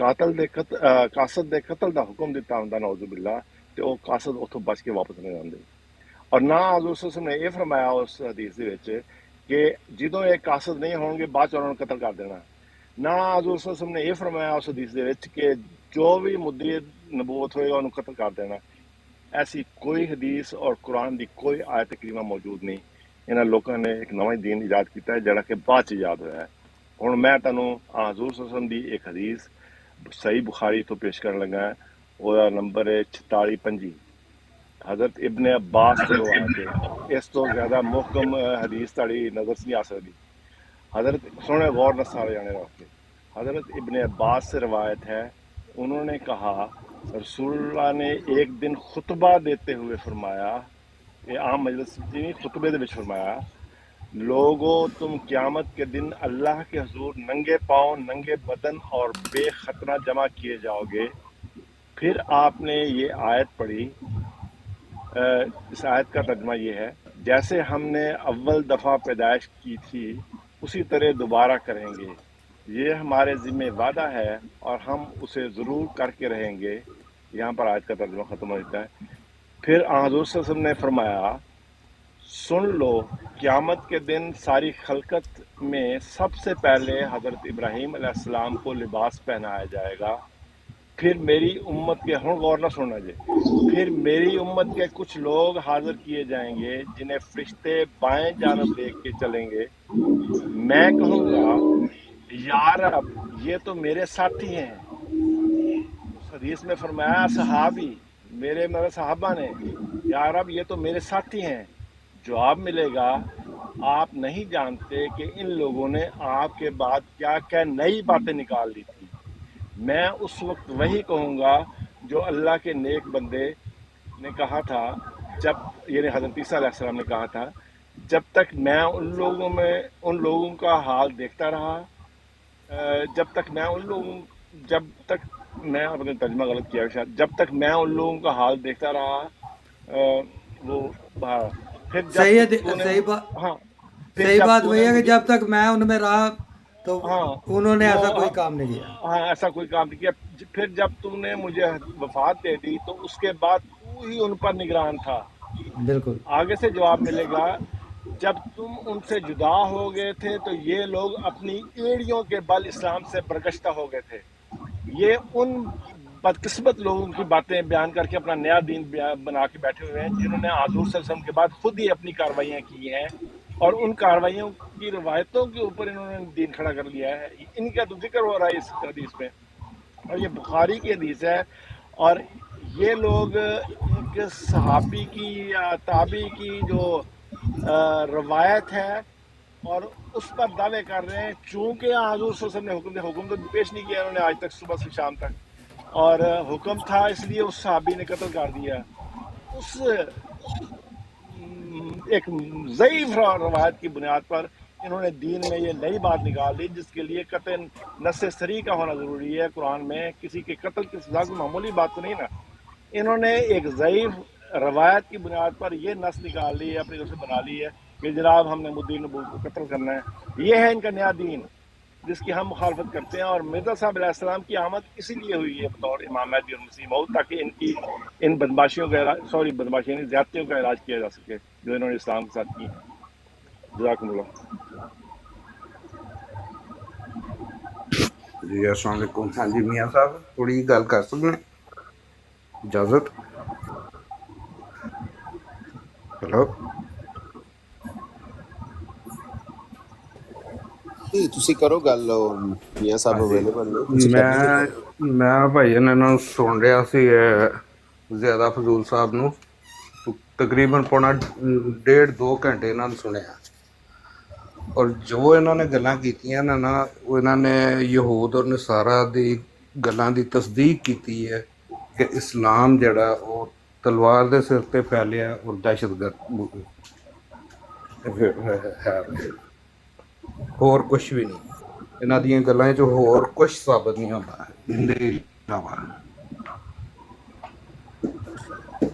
Speaker 9: ਕਾਸਦ ਦੇ ਕਤਲ ਦਾ ਹੁਕਮ ਦਿੱਤਾ ਹੁੰਦਾ ਨੌਜ਼ੁ ਬਿਲlah, ਤੇ ਉਹ ਕਾਸਦ ਉੱਥੋਂ ਬਚ ਕੇ ਵਾਪਸ ਨਹੀਂ ਆਉਂਦੇ। ਔਰ ਨਾ ਹਜ਼ੂਰ ਸਸਮ ਨੇ ਇਹ ਫਰਮਾਇਆ ਉਸ ਹਦੀਸ ਦੇ ਵਿੱਚ ਕਿ ਜਦੋਂ ਇਹ ਕਾਸਦ ਨਹੀਂ ਹੋਣਗੇ ਬਾਅਦ ਚ ਉਹਨਾਂ ਨੂੰ ਕਤਲ ਕਰ ਦੇਣਾ। ਨਾ ਹਜ਼ੂਰ ਸਸਮ ਨੇ ਇਹ ਫਰਮਾਇਆ ਉਸ ਹਦੀਸ ਦੇ ਵਿੱਚ ਕਿ ਜੋ ਵੀ ਮੁੱਦੀ ਨਬੂਵਤ ਹੋਏਗਾ ਉਹਨੂੰ ਕਤਲ ਕਰ ਦੇਣਾ। ਐਸੀ ਕੋਈ ਹਦੀਸ ਔਰ ਕੁਰਾਨ ਦੀ ਕੋਈ ਆਇਤ ਕਰੀਮਾ ਮੌਜੂਦ ਨਹੀਂ। ਇਹਨਾਂ ਲੋਕਾਂ ਨੇ ਇੱਕ ਨਵਾਂ ਹੀ ਦੀਨ ਇਜਾਦ ਕੀਤਾ ਹੈ ਜਿਹੜਾ ਕਿ ਬਾਅਦ ਚ ਇਜਾਦ ਹੋਇਆ ਹੈ। ਹੁਣ ਮੈਂ ਤੁਹਾਨੂੰ ਹਜ਼ੂਰ ਸਸਮ ਦੀ ਇੱਕ ਹਦੀਸ ਸਹੀ ਬੁਖਾਰੀ ਤੋਂ ਪੇਸ਼ ਕਰਨ ਲੱਗਾ, ਉਹਦਾ ਨੰਬਰ ਹੈ 4625, حضرت ابن عباس سے روایت ہے، اس تو زیادہ محکم حدیث تاڑی نظر سے نہیں آ سکتی۔ حضرت سونے غور نہ سارے جانے رکھتے، حضرت ابن عباس سے روایت ہے، انہوں نے کہا رسول اللہ نے ایک دن خطبہ دیتے ہوئے فرمایا، یہ عام مجلس نہیں خطبے دے وچ فرمایا لوگوں تم قیامت کے دن اللہ کے حضور ننگے پاؤں ننگے بدن اور بے ختنہ جمع کیے جاؤ گے. پھر آپ نے یہ آیت پڑھی. اس آیت کا ترجمہ یہ ہے جیسے ہم نے اول دفعہ پیدائش کی تھی اسی طرح دوبارہ کریں گے. یہ ہمارے ذمہ وعدہ ہے اور ہم اسے ضرور کر کے رہیں گے. یہاں پر آیت کا ترجمہ ختم ہو جاتا ہے. پھر حضور صلی اللہ علیہ وسلم نے فرمایا سن لو قیامت کے دن ساری خلقت میں سب سے پہلے حضرت ابراہیم علیہ السلام کو لباس پہنایا جائے گا. پھر میری امت کے ہوں غور نہ سننا جی پھر میری امت کے کچھ لوگ حاضر کیے جائیں گے جنہیں فرشتے بائیں جانب لے کے چلیں گے. میں کہوں گا یا رب یہ تو میرے ساتھی ہیں. اس حدیث میں فرمایا صحابی میرے صحابہ نے یا رب یہ تو میرے ساتھی ہیں. جواب ملے گا آپ نہیں جانتے کہ ان لوگوں نے آپ کے بعد کیا کیا نئی باتیں نکال لی تھی. میں اس وقت وہی کہوں گا جو اللہ کے نیک بندے نے کہا تھا جب یعنی حضرت عیسیٰ علیہ السلام نے کہا تھا جب تک میں ان لوگوں کا حال دیکھتا رہا جب تک میں اپنے ترجمہ غلط کیا شاید جب تک میں ان لوگوں کا حال دیکھتا رہا وہ پھر جب
Speaker 3: صحیح
Speaker 9: تک تو نے
Speaker 3: صحیح بات
Speaker 9: ہاں پھر
Speaker 3: صحیح
Speaker 9: جب
Speaker 3: بات
Speaker 9: تو
Speaker 3: وہی
Speaker 9: نے
Speaker 3: ہے کہ
Speaker 9: مجھے
Speaker 3: جب تک میں ان میں رہا تو
Speaker 9: ہاں
Speaker 3: انہوں نے ایسا
Speaker 9: وہ
Speaker 3: کوئی کام نہیں کیا.
Speaker 9: ہاں ایسا کوئی کام نہیں کیا. پھر جب تم نے مجھے وفات دے دی تو اس کے بعد تو ہی ان پر نگران تھا.
Speaker 3: بالکل
Speaker 9: آگے سے جواب ملے گا جب تم ان سے جدا ہو گئے تھے تو یہ لوگ اپنی ایڑیوں کے بل اسلام سے برگشتہ ہو گئے تھے. یہ ان بدقسمت لوگوں کی باتیں بیان کر کے اپنا نیا دین بنا کے بیٹھے ہوئے ہیں جنہوں نے حضور صلی اللہ علیہ وسلم کے بعد خود ہی اپنی کاروائیاں کی ہیں اور ان کاروائیوں کی روایتوں کے اوپر انہوں نے دین کھڑا کر لیا ہے. ان کا تو ذکر ہو رہا ہے اس حدیث میں اور یہ بخاری کی حدیث ہے. اور یہ لوگ ایک صحابی کی یا تابعی کی جو روایت ہے اور اس پر دعوے کر رہے ہیں چونکہ حضور صلی اللہ علیہ وسلم نے حکم تو پیش نہیں کیا انہوں نے آج تک صبح سے شام تک اور حکم تھا اس لیے اس صحابی نے قتل کر دیا. اس ایک ضعیف روایت کی بنیاد پر انہوں نے دین میں یہ نئی بات نکال لی جس کے لیے قطع نص صریح کا ہونا ضروری ہے. قرآن میں کسی کے قتل کی سزا کوئی معمولی بات تو نہیں نا. انہوں نے ایک ضعیف روایت کی بنیاد پر یہ نص نکال لی ہے اپنی طرف سے بنا لی ہے کہ جناب ہم نے مدین نبوت کو قتل کرنا ہے. یہ ہے ان کا نیا دین جس کی ہم مخالفت کرتے ہیں. اور مرزا صاحب علیہ السلام کی آمد اسی لیے ہوئی ہے بطور امام مہدی اور مسیح موعود تاکہ ان بدماشیوں کا بدماشیوں نہیں زیادتیوں کا علاج کیا جا سکے جو انہوں نے اسلام کے ساتھ کی. جزاکم اللہ.
Speaker 10: جی السلام علیکم. ہاں جی میاں صاحب تھوڑی گل کر سکتے ہیں اجازت. ہلو
Speaker 11: جی تسی کرو گل میاں صاحب
Speaker 10: ہاں جی
Speaker 11: اویلیبل نے تسی کرنی ہے گل.
Speaker 10: میں بھائی ਇਹਨਾਂ ਨੂੰ ਸੁਣ ਰਿਹਾ ਸੀ ਜ਼ਿਆਦਾ ਫਜ਼ੂਲ ਸਾਹਿਬ ਨੂੰ ਤਕਰੀਬਨ ਪੌਣਾ 1.5-2 ਘੰਟੇ ਇਹਨਾਂ ਨੂੰ ਸੁਣਿਆ ਔਰ ਜੋ ਇਹਨਾਂ ਨੇ ਗੱਲਾਂ ਕੀਤੀਆਂ ਨਾ ਉਹ ਇਹਨਾਂ ਨੇ ਯਹੂਦ ਔਰ ਨਸਾਰਾ ਦੀ ਗੱਲਾਂ ਦੀ ਤਸਦੀਕ ਕੀਤੀ ਹੈ ਕਿ ਇਸਲਾਮ ਜਿਹੜਾ ਉਹ ਤਲਵਾਰ ਦੇ ਸਿਰ ਤੇ ਫੈਲਿਆ ਔਰ ਦਹਿਸ਼ਤਗਰਦ ਹੈ ਹੋਰ ਕੁਛ ਵੀ ਨਹੀਂ. ਇਹਨਾਂ ਦੀਆਂ ਗੱਲਾਂ 'ਚ ਹੋਰ ਕੁਛ ਸਾਬਤ ਨਹੀਂ ਹੁੰਦਾ ਇਹਦੇ ਇਲਾਵਾ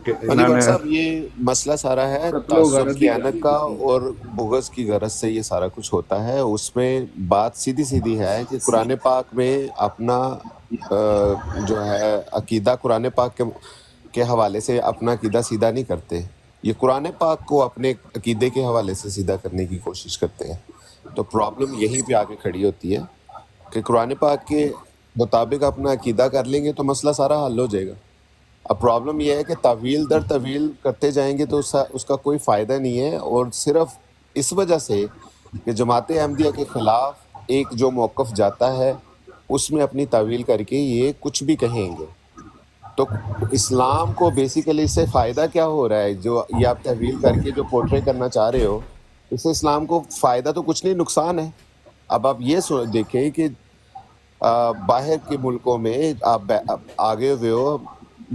Speaker 10: کہ
Speaker 11: علی بٹ صاحب یہ مسئلہ سارا ہے
Speaker 10: قتل و
Speaker 11: تعصب
Speaker 10: غارت
Speaker 11: کی
Speaker 10: کی
Speaker 11: اینت کا اور بغض کی غرض سے یہ سارا کچھ ہوتا ہے. اس میں بات سیدھی ہے کہ قرآن پاک میں اپنا جو ہے عقیدہ قرآن پاک کے حوالے سے اپنا عقیدہ سیدھا نہیں کرتے. یہ قرآن پاک کو اپنے عقیدے کے حوالے سے سیدھا کرنے کی کوشش کرتے ہیں. تو پرابلم یہیں پہ آ کے کھڑی ہوتی ہے کہ قرآن پاک کے مطابق اپنا عقیدہ کر لیں گے تو مسئلہ سارا حل ہو جائے گا. اب پرابلم یہ ہے کہ طویل در طویل کرتے جائیں گے تو اس کا کوئی فائدہ نہیں ہے. اور صرف اس وجہ سے کہ جماعت احمدیہ کے خلاف ایک جو موقف جاتا ہے اس میں اپنی طویل کر کے یہ کچھ بھی کہیں گے. تو اسلام کو بیسیکلی اس سے فائدہ کیا ہو رہا ہے جو یہ آپ تحویل کر کے جو پورٹرے کرنا چاہ رہے ہو اس سے اسلام کو فائدہ تو کچھ نہیں نقصان ہے. اب آپ یہ دیکھیں کہ باہر کے ملکوں میں آپ آگے ہوئے ہو.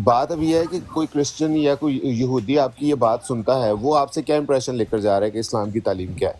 Speaker 11: بات اب یہ ہے کہ کوئی کرسچن یا کوئی یہودی آپ کی یہ بات سنتا ہے وہ آپ سے کیا امپریشن لے کر جا رہا ہے کہ اسلام کی تعلیم کیا ہے.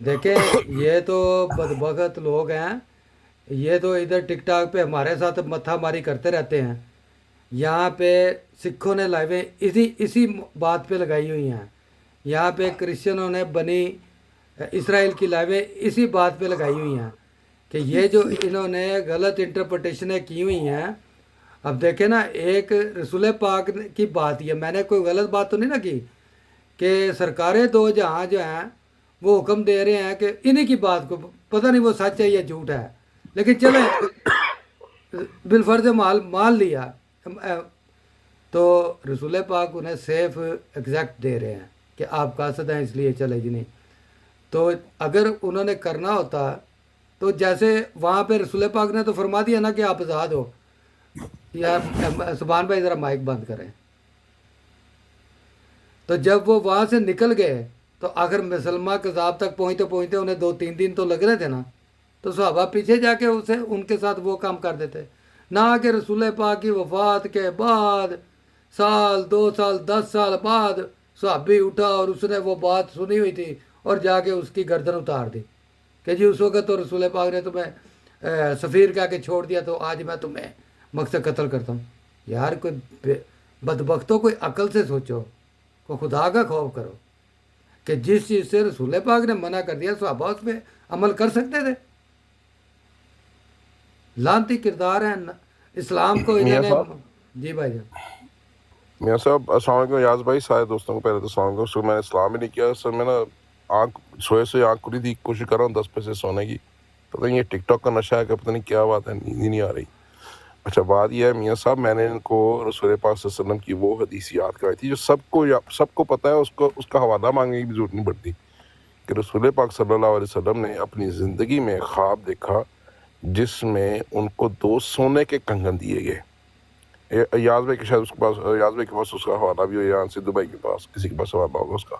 Speaker 3: دیکھیں یہ تو بدبخت لوگ ہیں، یہ تو ادھر ٹک ٹاک پہ ہمارے ساتھ متھا ماری کرتے رہتے ہیں، یہاں پہ سکھوں نے لائیویں اسی بات پہ لگائی ہوئی ہیں، یہاں پہ کرسچنوں نے بنی اسرائیل کی لائیویں اسی بات پہ لگائی ہوئی ہیں کہ یہ جو انہوں نے غلط انٹرپریٹیشنیں کی ہوئی ہیں. اب دیکھیں نا، ایک رسول پاک کی بات یہ، میں نے کوئی غلط بات تو نہیں نا کی، کہ سرکار دو جہاں جو ہیں وہ حکم دے رہے ہیں کہ انہی کی بات کو، پتہ نہیں وہ سچ ہے یا جھوٹ ہے، لیکن چلیں بالفرض مان لیا، تو رسول پاک انہیں سیف ایگزیکٹ دے رہے ہیں کہ آپ قاصد ہیں اس لیے چلے جی نہیں. تو اگر انہوں نے کرنا ہوتا تو جیسے وہاں پہ رسول پاک نے تو فرما دیا نا کہ آپ آزاد ہو. یا سبحان بھائی ذرا مائک بند کریں. تو جب وہ وہاں سے نکل گئے تو آخر مسلمہ کذاب تک پہنچتے پہنچتے انہیں 2-3 دن تو لگ رہے تھے نا، تو صحابہ پیچھے جا کے ان کے ساتھ وہ کام کر دیتے، نہ کہ رسول پاک کی وفات کے بعد 1 سال 2 سال 10 سال بعد صحابی اٹھا اور اس نے وہ بات سنی ہوئی تھی اور جا کے اس کی گردن اتار دی کہ جی اس وقت تو رسول پاک نے تمہیں سفیر کہہ کے چھوڑ دیا، تو آج میں تمہیں مقصد قتل کرتا ہوں. یار کوئی بدبختوں کوئی عقل سے سوچو، کو خدا کا خوف کرو کہ جس چیز سے رسول پاک نے منع کر دیا صحابہ اس پہ عمل کر سکتے تھے. لانتی کردار ہیں اسلام کو انہوں
Speaker 7: میاں
Speaker 3: نے.
Speaker 7: صاحب
Speaker 3: جی بھائی جان.
Speaker 7: میاں صاحب السلام علیکم. یاز بھائی سارے دوستوں کو پہلے تو السلام علیکم. میں نے اسلام ہی نہیں کیا سر، میں نا آنکھ سوئے آنکھ کھلی تھی، کوشش کر رہا ہوں 10 بجے سونے کی. پتہ نہیں یہ ٹک ٹاک کا نشہ ہے کہ پتہ نہیں کیا بات ہے، نیند ہی نہیں آ رہی. اچھا بات یہ ہے میاں صاحب، میں نے ان کو رسول پاک صلی اللہ علیہ وسلم کی وہ حدیث یاد کرائی تھی جو سب کو پتہ ہے، اس کا حوالہ مانگنے کی بھی ضرورت نہیں پڑتی، کہ رسول پاک صلی اللہ علیہ وسلم نے اپنی زندگی میں خواب دیکھا جس میں ان کو 2 سونے کے کنگن دیے گئے. یاز بھائی کے شاید اس کے پاس، یاز بھائی کے پاس اس کا حوالہ بھی ہو، یا سدھو بھائی کے پاس کسی کے پاس حوالہ ہوگا اس کا.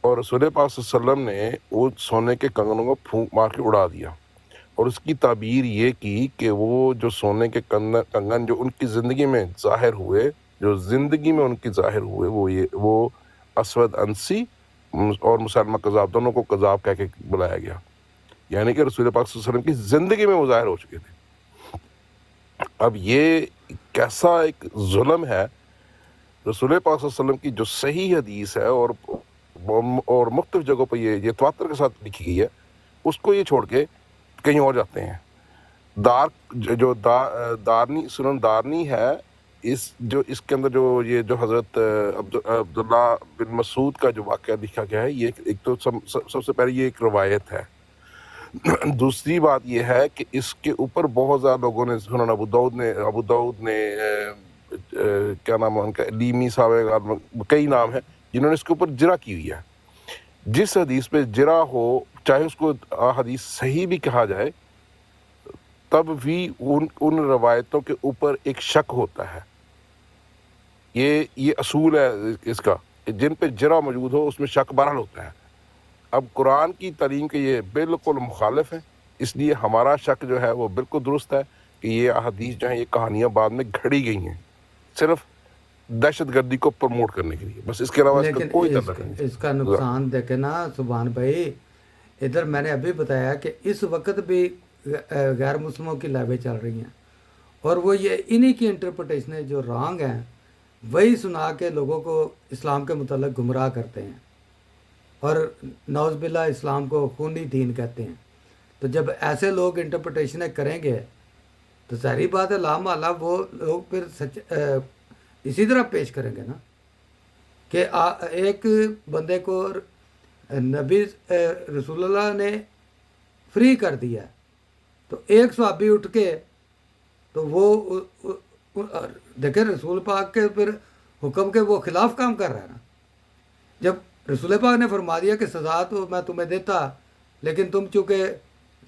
Speaker 7: اور رسول پاک صلی اللہ علیہ وسلم نے وہ سونے کے کنگنوں کو پھونک مار کے اڑا دیا، اور اس کی تعبیر یہ کی کہ وہ جو سونے کے کنگن جو ان کی زندگی میں ظاہر ہوئے، وہ اسود انسی اور مسلمہ کذاب، دونوں کو کذاب کہہ کے بلایا گیا، یعنی کہ رسول پاک صلی اللہ علیہ وسلم کی زندگی میں وہ ظاہر ہو چکے تھے. اب یہ کیسا ایک ظلم ہے. رسول پاک صلی اللہ علیہ وسلم کی جو صحیح حدیث ہے اور مختلف جگہوں پہ یہ تواتر کے ساتھ لکھی گئی ہے، اس کو یہ چھوڑ کے کہیں اور جاتے ہیں. دارنی سنن دارنی ہے، اس کے اندر جو حضرت عبداللہ بن مسعود کا جو واقعہ لکھا گیا ہے، یہ ایک تو سب سے پہلے یہ ایک روایت ہے. دوسری بات یہ ہے کہ اس کے اوپر بہت زیادہ لوگوں نے، سنن ابو داؤد نے کیا نام ہے ان کا، لیمی صاحب، کئی نام ہیں جنہوں نے اس کے اوپر جرح کی ہوئی ہے. جس حدیث پہ جرح ہو، چاہے اس کو حدیث صحیح بھی کہا جائے، تب بھی ان روایتوں کے اوپر ایک شک ہوتا ہے. یہ اصول ہے اس کا، جن پہ جرح موجود ہو اس میں شک بہرحال ہوتا ہے. اب قرآن کی تعلیم کے یہ بالکل مخالف ہے، اس لیے ہمارا شک جو ہے وہ بالکل درست ہے کہ یہ احادیث جو ہیں یہ کہانیاں بعد میں گھڑی گئی ہیں صرف دہشت گردی کو پروموٹ کرنے کے لیے، بس اس کے علاوہ اس کا کوئی تعلق نہیں.
Speaker 3: اس کا نقصان دیکھیں نا سبحان بھائی، ادھر میں نے ابھی بتایا کہ اس وقت بھی غیر مسلموں کی لائبیں چل رہی ہیں، اور وہ یہ انہی کی انٹرپریٹیشنیں جو رانگ ہیں وہی سنا کے لوگوں کو اسلام کے متعلق گمراہ کرتے ہیں، اور نعوذ باللہ اسلام کو خونی دین کہتے ہیں. تو جب ایسے لوگ انٹرپریٹیشنیں کریں گے تو ظاہری بات ہے لا محالہ وہ لوگ پھر اسی طرح پیش کریں گے نا، کہ ایک بندے کو نبی رسول اللہ نے فری کر دیا، تو ایک صحابی اٹھ کے تو وہ دیکھیں رسول پاک کے پھر حکم کے وہ خلاف کام کر رہا ہے نا. جب رسول پاک نے فرما دیا کہ سزا تو میں تمہیں دیتا، لیکن تم چونکہ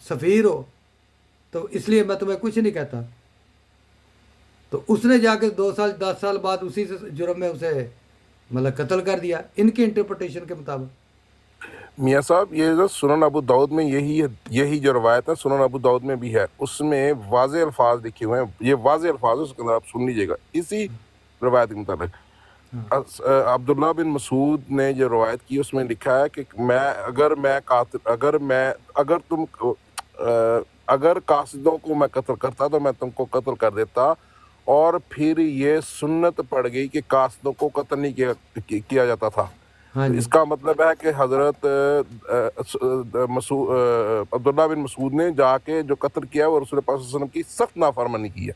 Speaker 3: سفیر ہو تو اس لیے میں تمہیں کچھ نہیں کہتا، تو اس نے جا کے 2 سال 10 سال بعد اسی جرم میں اسے مطلب قتل کر دیا ان کی انٹرپریٹیشن کے مطابق.
Speaker 7: میاں صاحب یہ جو سنن ابو داؤد میں یہی جو روایت ہے سنن ابو داؤد میں بھی ہے، اس میں واضح الفاظ لکھے ہوئے ہیں، یہ واضح الفاظ اس کے اندر آپ سن لیجیے گا اسی روایت کے مطابق. عبداللہ بن مسعود نے جو روایت کی اس میں لکھا ہے کہ اگر قاصدوں کو میں قتل کرتا تو میں تم کو قتل کر دیتا، اور پھر یہ سنت پڑ گئی کہ قاصدوں کو قتل نہیں کیا جاتا تھا۔
Speaker 3: ہاں جی
Speaker 7: اس کا مطلب ہے کہ حضرت عبداللہ بن مسعود نے جا کے جو قتل کیا وہ رسول پاک صلی اللہ علیہ وسلم کی سخت نافرمانی کی ہے،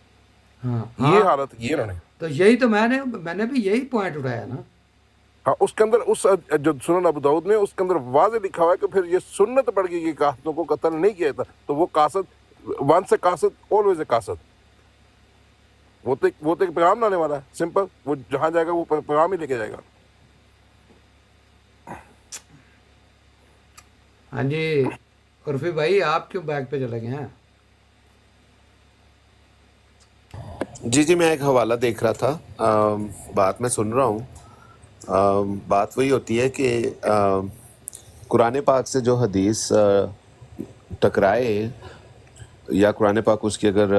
Speaker 3: ہاں
Speaker 7: یہ حالت کی ہے انہوں نے۔
Speaker 3: تو یہی تو میں نے بھی یہی پوائنٹ اٹھایا نا۔
Speaker 7: ہاں اس کے اندر اس جو سنن ابو داؤد میں اس کے اندر واضح لکھا ہوا ہے کہ پھر یہ سنت پڑ گئی کہ قاصدوں کو قتل نہیں کیا جاتا، تو وہ قاصد ون سے قاصد آلویز اے قاصد، وہ تو ایک پیغام لانے والا ہے، سمپل، وہ جہاں جائے گا وہ پیغام ہی لے کے جائے گا۔
Speaker 3: ہاں جی عرفی بھائی آپ کیوں بیک پہ چلے گئے ہیں؟
Speaker 11: جی میں ایک حوالہ دیکھ رہا تھا، بات میں سن رہا ہوں۔ بات وہی ہوتی ہے کہ قرآن پاک سے جو حدیث ٹکرائے یا قرآن پاک اس کی اگر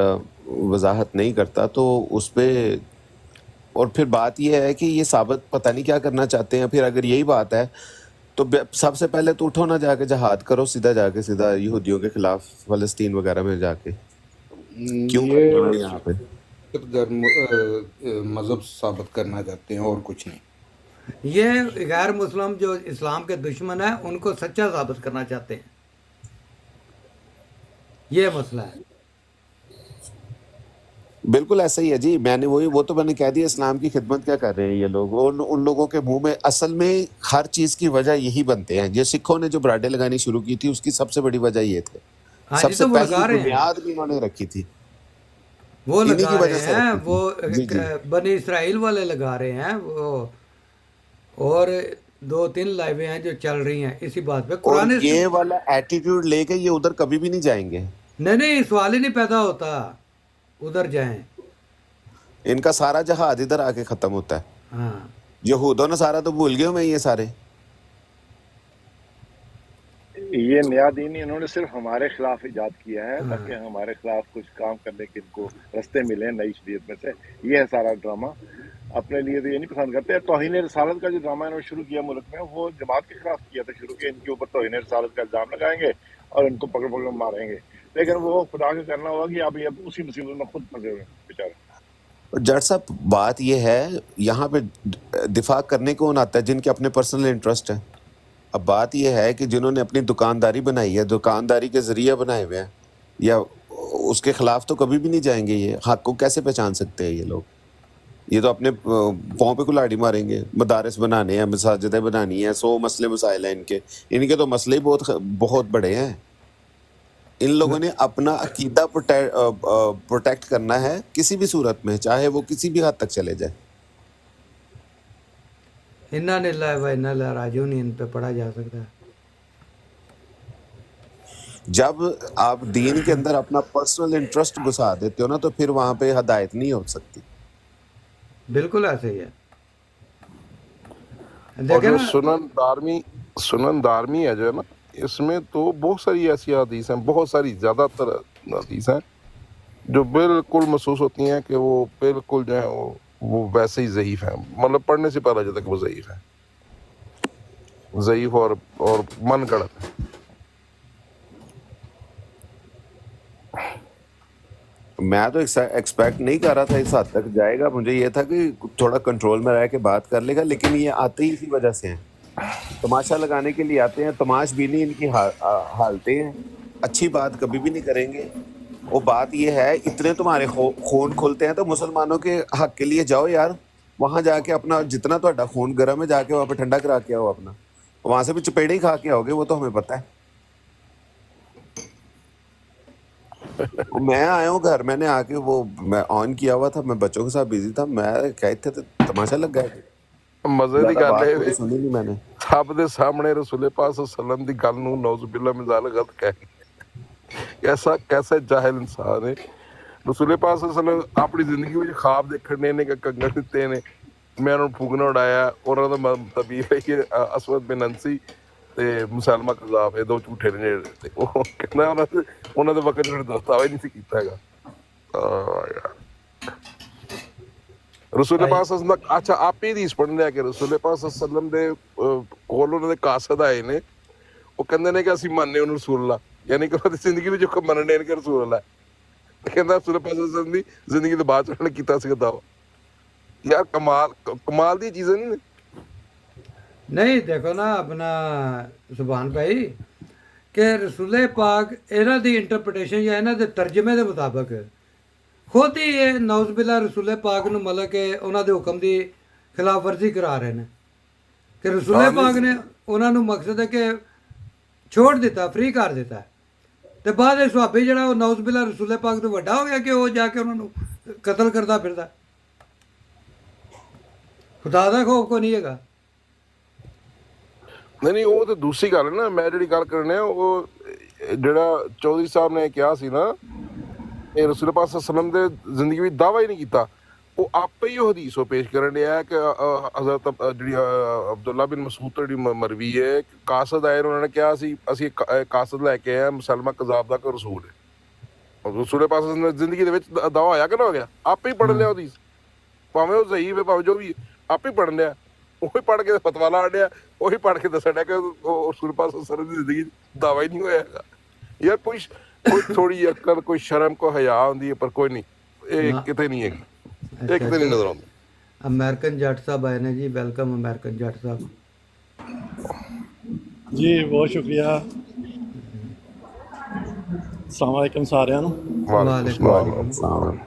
Speaker 11: وضاحت نہیں کرتا تو اس پہ، اور پھر بات یہ ہے کہ یہ ثابت پتہ نہیں کیا کرنا چاہتے ہیں۔ پھر اگر یہی بات ہے تو سب سے پہلے تو اٹھو نہ جا کے جہاد کرو، سیدھا جا کے سیدھا یہودیوں کے خلاف فلسطین وغیرہ میں جا کے، کیوں کر رہے ہیں یہاں پہ؟
Speaker 10: مذہب ثابت کرنا چاہتے ہیں اور کچھ نہیں۔
Speaker 3: یہ غیر مسلم جو اسلام کے دشمن ہیں ان کو سچا ثابت کرنا چاہتے ہیں، یہ مسئلہ ہے۔
Speaker 11: بالکل ایسا ہی ہے جی، میں نے وہ تو میں نے کہہ دیا، اسلام کی خدمت کیا کر رہے ہیں یہ لوگ؟ ان لوگوں کے منہ میں اصل میں ہر چیز کی وجہ یہی بنتے ہیں۔ جو سکھوں نے جو براڈیں لگانی شروع کی تھی اس کی سب سے بڑی وجہ یہ تھے،
Speaker 3: ہاں
Speaker 11: سب
Speaker 3: جی
Speaker 11: سے
Speaker 3: تو وہ لگا
Speaker 11: پہلی
Speaker 3: رہے ہیں،
Speaker 11: بنیاد بھی انہوں نے رکھی تھی،
Speaker 3: وہ
Speaker 11: انہی کی
Speaker 3: لگا
Speaker 11: وجہ
Speaker 3: رہے
Speaker 11: سے
Speaker 3: ہیں،
Speaker 11: رکھی
Speaker 3: وہ
Speaker 11: تھی۔ جی
Speaker 3: بنی اسرائیل والے لگا رہے ہیں وہ، اور 2-3 لائبیں ہیں جو چل رہی ہیں اسی بات پہ۔
Speaker 11: اور
Speaker 3: قرآن
Speaker 11: یہ والا ایٹیٹیوڈ لے کے یہ ادھر کبھی بھی نہیں جائیں گے،
Speaker 3: نہیں سوال ہی نہیں پیدا ہوتا ادھر جائیں۔
Speaker 11: ان کا سارا جہاد ادھر آ کے ختم ہوتا ہے۔
Speaker 3: ہاں
Speaker 11: یہود و نصارہ تو بھول گئے ہوئے ہیں یہ سارے۔
Speaker 9: یہ نیا دین انہوں نے صرف ہمارے خلاف ایجاد کیا ہے
Speaker 3: ہاں
Speaker 9: تاکہ ہمارے خلاف کچھ کام کرنے کے ان کو رستے ملیں نئی شریعت میں سے۔ یہ ہے سارا ڈرامہ، اپنے لیے تو یہ نہیں پسند کرتے۔ توہین رسالت کا جو ڈرامہ انہوں نے شروع کیا ملک میں، وہ جماعت کے خلاف کیا تھا شروع، کہ ان کے اوپر توہین رسالت کا الزام لگائیں گے اور ان کو پکڑ پکڑ ماریں گے، لیکن وہ خدا کا کرنا ہوگا کہ اب اسی مصیبت میں خود پھنسے ہوئے ہیں بیچارے۔
Speaker 11: جٹ صاحب بات یہ ہے یہاں پہ دفاع کرنے کون آتا ہے؟ جن کے اپنے پرسنل انٹرسٹ ہیں۔ اب بات یہ ہے کہ جنہوں نے اپنی دکانداری بنائی ہے، دکانداری کے ذریعے بنائے ہوئے ہیں، یا اس کے خلاف تو کبھی بھی نہیں جائیں گے۔ یہ حق کو کیسے پہچان سکتے ہیں یہ لوگ؟ یہ تو اپنے پاؤں پہ کلاڑی ماریں گے۔ مدارس بنانے ہیں، مساجدیں بنانی ہیں، 100 مسئلے مسائل ہیں ان کے تو مسئلے ہی بہت بڑے ہیں۔ ان لوگوں نے اپنا عقیدہ پروٹیکٹ کرنا ہے کسی بھی صورت میں، چاہے وہ کسی بھی حد تک چلے جائے۔
Speaker 3: انا للہ و انا الیہ راجعون ان پہ پڑھا جا سکتا ہے۔
Speaker 11: جب آپ دین کے اندر اپنا پرسنل انٹرسٹ گھسا دیتے ہو نا تو پھر وہاں پہ ہدایت نہیں ہو سکتی۔
Speaker 3: بالکل ایسے ہی ہے۔
Speaker 7: اور
Speaker 3: دیکھیں
Speaker 7: جو
Speaker 3: نا،
Speaker 7: سنن دارمی ہے جو ہے نا، اس میں تو بہت ساری ایسی حدیث ہیں، بہت ساری زیادہ تر حدیث ہیں جو بالکل محسوس ہوتی ہیں کہ وہ بالکل جو ہے وہ ویسے ہی ضعیف ہیں، مطلب پڑھنے سے پتا چلتا ہے کہ وہ ضعیف ہیں، ضعیف اور من گڑت ہیں۔
Speaker 11: میں تو ایکسپیکٹ نہیں کر رہا تھا اس حد تک جائے گا، مجھے یہ تھا کہ تھوڑا کنٹرول میں رہ کے بات کر لے گا، لیکن یہ آتے ہی اسی وجہ سے ہیں، تماشا لگانے کے لیے آتے ہیں۔ تماش بینی ان کی حالتیں ہیں، اچھی بات کبھی بھی نہیں کریں گے۔ وہ بات یہ ہے اتنے تمہارے خون کھلتے ہیں تو مسلمانوں کے حق کے لیے جاؤ یار، وہاں جا کے اپنا جتنا تہاڈا خون گرم ہے جا کے وہاں پہ ٹھنڈا کرا کے آؤ اپنا، وہاں سے بھی چپیڑے ہی کھا کے آؤ گے، وہ تو ہمیں پتہ ہے۔ میں آیا ہوں گھر، میں نے آ کے وہ میں آن کیا ہوا تھا، میں بچوں کے ساتھ بزی تھا، میں کہتے تھے تو تماشا لگ گیا،
Speaker 7: مزے دی
Speaker 11: زیادہ
Speaker 7: گل
Speaker 11: بات
Speaker 7: ہے
Speaker 11: کوئی سنی نہیں میں نے۔
Speaker 7: سب دے سامنے رسول پاک صلی اللہ علیہ وسلم دی گل نو نعوذ باللہ من ذالک غلط کہہ، کیسا جاہل انسان ہے۔ رسول پاک صلی اللہ علیہ وسلم اپنی زندگی میں خواب دیکھنے نے کہ کنگن دیتے نے، میں انہوں پھوکنا اڑایا، اور انہوں دا طبیعت ہے کہ اسود بن انسی تے مسلمہ کذاب، یہ دو جھوٹے نے جڑے، وہ کہنا انہوں نے وقت دستاوی نہیں سی کیتا ہے گا۔ ਰਸੂਲ ਪਾਕ ਸੱਲਮ ਦਾ ਅੱਛਾ ਆਪੇ ਹੀ ਹਦੀਸ ਪੜ੍ਹਨ ਲਿਆ ਕਿ ਰਸੂਲ ਪਾਕ ਸੱਲਮ ਦੇ ਕੋਲ ਉਹਨਾਂ ਦੇ ਕਾਸਦ ਆਏ ਨੇ, ਉਹ ਕਹਿੰਦੇ ਨੇ ਕਿ ਅਸੀਂ ਮੰਨਦੇ ਉਹਨੂੰ ਰਸੂਲullah, ਯਾਨੀ ਕਿ ਉਹਦੀ ਜ਼ਿੰਦਗੀ ਵਿੱਚ ਜੋ ਮੰਨਣੇ ਨੇ ਕਿ ਰਸੂਲullah ਹੈ। ਕਹਿੰਦਾ ਰਸੂਲ ਪਾਕ ਸੱਲਮ ਦੀ ਜ਼ਿੰਦਗੀ ਦੇ ਬਾਅਦ ਉਹਨਾਂ ਨੇ ਕੀਤਾ ਸੀਗਾ ਦਾਵਾ। ਯਾਰ ਕਮਾਲ ਦੀ ਚੀਜ਼ਾਂ ਨਹੀਂ ਨੇ।
Speaker 3: ਨਹੀਂ ਦੇਖੋ ਨਾ ਆਪਣਾ ਸੁਭਾਨ ਭਾਈ ਕਿ ਰਸੂਲੇ ਪਾਕ ਇਹਨਾਂ ਦੀ ਇੰਟਰਪ੍ਰੀਟੇਸ਼ਨ ਜਾਂ ਇਹਨਾਂ ਦੇ ਤਰਜਮੇ ਦੇ ਮੁਤਾਬਕ ਖੁਦ ਹੀ ਇਹ ਨੌਜ਼ ਬਿਲਾ ਰਸੂਲੇ ਪਾਕ ਨੂੰ ਮਤਲਬ ਕਿ ਉਹਨਾਂ ਦੇ ਹੁਕਮ ਦੀ ਖਿਲਾਫ ਵਰਜ਼ੀ ਕਰਾ ਰਹੇ ਨੇ ਕਿ ਰਸੂਲੇ ਪਾਕ ਨੇ ਉਹਨਾਂ ਨੂੰ ਮਕਸਦ ਹੈ ਕਿ ਛੋੜ ਦਿੱਤਾ, ਫ੍ਰੀ ਕਰ ਦਿੱਤਾ, ਤੇ ਬਾਅਦ ਇਹ ਸੁਹਾਬੀ ਜਿਹੜਾ ਉਹ ਨੌਜ਼ ਬਿਲਾ ਰਸੂਲੇ ਪਾਕ ਤੋਂ ਵੱਡਾ ਹੋ ਗਿਆ ਕਿ ਉਹ ਜਾ ਕੇ ਉਹਨਾਂ ਨੂੰ ਕਤਲ ਕਰਦਾ ਫਿਰਦਾ। ਖੁਦਾ ਦਾ ਖੌਫ ਕੋਈ ਨਹੀਂ ਹੈਗਾ।
Speaker 7: ਨਹੀਂ ਉਹ ਤਾਂ ਦੂਸਰੀ ਗੱਲ ਹੈ ਨਾ। ਮੈਂ ਜਿਹੜੀ ਗੱਲ ਕਰਨੀ ਆ ਉਹ ਜਿਹੜਾ ਚੌਧਰੀ ਸਾਹਿਬ ਨੇ ਕਿਹਾ ਸੀ ਨਾ, ਇਹ ਰਸੂਲ ਪਾਕ ਸੱਲਮ ਦੇ ਜ਼ਿੰਦਗੀ ਵਿੱਚ ਦਾਵਾ ਹੀ ਨਹੀਂ ਕੀਤਾ, ਉਹ ਆਪੇ ਹੀ ਉਹ ਹਦੀਸ ਉਹ ਪੇਸ਼ ਕਰਨ ਡਿਆ ਕਿ ਹਜ਼ਰਤ ਜਿਹੜੀ ਅਬਦੁੱਲਾ ਬਿਨ ਮਸੂਦ ਤੋਂ ਜਿਹੜੀ ਮਰਵੀ ਹੈ, ਕਾਸਦ ਆਏ ਉਹਨਾਂ ਨੇ ਕਿਹਾ ਸੀ ਅਸੀਂ ਕਾਸਦ ਲੈ ਕੇ ਆਏ ਮੁਸਲਮਾ ਕਜ਼ਾਬ ਦਾ ਕੋਈ ਰਸੂਲ ਹੈ। ਰਸੂਲ ਪਾਕ ਸੱਲਮ ਦੀ ਜ਼ਿੰਦਗੀ ਦੇ ਵਿੱਚ ਦਾਵਾ ਹੋਇਆ ਕਿ ਨਾ ਹੋ ਗਿਆ? ਆਪੇ ਹੀ ਪੜ੍ਹ ਲਿਆ ਹਦੀਸ, ਭਾਵੇਂ ਉਹ ਜ਼ਈਫ ਹੈ ਭਾਵੇਂ ਜੋ ਵੀ, ਆਪੇ ਹੀ ਪੜ੍ਹ ਲਿਆ, ਉਹੀ ਪੜ੍ਹ ਕੇ ਫਤਵਾ ਲਾ ਡਿਆ, ਉਹੀ ਪੜ੍ਹ ਕੇ ਦੱਸਣ ਡਿਆ ਕਿ ਉਹ ਰਸੂਲ ਪਾਕ ਸੱਲਮ ਦੀ ਜ਼ਿੰਦਗੀ ਦਾਵਾ ਹੀ ਨਹੀਂ ਹੋਇਆ ਹੈਗਾ। ਯਾਰ ਕੋਈ ਥੋੜੀ ਅਕਲ, ਕੋਈ ਸ਼ਰਮ, ਕੋਈ ਹਯਾ ਹੁੰਦੀ ਹੈ, ਪਰ ਕੋਈ ਨਹੀਂ, ਇਹ ਕਿਤੇ ਨਹੀਂ ਹੈਗੀ, ਇਹ ਕਿਤੇ ਨਹੀਂ ਨਜ਼ਰ ਆਉਂਦੀ।
Speaker 3: ਅਮਰੀਕਨ ਜੱਟ ਸਾਹਿਬ ਆਏ ਨੇ ਜੀ, ਵੈਲਕਮ ਅਮਰੀਕਨ ਜੱਟ ਸਾਹਿਬ
Speaker 12: ਜੀ, ਬਹੁਤ ਸ਼ੁਕਰੀਆ। ਅਸਲਾਮ ਵਾਲੇਕਮ ਸਾਰਿਆਂ ਨੂੰ।
Speaker 3: ਵਾਲੇਕੁਮ ਸਲਾਮ।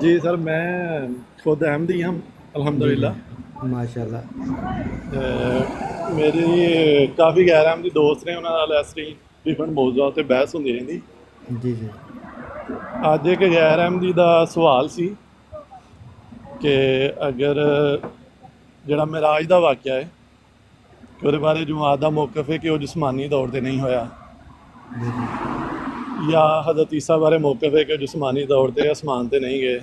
Speaker 12: ਜੀ ਸਰ, ਮੈਂ ਖੁਦ ਅਹਿਮਦੀ ਹਾਂ ਅਲਹਮਦੁਲਿਲਾ,
Speaker 3: ਮਾਸ਼ਾਅੱਲਾ।
Speaker 12: ਮੇਰੀ ਕਾਫੀ ਗੈਰ ਅਹਿਮਦੀ ਦੋਸਤ ਨੇ, ਉਹਨਾਂ ਨਾਲ ਇਸ ਲਈ ਡਿਫਰੈਂਟ ਮੌਜੂਦਾਂ 'ਤੇ ਬਹਿਸ ਹੁੰਦੀ ਰਹਿੰਦੀ।
Speaker 3: ਜੀ ਜੀ।
Speaker 12: ਅੱਜ ਇੱਕ ਗੈਰ ਅਹਿਮਦੀ ਦਾ ਸਵਾਲ ਸੀ ਕਿ ਅਗਰ ਜਿਹੜਾ ਮਿਰਾਜ ਦਾ ਵਾਕਿਆ ਹੈ ਕਿ ਉਹਦੇ ਬਾਰੇ ਜਮਾਤ ਦਾ ਮੌਕਫ ਹੈ ਕਿ ਉਹ ਜਿਸਮਾਨੀ ਤੌਰ 'ਤੇ ਨਹੀਂ ਹੋਇਆ, ਜਾਂ ਹਜ਼ਰਤ ਈਸਾ ਬਾਰੇ ਮੌਕਫ ਹੈ ਕਿ ਜਿਸਮਾਨੀ ਤੌਰ 'ਤੇ ਅਸਮਾਨ 'ਤੇ ਨਹੀਂ ਗਏ।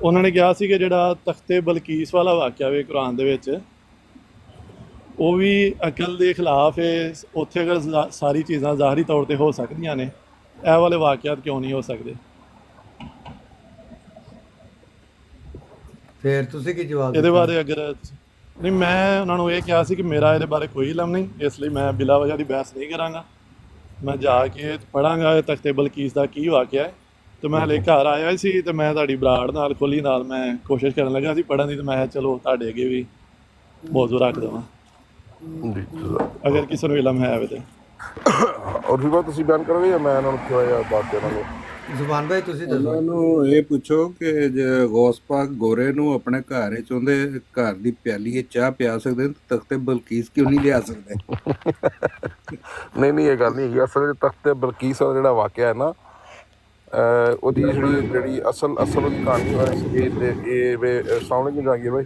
Speaker 12: ਉਹਨਾਂ ਨੇ ਕਿਹਾ ਸੀ ਕਿ ਜਿਹੜਾ ਤਖਤੇ ਬਲਕੀਸ ਵਾਲਾ ਵਾਕਿਆ ਵੇ ਕੁਰਾਨ ਦੇ ਵਿੱਚ, ਉਹ ਵੀ ਅਕਲ ਦੇ ਖਿਲਾਫ ਹੈ। ਉੱਥੇ ਅਗਰ ਸਾਰੀ ਚੀਜ਼ਾਂ ਜ਼ਾਹਰੀ ਤੌਰ 'ਤੇ ਹੋ ਸਕਦੀਆਂ ਨੇ, ਇਹ ਵਾਲੇ ਵਾਕਿਆਤ ਕਿਉਂ ਨਹੀਂ ਹੋ ਸਕਦੇ?
Speaker 3: ਫਿਰ ਤੁਸੀਂ ਕੀ ਜਵਾਬ
Speaker 12: ਇਹਦੇ ਬਾਰੇ ਅਗਰ ਨਹੀਂ, ਮੈਂ ਉਹਨਾਂ ਨੂੰ ਇਹ ਕਿਹਾ ਸੀ ਕਿ ਮੇਰਾ ਇਹਦੇ ਬਾਰੇ ਕੋਈ ਇਲਮ ਨਹੀਂ, ਇਸ ਲਈ ਮੈਂ ਬਿਲਾ ਵਜ੍ਹਾ ਦੀ ਬਹਿਸ ਨਹੀਂ ਕਰਾਂਗਾ। ਮੈਂ ਜਾ ਕੇ ਪੜ੍ਹਾਂਗਾ ਇਹ ਤਖਤੇ ਬਲਕੀਸ ਦਾ ਕੀ ਵਾਕਿਆ ਹੈ। ਤੇ ਮੈਂ ਹਲੇ ਘਰ ਆਇਆ ਸੀ ਤੇ ਮੈਂ ਤੁਹਾਡੀ ਬਰਾੜ ਨਾਲ ਖੋਲੀ ਨਾਲ ਮੈਂ ਕੋਸ਼ਿਸ਼ ਕਰਨ ਲੱਗਾ ਸੀ ਪੜ੍ਹਨ ਦੀ, ਤੇ ਮੈਂ ਕਿਹਾ ਚਲੋ ਤੁਹਾਡੇ ਅੱਗੇ ਵੀ ਮੌਜੂ ਰੱਖ ਦੇਵਾਂ ਅਗਰ ਕਿਸੇ ਨੂੰ ਇਲਮ ਹੈ ਤੇ।
Speaker 7: ਔਰ ਵੀ ਤੁਸੀਂ ਬਿਆਨ ਕਰੋਗੇ ਜਾਂ ਮੈਂ ਇਹਨਾਂ ਨੂੰ ਕਿਹਾ ਬਾਤ ਕਰਾਂਗਾ?
Speaker 3: ਜ਼ੁਬਾਨ ਭਾਈ ਤੁਸੀਂ ਦੱਸੋ।
Speaker 10: ਉਹਨਾਂ ਨੂੰ ਇਹ ਪੁੱਛੋ ਕਿ ਜੇ ਗੌਸ ਪਾਕ ਗੋਰੇ ਨੂੰ ਆਪਣੇ ਘਰ ਵਿੱਚ ਉਹਦੇ ਘਰ ਦੀ ਪਿਆਲੀ 'ਚ ਚਾਹ ਪਿਆ ਸਕਦੇ ਨੇ, ਤਖਤੇ ਬਲਕੀਸ ਕਿਉਂ ਨਹੀਂ ਲਿਆ ਸਕਦੇ?
Speaker 7: ਨਹੀਂ ਇਹ ਗੱਲ ਨਹੀਂ ਹੈਗੀ। ਅਸਲ ਤਖਤੇ ਬਲਕੀਸ ਦਾ ਜਿਹੜਾ ਵਾਕਿਆ ਹੈ ਨਾ, ਉਹਦੀ ਜਿਹੜੀ ਅਸਲ ਉਹਦੀ ਕਹਾਣੀ ਇਹ ਸਾਹਮਣੇ ਨਹੀਂ ਜਾਗੀ ਭਾਈ।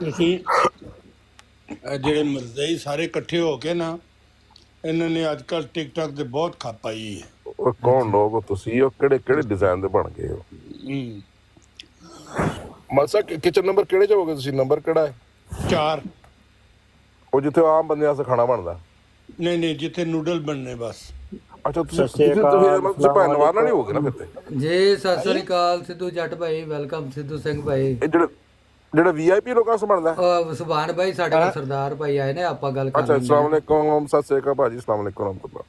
Speaker 13: ਤੁਸੀਂ ਜਿਹੜੇ ਮਰਜ਼ਈ ਸਾਰੇ ਇਕੱਠੇ ਹੋ ਕੇ ਨਾ, ਇਹਨਾਂ ਨੇ ਅੱਜ ਕੱਲ੍ਹ ਟਿਕਟੌਕ ਤੇ ਬਹੁਤ ਖੱਪ ਪਾਈ ਹੈ।
Speaker 7: ਉਹ ਕੌਣ ਲੋਕ ਹੋ ਤੁਸੀਂ? ਉਹ ਕਿਹੜੇ ਡਿਜ਼ਾਈਨ ਦੇ ਬਣ ਗਏ ਹੋ? ਮਲਸਾ ਕਿਚਨ ਨੰਬਰ ਕਿਹੜੇ ਚ ਹੋਗੇ ਤੁਸੀਂ? ਨੰਬਰ ਕਿਹੜਾ ਹੈ?
Speaker 13: 4।
Speaker 7: ਉਹ ਜਿੱਥੇ ਆਮ ਬੰਦਿਆਂ ਵਾਸਤੇ ਖਾਣਾ ਬਣਦਾ?
Speaker 13: ਨਹੀਂ ਜਿੱਥੇ ਨੂਡਲ ਬਣਨੇ ਬਸ।
Speaker 7: ਅੱਛਾ ਤੁਸੀਂ ਭੈਣਵਾਰ ਨਾਲ ਨਹੀਂ ਹੋਗੇ ਨਾ ਫਿਰ ਤੇ
Speaker 3: ਜੀ ਸਤਿ ਸ੍ਰੀ ਅਕਾਲ ਸਿੱਧੂ ਜੱਟ ਭਾਈ, ਵੈਲਕਮ ਸਿੱਧੂ ਸਿੰਘ ਭਾਈ।
Speaker 7: ਇਹ ਜਿਹੜਾ ਵੀਆਈਪੀ ਲੋਕਾਂ ਤੋਂ ਬਣਦਾ
Speaker 3: ਉਹ ਸੁਭਾਨ ਭਾਈ ਸਾਡੇ ਕੋਲ ਸਰਦਾਰ ਭਾਈ ਆਏ ਨੇ, ਆਪਾਂ ਗੱਲ ਕਰ
Speaker 7: ਅੱਛਾ
Speaker 3: ਲੈਂਦੇ
Speaker 7: ਅਸਲਾਮ ਅਲੈਕੁਮ ਸਤਿ ਸ੍ਰੀ ਅਕਾਲ ਭਾਜੀ, ਅਸਲਾਮ ਅਲੈਕੁਮ ਰਹਿਮਤੁਲਾਹ।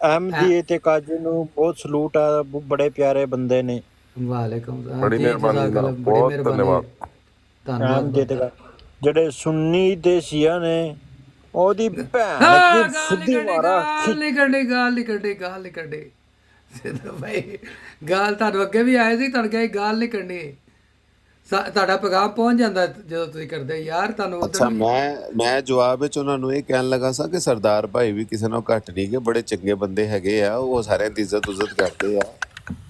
Speaker 2: ਐਮਡੀਏ ਤੇ ਕਾਜੂ ਨੂੰ ਬਹੁਤ ਸਲੂਟ ਆ, ਬੜੇ ਪਿਆਰੇ ਬੰਦੇ ਨੇ।
Speaker 3: ਵਾਲੇਕੁਮ
Speaker 7: ਬੜੀ ਮਿਹਰਬਾਨੀ ਜਨਾਬ, ਬਹੁਤ ਧੰਨਵਾਦ।
Speaker 2: ਐਮਡੀਏ ਤੇ ਜਿਹੜੇ ਸੁੰਨੀ ਤੇ ਸ਼ੀਆ ਨੇ ਉਹਦੀ ਭੈਣ
Speaker 3: ਗਾਲ
Speaker 2: ਸਿੱਧੀ ਮਾਰਾ
Speaker 3: ਨਹੀਂ ਕੱਢੀ ਸਿੱਧੂ ਭਾਈ, ਗਾਲ ਤੁਹਾਨੂੰ ਅੱਗੇ ਵੀ ਆਏ ਸੀ, ਤੁਹਾਨੂੰ ਕਿਹਾ ਗਾਲ ਨਹੀਂ ਕੱਢਣੀ। ਤੁਹਾਡਾ ਪੈਗਾਮ ਪਹੁੰਚ ਜਾਂਦਾ ਜਦੋਂ ਤੁਸੀਂ ਕਰਦੇ ਯਾਰ, ਤੁਹਾਨੂੰ
Speaker 11: ਅੱਛਾ ਮੈਂ ਜਵਾਬ ਵਿੱਚ ਉਹਨਾਂ ਨੂੰ ਇਹ ਕਹਿਣ ਲੱਗਾ ਸਾਂ ਕਿ ਸਰਦਾਰ ਭਾਈ ਵੀ ਕਿਸੇ ਨਾਲ ਘੱਟ ਨਹੀਂ ਗੇ, ਬੜੇ ਚੰਗੇ ਬੰਦੇ ਹੈਗੇ ਆ, ਉਹ ਸਾਰਿਆਂ ਦੀ ਇੱਜ਼ਤ ਕਰਦੇ ਆ।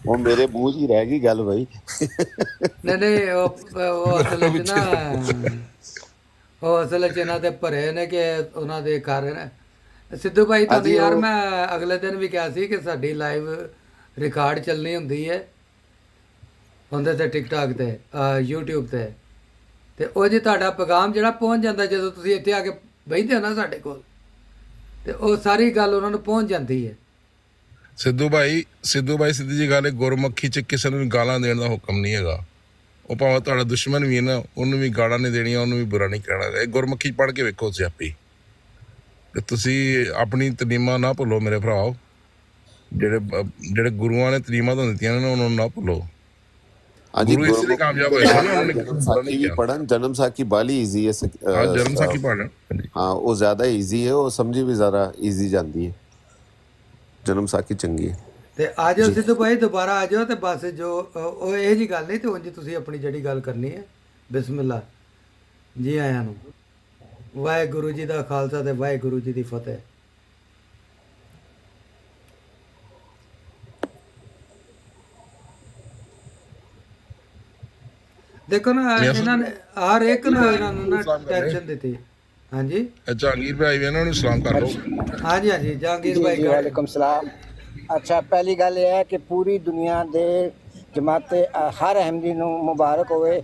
Speaker 11: ਉਹ ਮੇਰੇ ਮੂੰਹ 'ਚ ਹੀ ਰਹਿ ਗਈ ਗੱਲ ਬਈ।
Speaker 3: ਨਹੀਂ ਉਹ ਅਸਲ 'ਚ ਨਾ, ਉਹ ਅਸਲ 'ਚ ਇਹਨਾਂ ਦੇ ਭਰੇ ਨੇ ਕਿ ਉਹਨਾਂ ਦੇ ਕਾਰਨ। ਸਿੱਧੂ ਭਾਈ ਤੁਹਾਨੂੰ ਯਾਰ ਮੈਂ ਅਗਲੇ ਦਿਨ ਵੀ ਕਿਹਾ ਸੀ ਕਿ ਸਾਡੀ ਲਾਈਵ ਰਿਕਾਰਡ ਚੱਲਣੀ ਹੁੰਦੀ ਹੈ ਉਹਦੇ ਤੇ ਟਿਕਟੌਕ ਤੇ YouTube ਤੇ ਉਹ ਜੇ ਤੁਹਾਡਾ ਪੈਗਾਮ ਜਿਹੜਾ ਪਹੁੰਚ ਜਾਂਦਾ ਜਦੋਂ ਤੁਸੀਂ ਇੱਥੇ ਆ ਕੇ ਬਹਿੰਦੇ ਹੋ ਨਾ ਸਾਡੇ ਕੋਲ, ਤੇ ਉਹ ਸਾਰੀ ਗੱਲ ਉਹਨਾਂ ਨੂੰ ਪਹੁੰਚ ਜਾਂਦੀ ਹੈ।
Speaker 7: ਸਿੱਧੂ ਭਾਈ ਸਿੱਧੀ ਜੀ ਗੱਲ ਹੈ, ਗੁਰਮੁਖੀ 'ਚ ਕਿਸੇ ਨੂੰ ਵੀ ਗਾਲਾਂ ਦੇਣ ਦਾ ਹੁਕਮ ਨਹੀਂ ਹੈਗਾ। ਉਹ ਭਾਵੇਂ ਤੁਹਾਡਾ ਦੁਸ਼ਮਣ ਵੀ ਹੈ ਨਾ, ਉਹਨੂੰ ਵੀ ਗਾਲਾਂ ਨਹੀਂ ਦੇਣੀਆਂ, ਉਹਨੂੰ ਵੀ ਬੁਰਾ ਨਹੀਂ ਕਹਿਣਾ। ਇਹ ਗੁਰਮੁਖੀ ਪੜ੍ਹ ਕੇ ਵੇਖੋ ਸਿਆਪੀ। ਤੇ ਤੁਸੀਂ ਆਪਣੀ ਤਲੀਮਾਂ ਨਾ ਭੁੱਲੋ ਮੇਰੇ ਭਰਾਓ, ਜਿਹੜੇ ਗੁਰੂਆਂ ਨੇ ਤਲੀਮਾਂ ਤਾਂ ਦਿੱਤੀਆਂ ਨੇ ਉਹਨਾਂ ਨੂੰ ਨਾ ਭੁੱਲੋ।
Speaker 11: ਹਾਂਜੀ,
Speaker 7: ਗੁਰੂ ਇਸ ਲਈ ਕਾਮਯਾਬ ਹੋਏ ਨਾ, ਉਹਨਾਂ ਨੇ
Speaker 11: ਜਨਮਸਾਖੀ ਵੀ ਪੜ੍ਹਨ, ਜਨਮਸਾਖੀ ਬਾਲੀ ਈਜ਼ੀ ਹੈ।
Speaker 7: ਜਨਮਸਾਖੀ ਪੜ੍ਹਨ,
Speaker 11: ਹਾਂ ਉਹ ਜ਼ਿਆਦਾ ਈਜ਼ੀ ਹੈ, ਉਹ ਸਮਝੀ ਵੀ ਜ਼ਿਆਦਾ ਈਜ਼ੀ ਜਾਂਦੀ ਹੈ। ਜਨਮਸਾਖੀ ਚੰਗੀ ਹੈ।
Speaker 3: ਤੇ ਆ ਜਾਓ ਸਿੱਧੂ ਭਾਈ, ਦੁਬਾਰਾ ਆ ਜਾਓ। ਤੇ ਬਸ ਜੋ ਉਹ ਇਹ ਜੀ ਗੱਲ ਨਹੀਂ, ਤੇ ਉਂਝ ਤੁਸੀਂ ਆਪਣੀ ਜਿਹੜੀ ਗੱਲ ਕਰਨੀ ਹੈ, ਬਿਸਮਿਲ੍ਲਾ ਜੀ ਆਇਆਂ ਨੂੰ। ਵਾਹਿਗੁਰੂ ਜੀ ਦਾ ਖਾਲਸਾ ਤੇ ਵਾਹਿਗੁਰੂ ਜੀ ਦੀ ਫਤਿਹ। ਦੇਖੋ ਨਾ, ਇਹਨਾਂ ਨੇ ਹਰ ਇੱਕ ਨੂੰ ਇਹਨਾਂ ਨੂੰ ਨਾ ਟੈਨਸ਼ਨ ਦਿੱਤੀ। ਹਾਂਜੀ
Speaker 7: ਜਹਾਂਗੀਰ ਭਾਈ ਵੀ ਇਹਨਾਂ ਨੂੰ ਸਲਾਮ ਕਰ ਲਓ।
Speaker 3: ਹਾਂਜੀ ਜਹਾਂਗੀਰ ਭਾਈ
Speaker 2: ਵਾਲੇਕੁਮ ਸਲਾਮ। ਅੱਛਾ, ਪਹਿਲੀ ਗੱਲ ਇਹ ਹੈ ਕਿ ਪੂਰੀ ਦੁਨੀਆ ਦੇ ਜਮਾਤੇ ਹਰ ਅਹਿਮਦੀ ਨੂੰ ਮੁਬਾਰਕ ਹੋਵੇ।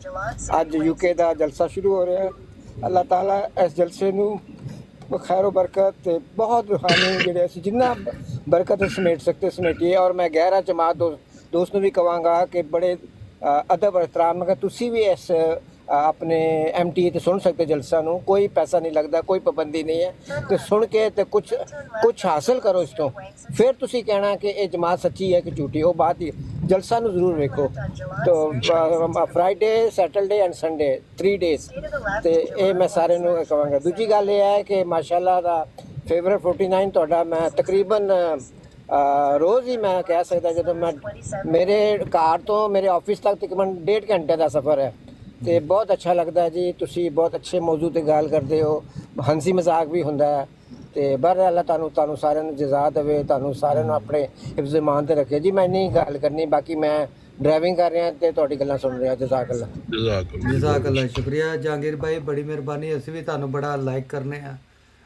Speaker 2: ਅੱਜ UK ਦਾ ਜਲਸਾ ਸ਼ੁਰੂ ਹੋ ਰਿਹਾ। ਅੱਲਾਹ ਤਾਲਾ ਇਸ ਜਲਸੇ ਨੂੰ ਖੈਰ ਬਰਕਤ ਤੇ ਬਹੁਤ ਰੂਹਾਨੀ ਜਿਹੜੇ ਅਸੀਂ ਜਿੰਨਾ ਬਰਕਤ ਸਮੇਟ ਸਕਦੇ ਸਮੇਟੀਏ। ਔਰ ਮੈਂ ਗਹਿਰਾ ਜਮਾਤ ਦੋਸਤ ਨੂੰ ਵੀ ਕਹਾਂਗਾ ਕਿ ਬੜੇ ਅਦਬ ਔਰ ਇhtਰਾਮ ਨਾਲ ਤੁਸੀਂ ਵੀ ਇਸ ਆਪਣੇ MTA ਤੇ ਸੁਣ ਸਕਦੇ ਜਲਸਾ ਨੂੰ। ਕੋਈ ਪੈਸਾ ਨਹੀਂ ਲੱਗਦਾ, ਕੋਈ ਪਾਬੰਦੀ ਨਹੀਂ ਹੈ। ਤੇ ਸੁਣ ਕੇ ਤੇ ਕੁਛ ਹਾਸਲ ਕਰੋ ਇਸ ਤੋਂ, ਫਿਰ ਤੁਸੀਂ ਕਹਿਣਾ ਕਿ ਇਹ ਜਮਾਤ ਸੱਚੀ ਹੈ ਕਿ ਝੂਠੀ। ਉਹ ਬਾਤ ਹੀ ਜਲਸਾ ਨੂੰ ਜ਼ਰੂਰ ਵੇਖੋ। ਤੋ Friday, Saturday and Sunday 3 days. ਤੇ ਇਹ ਮੈਂ ਸਾਰਿਆਂ ਨੂੰ ਕਹਾਂਗਾ। ਦੂਜੀ ਗੱਲ ਇਹ ਹੈ ਕਿ ਮਾਸ਼ਾਅੱਲਾ ਦਾ ਫੇਵਰਟ 49 ਤੁਹਾਡਾ ਮੈਂ ਤਕਰੀਬਨ ਰੋਜ਼ ਹੀ ਮੈਂ ਕਹਿ ਸਕਦਾ, ਜਦੋਂ ਮੈਂ ਮੇਰੇ ਘਰ ਤੋਂ ਮੇਰੇ ਆਫਿਸ ਤੱਕ ਤਕਰੀਬਨ 1.5 ਘੰਟੇ ਦਾ ਸਫ਼ਰ ਹੈ। ਤੇ ਬਹੁਤ ਅੱਛਾ ਲੱਗਦਾ ਜੀ, ਤੁਸੀਂ ਬਹੁਤ ਅੱਛੇ ਮੌਜੂ 'ਤੇ ਗੱਲ ਕਰਦੇ ਹੋ, ਹੰਸੀ ਮਜ਼ਾਕ ਵੀ ਹੁੰਦਾ ਹੈ। ਤੇ ਬਹਰਹਾਲ ਤੁਹਾਨੂੰ ਸਾਰਿਆਂ ਨੂੰ ਜਜ਼ਾ ਦੇਵੇ, ਤੁਹਾਨੂੰ ਸਾਰਿਆਂ ਨੂੰ ਆਪਣੇ ਹਿਫਜ਼ ਇਮਾਨ 'ਤੇ ਰੱਖੇ ਜੀ। ਮੈਂ ਨਹੀਂ ਗੱਲ ਕਰਨੀ, ਬਾਕੀ ਮੈਂ ਡਰਾਈਵਿੰਗ ਕਰ ਰਿਹਾ ਤੇ ਤੁਹਾਡੀ ਗੱਲਾਂ ਸੁਣ ਰਿਹਾ। ਜਜ਼ਾਕੱਲਾ ਸ਼ੁਕਰੀਆ ਜਹਾਂਗੀਰ ਭਾਈ, ਬੜੀ ਮਿਹਰਬਾਨੀ। ਅਸੀਂ ਵੀ ਤੁਹਾਨੂੰ ਬੜਾ ਲਾਈਕ ਕਰਨੇ ਆ,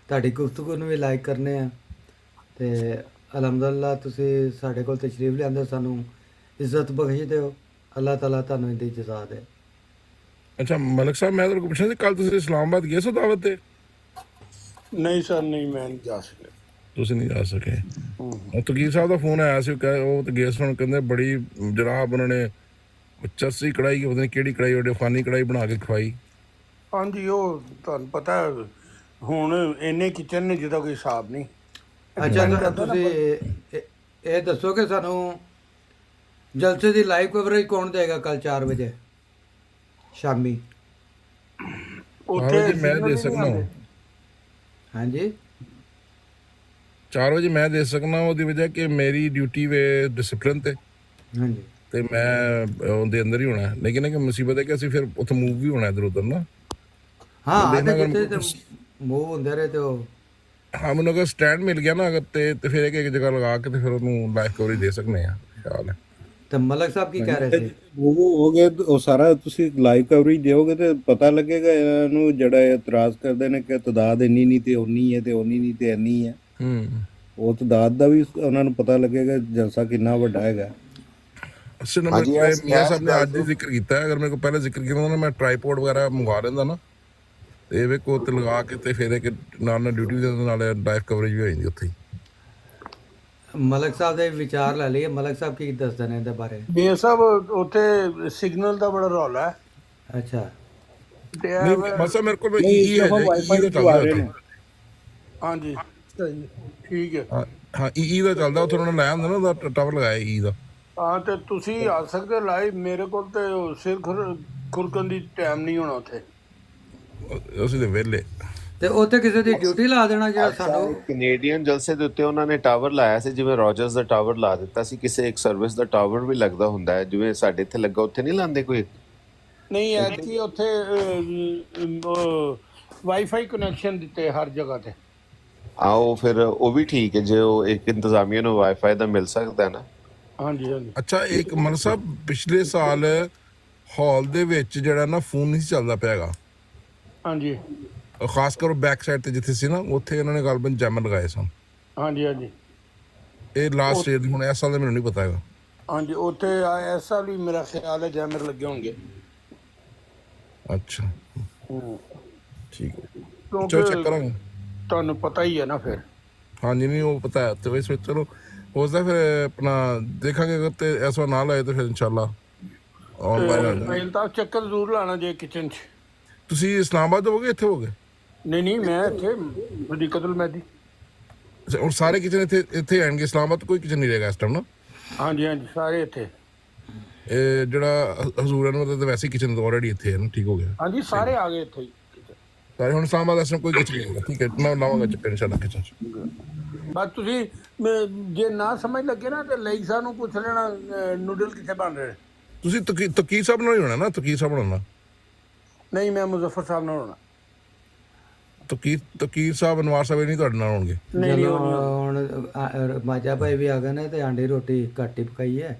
Speaker 2: ਤੁਹਾਡੀ ਗੁਫ਼ਤਗੂ ਨੂੰ ਵੀ ਲਾਈਕ ਕਰਨੇ ਆ। ਤੇ ਅਲਹਮਦੁਲਿਲਾ ਤੁਸੀਂ ਸਾਡੇ ਕੋਲ ਤਸ਼ਰੀਫ ਲਿਆਂਦੇ, ਸਾਨੂੰ ਇੱਜ਼ਤ ਬਖਸ਼ ਦਿਓ। ਅੱਲਾਹ ਤਾਲਾ ਤੁਹਾਨੂੰ ਇਹਦੀ ਜਜ਼ਾ ਦੇ।
Speaker 7: ਅੱਛਾ ਮਲਕ ਸਾਹਿਬ, ਮੈਂ ਤੁਹਾਡੇ ਕੋਲ ਪੁੱਛਣਾ ਸੀ, ਕੱਲ ਤੁਸੀਂ ਇਸਲਾਮਾਬਾਦ ਗਏ ਸੋ ਦਾਵਤ ਤੇ?
Speaker 13: ਨਹੀਂ ਸਰ, ਨਹੀਂ, ਮੈਂ ਨਹੀਂ ਜਾ ਸਕਿਆ।
Speaker 7: ਤੁਸੀਂ ਨਹੀਂ ਜਾ ਸਕੇ? ਤਕੀਰ ਸਾਹਿਬ ਦਾ ਫੋਨ ਆਇਆ ਸੀ, ਉਹ ਤੇ ਗਏ ਸਨ, ਕਹਿੰਦੇ ਬੜੀ ਜਨਾਬ ਉਹਨਾਂ ਨੇ ਚਸੀ ਕੜਾਈ, ਪਤਾ ਨਹੀਂ ਕਿਹੜੀ ਕੜਾਈ, ਉਹ ਫਾਨੀ ਕੜਾਈ ਬਣਾ ਕੇ ਖਵਾਈ।
Speaker 13: ਹਾਂਜੀ, ਉਹ ਤੁਹਾਨੂੰ ਪਤਾ ਹੁਣ ਇੰਨੇ ਕਿਚਨ ਨੇ ਜਿਹਦਾ ਕੋਈ ਹਿਸਾਬ ਨਹੀਂ।
Speaker 3: ਅੱਛਾ, ਤੁਸੀਂ ਇਹ ਦੱਸੋ ਕਿ ਸਾਨੂੰ ਜਲਸੇ ਦੀ ਲਾਈਵ ਕਵਰੇਜ ਕੌਣ ਦੇਗਾ ਕੱਲ 4 ਵਜੇ ਸ਼ਾਮੀ?
Speaker 13: ਉੱਥੇ
Speaker 7: ਮੈਂ ਦੇ ਸਕਦਾ।
Speaker 3: ਹਾਂਜੀ
Speaker 7: 4 ਵਜੇ ਮੈਂ ਦੇ ਸਕਦਾ। ਉਹਦੀ ਵਜ੍ਹਾ ਕਿ ਮੇਰੀ ਡਿਊਟੀ ਵੇ ਡਿਸਪਲਿਨ ਤੇ।
Speaker 3: ਹਾਂਜੀ,
Speaker 7: ਤੇ ਮੈਂ ਉਹਦੇ ਅੰਦਰ ਹੀ ਹੋਣਾ। ਲੇਕਿਨ ਇੱਕ ਮੁਸੀਬਤ ਹੈ ਕਿ ਅਸੀਂ ਫਿਰ ਉੱਥੇ ਮੂਵ ਵੀ ਹੋਣਾ ਇੱਧਰ ਉੱਧਰ ਨਾ।
Speaker 3: ਹਾਂ ਮੂਵ ਹੁੰਦੇ ਰਹੇ ਤੇ ਉਹ
Speaker 7: ਹਾਂ, ਮੈਨੂੰ ਅਗਰ ਸਟੈਂਡ ਮਿਲ ਗਿਆ ਨਾ ਅਗਰ ਤੇ ਫਿਰ ਇੱਕ ਜਗ੍ਹਾ ਲਗਾ ਕੇ ਤੇ ਫਿਰ ਉਹਨੂੰ ਲਾਈਵ ਕਵਰੇਜ ਦੇ ਸਕਦੇ ਆ। ਖਿਆਲ ਹੈ।
Speaker 3: ਤੇ ਮਲਕ ਸਾਹਿਬ ਕੀ ਕਹਿ ਰਹੇ ਸੀ?
Speaker 10: ਉਹ ਹੋ ਗਿਆ, ਉਹ ਸਾਰਾ ਤੁਸੀਂ ਲਾਈਵ ਕਵਰੇਜ ਦਿਓਗੇ ਤੇ ਪਤਾ ਲੱਗੇਗਾ ਇਹਨਾਂ ਨੂੰ, ਜਿਹੜਾ ਇਤਰਾਜ਼ ਕਰਦੇ ਨੇ ਕਿ ਤਦਾਦ ਇੰਨੀ ਨਹੀਂ ਤੇ ਉਨੀ ਹੈ, ਤੇ ਉਨੀ ਨਹੀਂ ਤੇ ਇੰਨੀ ਹੈ। ਉਹ ਤਦਾਦ ਦਾ ਵੀ ਉਹਨਾਂ ਨੂੰ ਪਤਾ ਲੱਗੇਗਾ ਜਲਸਾ ਕਿੰਨਾ ਵੱਡਾ ਹੈਗਾ।
Speaker 7: ਅੱਛਾ, ਮੀਆਂ ਸਾਹਿਬ ਨੇ ਅੱਜ ਹੀ ਜ਼ਿਕਰ ਕੀਤਾ। ਅਗਰ ਮੇਰੇ ਕੋਲ ਪਹਿਲਾਂ ਜ਼ਿਕਰ ਕੀਤਾ ਨਾ, ਮੈਂ ਟਰਾਈਪੋਡ ਵਗੈਰਾ ਮੰਗਵਾ ਲੈਂਦਾ ਨਾ, ਤੇ ਇਹ ਵੇਖੋ ਉੱਤੇ ਲਗਾ ਕੇ ਤੇ ਫਿਰ ਇੱਕ ਨਾਲ ਡਿਊਟੀ ਦੇ ਨਾਲ ਲਾਈਵ ਕਵਰੇਜ ਵੀ ਹੋ ਜਾਂਦੀ ਉੱਥੇ ਹੀ।
Speaker 3: ਮਲਕ ਸਾਹਿਬ ਦੇ ਵਿਚਾਰ ਲੈ ਲਈਏ, ਮਲਕ ਸਾਹਿਬ ਕੀ ਦੱਸਦੇ ਨੇ ਇਹਦੇ ਬਾਰੇ।
Speaker 13: ਮੀਆਂ ਸਾਹਿਬ ਉੱਥੇ ਸਿਗਨਲ ਦਾ ਬੜਾ ਰੌਲਾ ਹੈ
Speaker 3: ਅੱਛਾ,
Speaker 13: ਤੇ
Speaker 7: ਨਹੀਂ ਮਸਾ ਮੇਰੇ ਕੋਲ
Speaker 12: ਨਹੀਂ
Speaker 7: ਈ ਹੈ
Speaker 12: ਵਾਈਫਾਈ
Speaker 7: ਦਾ
Speaker 12: ਤੋਂ
Speaker 7: ਚੱਲਦਾ
Speaker 12: ਆ ਰਹੇ
Speaker 7: ਉੱਥੇ।
Speaker 12: ਨੇ।
Speaker 13: ਹਾਂਜੀ ਸਹੀ ਠੀਕ ਹੈ।
Speaker 7: ਹਾਂ ਈ ਦਾ ਚੱਲਦਾ ਉੱਥੇ, ਉਹਨਾਂ ਨੇ ਲਾਇਆ ਹੁੰਦਾ ਨਾ ਉਹਦਾ ਟਾਵਰ ਲਗਾਇਆ ਈ ਦਾ।
Speaker 13: ਹਾਂ ਤੇ ਤੁਸੀਂ ਆ ਸਕਦੇ ਲਾਈਵ, ਮੇਰੇ ਕੋਲ ਤੇ ਉਹ ਸਿਰ ਖੁਰਕਣ ਦੀ ਟਾਈਮ ਨਹੀਂ ਹੋਣਾ ਉੱਥੇ।
Speaker 7: ਅਸੀਂ ਤੇ ਵਿਹਲੇ।
Speaker 3: ਤੇ ਉੱਥੇ ਕਿਸੇ ਦੀ ਡਿਊਟੀ ਲਾ ਦੇਣਾ ਜਿਹੜਾ ਸਾਨੂੰ।
Speaker 11: ਕੈਨੇਡੀਅਨ ਜਲਸੇ ਦੇ ਉੱਤੇ ਉਹਨਾਂ ਨੇ ਟਾਵਰ ਲਾਇਆ ਸੀ, ਜਿਵੇਂ ਰੋਜਰਸ ਦਾ ਟਾਵਰ ਲਾ ਦਿੱਤਾ ਸੀ, ਕਿਸੇ ਇੱਕ ਸਰਵਿਸ ਦਾ ਟਾਵਰ ਵੀ ਲੱਗਦਾ ਹੁੰਦਾ ਹੈ, ਜਿਵੇਂ ਸਾਡੇ ਇੱਥੇ ਲੱਗਾ ਉੱਥੇ ਨਹੀਂ ਲਾਉਂਦੇ ਕੋਈ।
Speaker 13: ਨਹੀਂ ਐਤਕੀ ਉੱਥੇ ਵਾਈਫਾਈ ਕਨੈਕਸ਼ਨ ਦਿੱਤੇ ਹਰ ਜਗ੍ਹਾ ਤੇ।
Speaker 11: ਆਓ ਫਿਰ ਉਹ ਵੀ ਠੀਕ ਹੈ, ਜੇ ਉਹ ਇੱਕ ਇੰਤਜ਼ਾਮੀਆ ਨੂੰ ਵਾਈਫਾਈ ਦਾ ਮਿਲ ਸਕਦਾ ਹੈ ਨਾ।
Speaker 13: ਹਾਂਜੀ ਹਾਂਜੀ।
Speaker 7: ਅੱਛਾ ਇੱਕ ਮਨ ਸਾਹਿਬ, ਪਿਛਲੇ ਸਾਲ ਹਾਲ ਦੇ ਵਿੱਚ ਜਿਹੜਾ ਨਾ ਫੋਨ ਨਹੀਂ ਸੀ ਚੱਲਦਾ ਪਿਆ ਹੈਗਾ,
Speaker 13: ਹਾਂਜੀ
Speaker 7: ਖਾਸ ਕਰ ਬੈਕ ਸਾਈਡ ਤੇ ਜਿੱਥੇ ਸੀ ਨਾ, ਉੱਥੇ ਇਹਨਾਂ ਨੇ ਗਲਬਨ ਜੈਮਰ ਲਗਾਏ ਸਨ।
Speaker 13: ਹਾਂਜੀ ਹਾਂਜੀ
Speaker 7: ਇਹ ਲਾਸਟ ਈਅਰ ਦੀ, ਹੁਣ ਇਸ ਸਾਲ ਦਾ ਮੈਨੂੰ ਨਹੀਂ ਪਤਾ ਹੈਗਾ।
Speaker 13: ਹਾਂਜੀ ਉੱਥੇ ਇਸ ਸਾਲ ਵੀ ਮੇਰਾ ਖਿਆਲ ਹੈ ਜੈਮਰ ਲੱਗੇ ਹੋਣਗੇ।
Speaker 7: ਅੱਛਾ ਠੀਕ ਹੈ, ਚਲੋ
Speaker 13: ਕਿਉਂਕਿ
Speaker 7: ਚੈੱਕ ਕਰਾਂਗੇ।
Speaker 13: ਤੁਹਾਨੂੰ ਪਤਾ ਹੀ ਹੈ ਨਾ ਫਿਰ।
Speaker 7: ਹਾਂਜੀ ਨਹੀਂ ਉਹ ਪਤਾ ਹੈ, ਤੇ ਵੈਸੇ ਚਲੋ ਹੋ ਸਕਦਾ ਫਿਰ ਆਪਣਾ ਦੇਖਾਂਗੇ, ਅਗਰ ਤੇ ਇਸ ਵਾਰ ਨਾ ਲਾਏ ਤਾਂ ਫਿਰ ਇਨਸ਼ਾਅੱਲਾ ਆਨਲਾਈਨ।
Speaker 13: ਪਹਿਲਾਂ ਤਾਂ ਚੱਕਰ ਜ਼ਰੂਰ ਲਾਣਾ ਜੇ ਕਿਚਨ 'ਚ।
Speaker 7: ਤੁਸੀਂ ਇਸਲਾਮਾਬਾਦ ਹੋਗੇ ਇੱਥੇ ਹੋਗੇ?
Speaker 13: ਨਹੀਂ ਮੈਂ ਇੱਥੇ ਮਦੀਕਤੁਲ ਮਹਿਦੀ।
Speaker 7: ਅੱਛਾ ਹੁਣ ਸਾਰੇ ਕਿਚਨ ਇੱਥੇ ਆਣਗੇ, ਇਸਲਾਮਾਬਾਦ ਕੋਈ ਕਿਚਨ ਨਹੀਂ ਰਹੇਗਾ ਇਸ ਟਾਈਮ ਨਾ?
Speaker 13: ਹਾਂਜੀ ਹਾਂਜੀ ਸਾਰੇ ਇੱਥੇ।
Speaker 7: ਇਹ ਜਿਹੜਾ ਹਜ਼ੂਰ ਅਨਵਰ ਦਾ ਵੈਸੇ ਕਿਚਨ ਆਲਰੇਡੀ ਇੱਥੇ ਹੈ ਨਾ, ਠੀਕ ਹੋ ਗਿਆ।
Speaker 13: ਹਾਂਜੀ ਸਾਰੇ ਆ ਗਏ ਇੱਥੇ ਹੀ।
Speaker 7: ਸਾਰੇ ਹੁਣ ਇਸਲਾਮਾਬਾਦ ਇਸ ਟਾਈਮ ਕੋਈ ਕਿਚਨ ਨਹੀਂ ਹੋਗਾ, ਠੀਕ ਹੈ ਮੈਂ ਲਾਵਾਂਗਾ ਚੱਕਰ ਇਨਸ਼ਾਅੱਲਾ ਕਿਚਨ 'ਚ।
Speaker 13: ਬਸ ਤੁਸੀਂ ਜੇ ਨਾ ਸਮਝ ਲੱਗੇ ਨਾ ਤੇ ਲਈ ਸਾਹਿਬ ਨੂੰ ਪੁੱਛ ਲੈਣਾ ਨੂਡਲ ਕਿੱਥੇ ਬਣ ਰਹੇ ਨੇ।
Speaker 7: ਤੁਸੀਂ ਤਕੀਰ ਸਾਹਿਬ ਨਾਲ ਹੀ ਹੋਣਾ ਨਾ, ਤਕੀਰ ਸਾਹਿਬ ਬਣਾਉਣਾ?
Speaker 13: ਨਹੀਂ ਮੈਂ ਮੁਜ਼ੱਫਰ ਸਾਹਿਬ ਨਾਲ ਹੋਣਾ।
Speaker 7: ਤਕੀਰ ਸਾਹਿਬ ਅਨਵਾਰ ਸਾਹਿਬ ਨਹੀਂ ਤੁਹਾਡੇ ਨਾਲ ਹੋਣਗੇ?
Speaker 3: ਚਲੋ ਹੁਣ ਮਾਜਾ ਭਾਈ ਵੀ ਆ ਗਏ ਨੇ ਤੇ ਆਂਡੀ ਰੋਟੀ ਘੱਟ ਹੀ ਪਕਾਈ ਹੈ।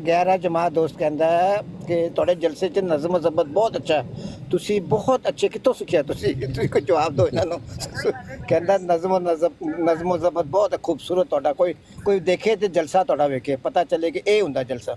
Speaker 2: 11 ਜਮਾਤ ਦੋਸਤ ਕਹਿੰਦਾ ਹੈ ਕਿ ਤੁਹਾਡੇ ਜਲਸੇ 'ਚ ਨਜ਼ਮ و ਜ਼ਬਤ ਬਹੁਤ ਅੱਛਾ ਹੈ, ਤੁਸੀਂ ਬਹੁਤ ਅੱਛੇ ਕਿੱਥੋਂ ਸਿੱਖਿਆ ਤੁਸੀਂ ਕੋਈ ਜਵਾਬ ਦਿਓ ਇਹਨਾਂ ਨੂੰ। ਕਹਿੰਦਾ ਨਜ਼ਮ و ਜ਼ਬਤ ਬਹੁਤ ਖੂਬਸੂਰਤ, ਤੁਹਾਡਾ ਕੋਈ ਦੇਖੇ ਤੇ ਜਲਸਾ ਤੁਹਾਡਾ ਵੇਖੇ ਪਤਾ ਚੱਲੇ ਕਿ ਇਹ ਹੁੰਦਾ ਜਲਸਾ।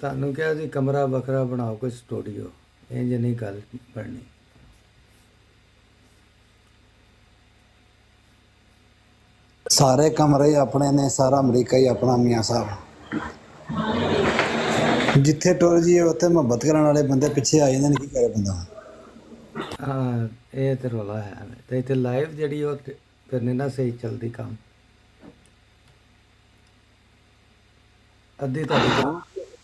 Speaker 3: ਤੁਹਾਨੂੰ ਕਿਹਾ ਸੀ ਕਮਰਾ ਵੱਖਰਾ ਬਣਾਓ ਕੋਈ ਸਟੂਡੀਓ, ਇੰਜ ਨਹੀਂ ਗੱਲ ਬਣਨੀ।
Speaker 14: ਸਾਰੇ ਕਮਰੇ ਆਪਣੇ ਨੇ, ਸਾਰਾ ਅਮਰੀਕਾ ਹੀ ਆਪਣਾ ਮੀਆਂ ਸਾਹਿਬ। ਜਿੱਥੇ ਟੁਰ ਜੀਏ ਉੱਥੇ ਮੁਹੱਬਤ ਕਰਨ ਵਾਲੇ ਬੰਦੇ ਪਿੱਛੇ ਆ ਜਾਂਦੇ ਨੇ, ਕੀ ਕਰੇ ਬੰਦਾ।
Speaker 3: ਹਾਂ ਇਹ ਤੇ ਰੌਲਾ ਹੈ, ਤੇ ਇੱਥੇ ਲਾਈਵ ਜਿਹੜੀ ਉਹ ਫਿਰ ਨਹੀਂ ਨਾ ਸਹੀ ਚੱਲਦੀ ਕੰਮ। ਅੱਧੀ ਤੁਹਾਡੀ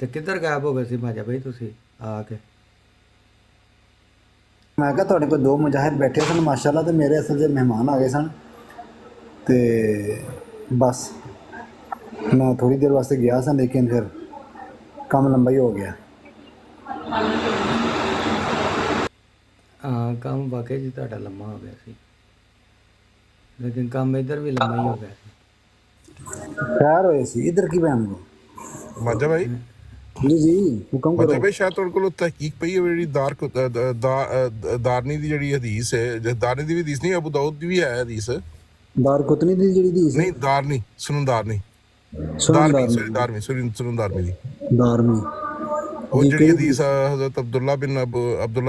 Speaker 3: ਤੇ ਕਿੱਧਰ ਗਾਇਬ ਹੋ ਗਏ ਸੀ ਮਾਜਾ ਭਾਈ ਤੁਸੀਂ ਆ ਕੇ?
Speaker 14: ਮੈਂ ਕਿਹਾ ਤੁਹਾਡੇ ਕੋਲ 2 ਮੁਜਾਹਿਦ ਬੈਠੇ ਸਨ ਮਾਸ਼ਾਅੱਲਾ, ਤੇ ਮੇਰੇ ਅਸਲ 'ਚ ਮਹਿਮਾਨ ਆ ਗਏ ਸਨ, ਤੇ ਬਸ ਮੈਂ ਥੋੜੀ ਦੇਰ ਵਾਸਤੇ ਗਿਆ ਸਾਂ, ਲੇਕਿਨ ਫਿਰ ਕੰਮ ਲੰਬਾ ਹੀ ਹੋ ਗਿਆ।
Speaker 3: ਹਾਂ ਕੰਮ ਵਾਕਈ ਜੀ ਤੁਹਾਡਾ ਲੰਮਾ ਹੋ ਗਿਆ ਸੀ, ਲੇਕਿਨ ਕੰਮ ਇੱਧਰ ਵੀ ਲੰਮਾ ਹੀ ਹੋ ਗਿਆ ਸੀ।
Speaker 14: ਖੈਰ ਹੋਏ ਸੀ ਇੱਧਰ ਕੀ ਬੈਣ ਕੋ
Speaker 7: ਮਾਝਾ ਭਾਈ
Speaker 14: ਜੀ ਹੁਕਮ
Speaker 7: ਮਾਝਾ
Speaker 14: ਕਰੋ।
Speaker 7: ਭਾਈ ਸ਼ਾਇਦ ਤੁਹਾਡੇ ਕੋਲ ਤਹਿਕੀਕ ਪਈ ਹੈ ਜਿਹੜੀ ਦਾਰਨੀ ਦੀ ਜਿਹੜੀ ਹਦੀਸ ਹੈ, ਦਾਰਨੀ ਦੀ ਵੀ ਹਦੀਸ ਨਹੀਂ, ਅਬੂ ਦਾਊਦ ਦੀ ਵੀ ਹੈ ਹਦੀਸ।
Speaker 14: ਦਾਰ ਕੁਤਨੀ ਦੀ ਜਿਹੜੀ ਹਦੀਸ
Speaker 7: ਨਹੀਂ ਦਾਰਨੀ, ਸੁਨਨ ਦਾਰਨੀ, ਦਾਰਮੀ ਦੀ
Speaker 14: ਦਾਰਮੀ
Speaker 7: ਉਹ ਜਿਹੜੀ ਹਦੀਸ ਹਜ਼ਰਤ ਅਬਦੁੱਲਾ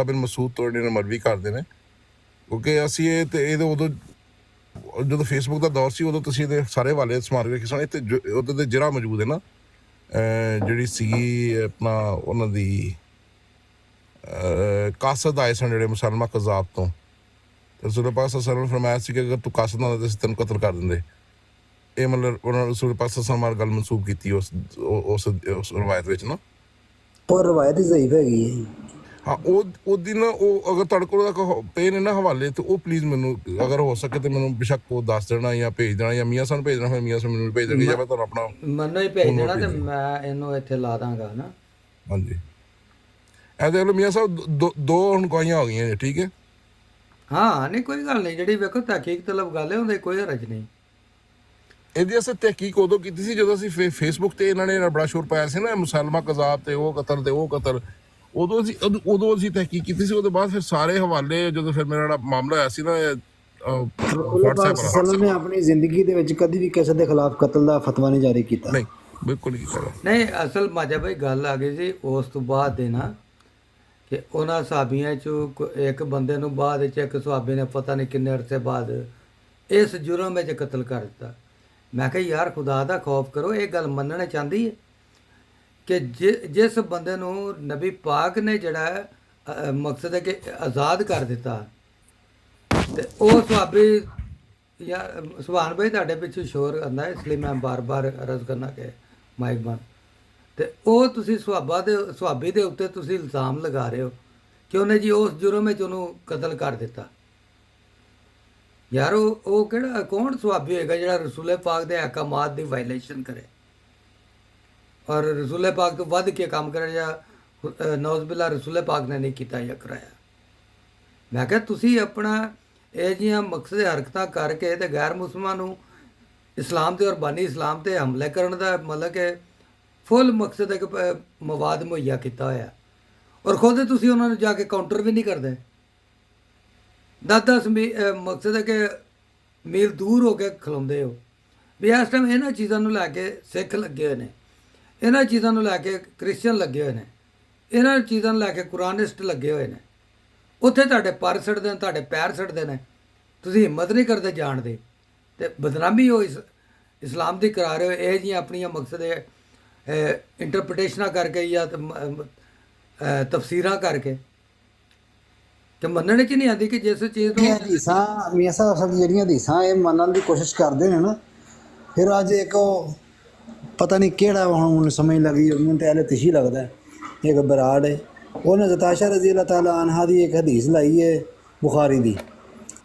Speaker 7: ਬਿਨ ਮਸੂਦ ਤੋਂ ਜਿਹੜੇ ਮਰਵੀ ਕਰਦੇ ਨੇ, ਕਿਉਂਕਿ ਅਸੀਂ ਇਹਦੇ ਉਦੋਂ ਜਦੋਂ ਫੇਸਬੁੱਕ ਦਾ ਦੌਰ ਸੀ ਉਦੋਂ ਤੁਸੀਂ ਇਹਦੇ ਸਾਰੇ ਹਵਾਲੇ ਸਮਾਰ ਵੇਖੇ ਸਨ। ਤੇ ਉਹਦੇ ਤੇ ਜਰਾ ਮੌਜੂਦ ਹੈ ਨਾ, ਜਿਹੜੀ ਸੀਗੀ ਆਪਣਾ ਉਹਨਾਂ ਦੀ ਕਾਸਦ ਆਏ ਸਨ ਜਿਹੜੇ ਮੁਸਲਮਾਨ ਕਜ਼ਾਬ ਤੋਂ, ਰਸੂਲ ਪਾਕ ਸੱਲੱਲਾਹੁ ਅਲੈਹਿ ਵਸੱਲਮ ਨੇ ਫਰਮਾਇਆ ਸੀ ਕਿ ਅਗਰ ਤੂੰ ਕਾਸਦ ਨਾ ਹੁੰਦਾ ਤਾਂ ਤੈਨੂੰ ਕਤਲ ਕਰ ਦਿੰਦੇ। ਇਹ ਮਤਲਬ ਉਹਨਾਂ ਰਸੂਲ ਪਾਕ ਸੱਲੱਲਾਹੁ ਅਲੈਹਿ ਵਸੱਲਮ ਗੱਲ ਮਨਸੂਬ ਕੀਤੀ ਉਸ ਰਵਾਇਤ ਵਿੱਚ ਨਾ।
Speaker 14: ਪਰ ਰਵਾਇਤ ਹੀ ਜ਼ਈਫ ਹੈਗੀ ਹੈ।
Speaker 7: ਹਾਂ ਉਹ ਦਿਨ ਉਹ ਅਗਰ ਤੁਹਾਡੇ ਕੋਲ ਪਏ ਨੇ ਨਾ ਹਵਾਲੇ, ਤੇ ਉਹ ਪਲੀਜ਼ ਮੈਨੂੰ ਅਗਰ ਹੋ ਸਕੇ ਤੇ ਮੈਨੂੰ ਬੇਸ਼ੱਕ ਉਹ ਦੱਸ ਦੇਣਾ ਜਾਂ ਭੇਜ ਦੇਣਾ, ਜਾਂ ਮੀਆਂ ਸਾਨੂੰ ਭੇਜ ਦੇਣਾ, ਫਿਰ ਮੀਆਂ ਸਾਨੂੰ ਮੈਨੂੰ ਭੇਜ ਦੇਣਗੇ, ਜਾਂ ਮੈਂ ਤੁਹਾਨੂੰ ਆਪਣਾ
Speaker 3: ਮੈਨੂੰ ਹੀ ਭੇਜ ਦੇਣਾ ਤੇ ਮੈਂ ਇਹਨੂੰ ਇੱਥੇ ਲਾ ਦਾਂਗਾ ਨਾ।
Speaker 7: ਹਾਂਜੀ ਇਹ ਦੇਖ ਲਓ ਮੀਆਂ ਸਾਹਿਬ, ਦੋ ਹੁਣ ਗਵਾਹੀਆਂ ਹੋ ਗਈਆਂ ਜੀ, ਠੀਕ ਹੈ।
Speaker 3: ਹਾਂ ਨਹੀਂ ਕੋਈ ਗੱਲ ਨਹੀਂ, ਜਿਹੜੀ ਵੇਖੋ ਤਹਿਕੀਕ ਤਲਬ ਗੱਲ ਹੈ, ਉਹਦੇ ਕੋਈ ਹਰਜ ਨਹੀਂ।
Speaker 7: ਇਹਦੀ ਅਸੀਂ ਤਹਿਕੀਕ ਉਦੋਂ ਕੀਤੀ ਸੀ ਜਦੋਂ ਅਸੀਂ ਫੇਸਬੁੱਕ ਤੇ ਇਹਨਾਂ ਨੇ ਬੜਾ ਸ਼ੋਰ ਪਾਇਆ ਸੀ ਨਾ, ਮੁਸਲਮਾਨ ਕਜ਼ਾਬ ਤੇ ਉਹ ਕਤਲ ਤੇ ਉਹ ਕਤਲ, ਉਦੋਂ ਅਸੀਂ ਤਹਿਕੀਕ ਕੀਤੀ ਸੀ। ਉਹਦੇ ਬਾਅਦ ਫਿਰ ਸਾਰੇ ਹਵਾਲੇ, ਜਦੋਂ ਫਿਰ ਮੇਰਾ ਜਿਹੜਾ ਮਾਮਲਾ ਹੋਇਆ ਸੀ ਨਾ
Speaker 14: WhatsApp ਨੇ ਆਪਣੀ ਜ਼ਿੰਦਗੀ ਦੇ ਵਿੱਚ ਕਦੀ ਵੀ ਕਿਸੇ ਦੇ ਖਿਲਾਫ ਕਤਲ ਦਾ ਫਤਵਾ ਨਹੀਂ ਜਾਰੀ ਕੀਤਾ।
Speaker 7: ਨਹੀਂ ਬਿਲਕੁਲ ਨਹੀਂ ਕੀਤਾ।
Speaker 3: ਨਹੀਂ ਅਸਲ ਮਾਝਾ ਭਾਈ ਗੱਲ ਆ ਗਈ ਸੀ ਉਸ ਤੋਂ ਬਾਅਦ ਦੇ ਨਾ, ਕਿ ਉਹਨਾਂ ਸਾਹਬੀਆਂ 'ਚੋਂ ਇੱਕ ਬੰਦੇ ਨੂੰ ਬਾਅਦ ਵਿੱਚ ਇੱਕ ਸੁਹਾਬੀ ਨੇ ਪਤਾ ਨਹੀਂ ਕਿੰਨੇ ਅਰਸੇ ਬਾਅਦ ਇਸ ਜੁਰਮ ਵਿੱਚ ਕਤਲ ਕਰ ਦਿੱਤਾ। ਮੈਂ ਕਿਹਾ ਯਾਰ ਖੁਦਾ ਦਾ ਖੌਫ ਕਰੋ, ਇਹ ਗੱਲ ਮੰਨਣਾ ਚਾਹੁੰਦੀ ਹੈ ਕਿ ਜਿਸ ਬੰਦੇ ਨੂੰ ਨਬੀ ਪਾਕ ਨੇ ਜਿਹੜਾ ਮਕਸਦ ਹੈ ਕਿ ਆਜ਼ਾਦ ਕਰ ਦਿੱਤਾ, ਤੇ ਉਹ ਸੁਹਾਬੀ ਯਾਰ ਸੁਭਾਨ ਭਾਈ ਤੁਹਾਡੇ ਪਿੱਛੇ ਸ਼ੋਰ ਆਉਂਦਾ, ਇਸ ਲਈ ਮੈਂ ਬਾਰ-ਬਾਰ ਅਰਜ਼ ਕਰਨਾ ਕਿ ਮਾਈਕ ਬੰਦ, ਤੇ ਉਹ ਤੁਸੀਂ ਸੁਹਾਬੀ ਦੇ ਉੱਤੇ ਤੁਸੀਂ ਇਲਜ਼ਾਮ ਲਗਾ ਰਹੇ ਹੋ ਕਿ ਉਹਨੇ ਜੀ ਉਸ ਜੁਰਮ ਵਿੱਚ ਉਹਨੂੰ ਕਤਲ ਕਰ ਦਿੱਤਾ। ਯਾਰ ਉਹ ਕਿਹੜਾ ਕੌਣ ਸੁਹਾਬੀ ਹੋਏਗਾ ਜਿਹੜਾ ਰਸੂਲ ਪਾਕ ਦੇ ਅਹਿਕਾਮਾਤ ਦੀ ਵਾਇਲੇਸ਼ਨ ਕਰੇ ਔਰ ਰਸੂਲ ਪਾਕ ਤੋਂ ਵੱਧ ਕੇ ਕੰਮ ਕਰੇ, ਜਾਂ ਨੌਜ਼ ਬਿਲਾ ਰਸੂਲ ਪਾਕ ਨੇ ਨਹੀਂ ਕੀਤਾ ਜਾਂ ਕਰਾਇਆ। ਮੈਂ ਕਿਹਾ ਤੁਸੀਂ ਆਪਣਾ ਇਹ ਜਿਹੀਆਂ ਮਕਸਦ ਹਰਕਤਾਂ ਕਰਕੇ ਤੇ ਗੈਰ ਮੁਸਲਮਾਨ ਨੂੰ ਇਸਲਾਮ ਤੇ ਔਰ ਬਾਨੀ ਇਸਲਾਮ ਤੇ ਹਮਲੇ ਕਰਨ ਦਾ ਮਤਲਬ ਕਿ ਫੁੱਲ ਮਕਸਦ ਹੈ ਕਿ ਮਵਾਦ ਮੁਹੱਈਆ ਕੀਤਾ ਹੋਇਆ, ਔਰ ਖੁਦ ਤੁਸੀਂ ਉਹਨਾਂ ਨੂੰ ਜਾ ਕੇ ਕਾਊਂਟਰ ਵੀ ਨਹੀਂ ਕਰਦੇ। 10-10 ਮਕਸਦ ਹੈ ਕਿ ਮੀਲ ਦੂਰ ਹੋ ਕੇ ਖਲੋਂਦੇ ਹੋ ਵੀ ਇਸ ਟਾਈਮ ਇਹਨਾਂ ਚੀਜ਼ਾਂ ਨੂੰ ਲੈ ਕੇ ਸਿੱਖ ਲੱਗੇ ਹੋਏ ਨੇ, ਇਹਨਾਂ ਚੀਜ਼ਾਂ ਨੂੰ ਲੈ ਕੇ ਕ੍ਰਿਸਚਨ ਲੱਗੇ ਹੋਏ ਨੇ, ਇਹਨਾਂ ਚੀਜ਼ਾਂ ਨੂੰ ਲੈ ਕੇ ਕੁਰਾਨਿਸਟ ਲੱਗੇ ਹੋਏ ਨੇ। ਉੱਥੇ ਤੁਹਾਡੇ ਪਰ ਸੜਦੇ ਨੇ, ਤੁਹਾਡੇ ਪੈਰ ਸੜਦੇ ਨੇ, ਤੁਸੀਂ ਹਿੰਮਤ ਨਹੀਂ ਕਰਦੇ ਜਾਣ ਦੀ, ਤੇ ਬਦਨਾਮੀ ਹੋ ਇਸਲਾਮ ਦੀ ਕਰਾ ਰਹੇ ਹੋ ਇਹ ਜਿਹੀਆਂ ਆਪਣੀਆਂ ਮਕਸਦ ਇੰਟਰਪ੍ਰੀਟੇਸ਼ਨਾਂ ਕਰਕੇ ਜਾਂ ਤਫਸੀਰਾਂ ਕਰਕੇ, ਤੇ ਮੰਨਣ 'ਚ ਨਹੀਂ ਆਉਂਦੀ ਕਿ ਜਿਸ ਚੀਜ਼ ਨੂੰ
Speaker 14: ਹਦੀਸਾਂ ਮੀਆਂ ਸਾਹਿਬ ਅਸਲ ਜਿਹੜੀਆਂ ਹਦੀਸਾਂ ਇਹ ਮੰਨਣ ਦੀ ਕੋਸ਼ਿਸ਼ ਕਰਦੇ ਨੇ ਨਾ, ਫਿਰ ਅੱਜ ਇੱਕ ਉਹ ਪਤਾ ਨਹੀਂ ਕਿਹੜਾ ਹੁਣ ਸਮਝ ਲੱਗੀ, ਉਹਨੂੰ ਤਾਂ ਹਲੇ ਤਿਸ਼ੀ ਲੱਗਦਾ, ਇੱਕ ਬਰਾੜ ਹੈ, ਉਹਨੇ ਜ਼ਤਾਸ਼ਾ ਰਜ਼ੀ ਅੱਲਾਹ ਤਾਲਾ ਅਨਹਾ ਦੀ ਇੱਕ ਹਦੀਸ ਲਾਈ ਹੈ ਬੁਖਾਰੀ ਦੀ,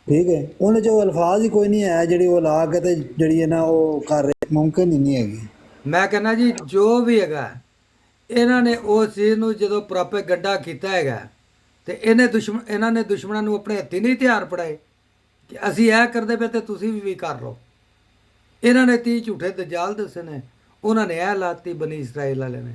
Speaker 14: ਠੀਕ ਹੈ, ਉਹਨੇ 'ਚ ਉਹ ਅਲਫਾਜ਼ ਹੀ ਕੋਈ ਨਹੀਂ ਹੈ ਜਿਹੜੀ ਉਹ ਲਾ ਕੇ ਤੇ ਜਿਹੜੀ ਹੈ ਨਾ ਉਹ ਕਰ ਰਹੇ, ਮੁਮਕਿਨ ਹੀ ਨਹੀਂ ਹੈਗੀ।
Speaker 3: ਮੈਂ ਕਹਿੰਦਾ ਜੀ ਜੋ ਵੀ ਹੈਗਾ ਇਹਨਾਂ ਨੇ ਉਸ ਚੀਜ਼ ਨੂੰ ਜਦੋਂ ਪ੍ਰੋਪੇਗੈਂਡਾ ਕੀਤਾ ਹੈਗਾ, ਤੇ ਇਹਨਾਂ ਨੇ ਦੁਸ਼ਮਣਾਂ ਨੂੰ ਆਪਣੇ ਹੱਥੀਂ ਨਹੀਂ ਹਥਿਆਰ ਫੜਾਏ ਕਿ ਅਸੀਂ ਇਹ ਕਰਦੇ ਪਏ ਤੇ ਤੁਸੀਂ ਵੀ ਕਰ ਲਓ। ਇਹਨਾਂ ਨੇ 30 ਝੂਠੇ ਦਜਾਲ ਦੱਸੇ ਨੇ, ਉਹਨਾਂ ਨੇ ਇਹ ਲਾਤੀ ਬਨੀ ਇਸਰਾਈਲ ਵਾਲੇ ਨੇ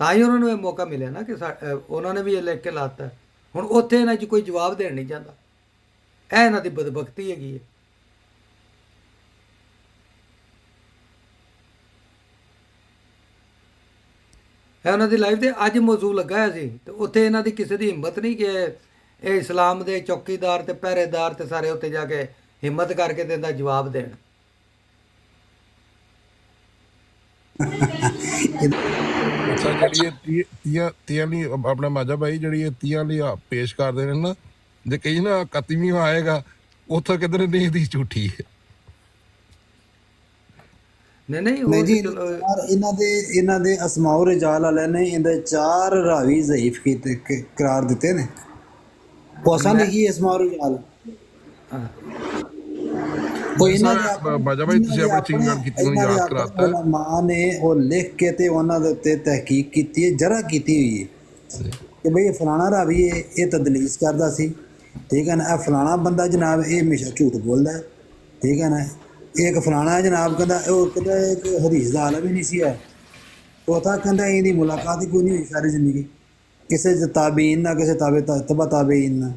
Speaker 3: ਤਾਂ ਹੀ ਉਹਨਾਂ ਨੂੰ ਇਹ ਮੌਕਾ ਮਿਲਿਆ ਨਾ ਕਿ ਉਹਨਾਂ ਨੇ ਵੀ ਇਹ ਲਿਖ ਕੇ ਲਾਤਾ। ਹੁਣ ਉੱਥੇ ਇਹਨਾਂ 'ਚ ਕੋਈ ਜਵਾਬ ਦੇਣ ਨਹੀਂ ਜਾਂਦਾ, ਇਹ ਇਹਨਾਂ ਦੀ ਬਦਬਖਤੀ ਹੈਗੀ ਹੈ। ਇਹ ਉਹਨਾਂ ਦੀ ਲਾਈਫ ਤੇ ਅੱਜ ਮੌਜੂ ਲੱਗਾ ਹੋਇਆ ਸੀ, ਤੇ ਉੱਥੇ ਇਹਨਾਂ ਦੀ ਕਿਸੇ ਦੀ ਹਿੰਮਤ ਨਹੀਂ ਕਿ ਇਹ ਇਸਲਾਮ ਦੇ ਚੌਕੀਦਾਰ ਤੇ ਪਹਿਰੇਦਾਰ ਤੇ ਸਾਰੇ ਉੱਤੇ ਜਾ ਕੇ ਹਿੰਮਤ ਕਰਕੇ ਤੇ ਇਹਦਾ ਜਵਾਬ ਦੇਣ।
Speaker 7: ਅੱਛਾ ਜਿਹੜੀ ਇਹ ਤੀਆਂ ਲਈ ਆਪਣੇ ਮਾਝਾ ਭਾਈ ਜਿਹੜੀ ਇਹ ਤੀਆਂ ਲਈ ਪੇਸ਼ ਕਰਦੇ ਨੇ ਨਾ, ਜੇ ਕਹੀ ਨਾ 31ਵੀਂ ਆਏਗਾ ਉੱਥੇ ਕਿਧਰੇ ਨਹੀਂ ਇਹਦੀ ਝੂਠੀ ਹੈ।
Speaker 3: ਨਹੀਂ
Speaker 14: ਨਹੀਂ
Speaker 3: ਉਹ
Speaker 14: ਜੀ,
Speaker 3: ਤੇ ਚਲੋ
Speaker 14: ਇਹਨਾਂ ਦੇ ਅਸਮਾਉ ਰਿਜਾਲ ਵਾਲਿਆਂ ਨੇ ਇਹਦੇ 4 ਰਾਵੀ ਜ਼ਈਫ ਕੀਤੇ ਕਰਾਰ ਦਿੱਤੇ ਨੇ। ਉਹ ਅਸਾਂ ਲਿਖੀ ਅਸਮਾਉ ਰਿਜਾਲ ਉਹ ਇਹਨਾਂ ਦੇ
Speaker 7: ਬਾਜਾ ਭਾਈ ਤੁਸੀਂ ਆਪਣੀ ਚੀਜ਼ ਗੱਲ ਕੀਤੀ, ਮੈਨੂੰ ਯਾਦ ਕਰਾਤਾ ਹੈ।
Speaker 14: ਉਲਮਾ ਨੇ ਉਹ ਲਿਖ ਕੇ ਤੇ ਉਹਨਾਂ ਦੇ ਉੱਤੇ ਤਹਿਕੀਕ ਕੀਤੀ ਹੈ, ਜਰਾ ਕੀਤੀ ਹੋਈ ਹੈ ਕਿ ਬਈ ਇਹ ਫਲਾਣਾ ਰਾਵੀ ਹੈ, ਇਹ ਤਦਲੀਸ ਕਰਦਾ ਸੀ, ਠੀਕ ਹੈ ਨਾ। ਇਹ ਫਲਾਣਾ ਬੰਦਾ ਜਨਾਬ ਇਹ ਹਮੇਸ਼ਾ ਝੂਠ ਬੋਲਦਾ ਹੈ, ਠੀਕ ਹੈ ਨਾ। ਇੱਕ ਫਲਾਣਾ ਹੈ ਜਨਾਬ, ਕਹਿੰਦਾ ਉਹ ਕਹਿੰਦਾ ਇੱਕ ਹਦੀਸ ਦਾ ਆਲਮ ਹੀ ਨਹੀਂ ਸੀ ਹੈ। ਚੌਥਾ ਕਹਿੰਦਾ ਇਹਦੀ ਮੁਲਾਕਾਤ ਹੀ ਕੋਈ ਨਹੀਂ ਹੋਈ ਸਾਰੀ ਜ਼ਿੰਦਗੀ ਕਿਸੇ ਤਾਬੀਨ ਨਾਲ, ਕਿਸੇ ਤਬਾ ਤਾਬੀਨ ਨਾਲ।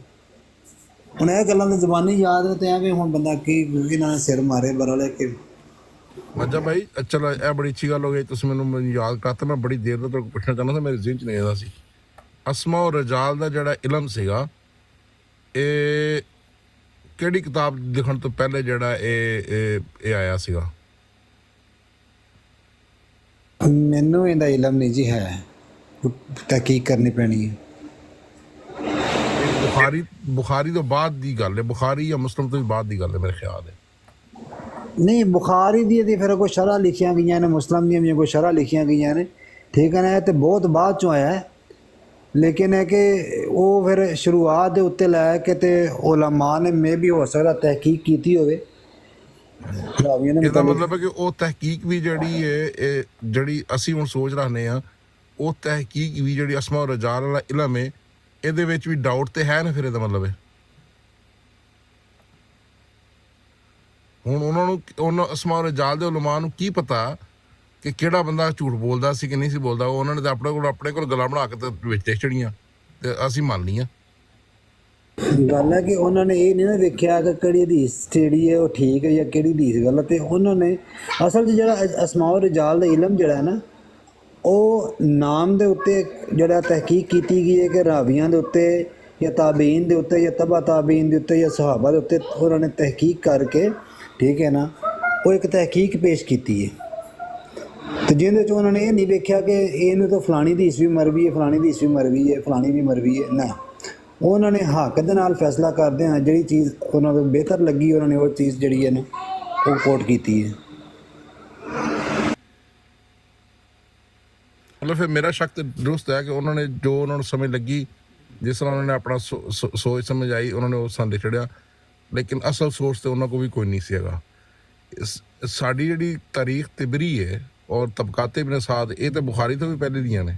Speaker 14: ਹੁਣ ਇਹ ਗੱਲਾਂ ਤਾਂ ਜ਼ਬਾਨੀ ਯਾਦ ਨੇ ਤੇ ਐਵੇਂ ਹੁਣ ਬੰਦਾ ਕੀ ਇਹਨਾਂ ਨੇ ਸਿਰ ਮਾਰੇ ਬਰਲੇ ਕਿ
Speaker 7: ਮੱਝਾ ਭਾਈ ਚਲੋ ਇਹ ਬੜੀ ਅੱਛੀ ਗੱਲ ਹੋ ਗਈ, ਤੁਸੀਂ ਮੈਨੂੰ ਯਾਦ ਕਰਤਾ। ਮੈਂ ਬੜੀ ਦੇਰ ਤੋਂ ਤੁਹਾਨੂੰ ਪੁੱਛਣਾ ਚਾਹੁੰਦਾ ਸੀ, ਮੇਰੇ ਜ਼ਿਹਨ 'ਚ ਨਹੀਂ ਆਉਂਦਾ ਸੀ। ਅਸਮਾ ਔਰ ਰਜਾਲ ਦਾ ਜਿਹੜਾ ਇਲਮ ਸੀਗਾ, ਇਹ ਕਿਹੜੀ ਕਿਤਾਬ ਲਿਖਣ ਤੋਂ ਪਹਿਲੇ ਜਿਹੜਾ ਇਹ ਆਇਆ ਸੀਗਾ?
Speaker 14: ਮੈਨੂੰ ਇਹਦਾ ਇਲਮ ਨਹੀਂ ਜੀ ਹੈ, ਤਹਿਕੀਕ ਕਰਨੀ ਪੈਣੀ ਹੈ।
Speaker 7: ਬੁਖਾਰੀ ਤੋਂ ਬਾਅਦ ਦੀ ਗੱਲ ਹੈ, ਬੁਖਾਰੀ ਜਾਂ ਮੁਸਲਮ ਤੋਂ ਵੀ ਬਾਅਦ ਦੀ ਗੱਲ ਹੈ ਮੇਰੇ ਖਿਆਲ ਹੈ।
Speaker 14: ਨਹੀਂ ਬੁਖਾਰੀ ਦੀ ਫਿਰ ਕੋਈ ਸ਼ਰ੍ਹਾਂ ਲਿਖੀਆਂ ਗਈਆਂ ਨੇ, ਮੁਸਲਮ ਦੀਆਂ ਵੀ ਕੋਈ ਸ਼ਰ੍ਹਾਂ ਲਿਖੀਆਂ ਗਈਆਂ ਨੇ, ਠੀਕ ਹੈ ਨਾ। ਇਹ ਤਾਂ ਬਹੁਤ ਬਾਅਦ ਚੋਂ ਆਇਆ ਹੈ, ਲੇਕਿਨ ਹੈ ਕਿ ਉਹ ਫਿਰ ਸ਼ੁਰੂਆਤ ਦੇ ਉੱਤੇ ਲੈ ਕੇ ਤੇ ਉਲਮਾ ਨੇ ਮੇ ਵੀ ਹੋ ਸਕਦਾ ਤਹਿਕੀਕ ਕੀਤੀ ਹੋਵੇ।
Speaker 7: ਇਹਦਾ ਮਤਲਬ ਹੈ ਕਿ ਉਹ ਤਹਿਕੀਕ ਵੀ ਜਿਹੜੀ ਹੈ, ਇਹ ਜਿਹੜੀ ਅਸੀਂ ਹੁਣ ਸੋਚ ਰਹੇ ਹਾਂ, ਉਹ ਤਹਿਕੀਕ ਵੀ ਜਿਹੜੀ ਅਸਮਾ ਔਰ ਰਜਾਲ ਵਾਲਾ ਇਲਮ ਹੈ, ਇਹਦੇ ਵਿੱਚ ਵੀ ਡਾਊਟ ਤੇ ਹੈ ਨਾ। ਫਿਰ ਇਹਦਾ ਮਤਲਬ ਹੈ ਹੁਣ ਉਹਨਾਂ ਅਸਮਾ ਔਰ ਰਜਾਲ ਦੇ ਉਲਮਾ ਨੂੰ ਕੀ ਪਤਾ ਕਿ ਕਿਹੜਾ ਬੰਦਾ ਝੂਠ ਬੋਲਦਾ ਸੀ ਕਿ ਨਹੀਂ ਸੀ ਬੋਲਦਾ। ਉਹਨਾਂ ਨੇ ਤਾਂ ਆਪਣੇ ਕੋਲ ਗੱਲਾਂ ਬਣਾ ਕੇ ਤੇ ਵਿੱਚ ਤੇ ਚੜੀਆਂ ਤੇ ਅਸੀਂ ਮੰਨ ਲਈਆਂ।
Speaker 14: ਗੱਲ ਹੈ ਕਿ ਉਹਨਾਂ ਨੇ ਇਹ ਨਹੀਂ ਨਾ ਵੇਖਿਆ ਕਿ ਕਿਹੜੀ ਹਦੀਸ ਜਿਹੜੀ ਹੈ ਉਹ ਠੀਕ ਹੈ ਜਾਂ ਕਿਹੜੀ ਹਦੀਸ ਗਲਤ ਹੈ। ਉਹਨਾਂ ਨੇ ਅਸਲ 'ਚ ਜਿਹੜਾ ਅਸਮਾਉ ਰਿਜਾਲ ਦਾ ਇਲਮ ਜਿਹੜਾ ਹੈ ਨਾ, ਉਹ ਨਾਮ ਦੇ ਉੱਤੇ ਜਿਹੜਾ ਤਹਿਕੀਕ ਕੀਤੀ ਗਈ ਹੈ ਕਿ ਰਾਵੀਆਂ ਦੇ ਉੱਤੇ ਜਾਂ ਤਾਬੀਨ ਦੇ ਉੱਤੇ ਜਾਂ ਤਬਾ ਤਾਬੀਨ ਦੇ ਉੱਤੇ ਜਾਂ ਸਹਾਬਾ ਦੇ ਉੱਤੇ ਉਹਨਾਂ ਨੇ ਤਹਿਕੀਕ ਕਰਕੇ, ਠੀਕ ਹੈ ਨਾ, ਉਹ ਇੱਕ ਤਹਿਕੀਕ ਪੇਸ਼ ਕੀਤੀ ਹੈ। ਤੇ ਜਿਹਦੇ 'ਚ ਉਹਨਾਂ ਨੇ ਇਹ ਨਹੀਂ ਵੇਖਿਆ ਕਿ ਇਹਨੂੰ ਤਾਂ ਫਲਾਣੀ ਹਦੀਸ ਵੀ ਮਰਵੀ ਹੈ, ਫਲਾਣੀ ਹਦੀਸ ਵੀ ਮਰਵੀ ਹੈ, ਫਲਾਣੀ ਵੀ ਮਰਵੀ ਹੈ ਨਾ। ਉਹਨਾਂ ਨੇ ਹੱਕ ਦੇ ਨਾਲ ਫੈਸਲਾ ਕਰਦੇ ਹਾਂ, ਜਿਹੜੀ ਚੀਜ਼ ਉਹਨਾਂ ਨੂੰ ਬਿਹਤਰ ਲੱਗੀ ਉਹਨਾਂ ਨੇ ਉਹ ਚੀਜ਼ ਜਿਹੜੀ ਹੈ ਨਾ ਉਹ ਕੋਟ ਕੀਤੀ ਹੈ।
Speaker 7: ਮਤਲਬ ਫਿਰ ਮੇਰਾ ਸ਼ੱਕ ਤੇ ਦਰੁਸਤ ਹੈ ਕਿ ਉਹਨਾਂ ਨੇ ਜੋ ਉਹਨਾਂ ਨੂੰ ਸਮਝ ਲੱਗੀ, ਜਿਸ ਤਰ੍ਹਾਂ ਉਹਨਾਂ ਨੇ ਆਪਣਾ ਸੋਚ ਸਮਝ ਆਈ, ਉਹਨਾਂ ਨੇ ਉਸ ਥਾਂ ਚੜਿਆ, ਲੇਕਿਨ ਅਸਲ ਸੋਰਸ ਤੇ ਉਹਨਾਂ ਕੋਲ ਵੀ ਕੋਈ ਨਹੀਂ ਸੀ ਹੈਗਾ। ਸਾਡੀ ਜਿਹੜੀ ਤਾਰੀਖ ਤਿਬਰੀ ਹੈ ਔਰ ਤਬਕਾਤੇ ਇਬਨ ਸਾਦ, ਇਹ ਤਾਂ ਬੁਖਾਰੀ ਤੋਂ ਵੀ ਪਹਿਲੇ ਦੀਆਂ ਨੇ।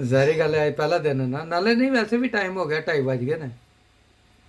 Speaker 3: ਜ਼ਾਹਿਰ ਗੱਲ ਹੈ ਅੱਜ ਪਹਿਲਾ ਦਿਨ ਹੈ ਨਾ, ਨਾਲੇ ਨਹੀਂ ਵੈਸੇ ਵੀ ਟਾਈਮ ਹੋ ਗਿਆ, 2:30 ਵੱਜ ਗਏ ਨੇ।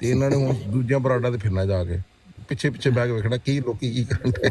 Speaker 7: ਤੇ ਇਹਨਾਂ ਨੇ ਹੁਣ ਦੂਜਿਆਂ ਬਰਾਡਾਂ ਤੇ ਫਿਰਨਾ, ਜਾ ਕੇ ਪਿੱਛੇ ਪਿੱਛੇ ਬਹਿ ਕੇ ਵੇਖਣਾ ਕੀ ਲੋਕੀ ਕੀ ਕਰਨ ਦੇ।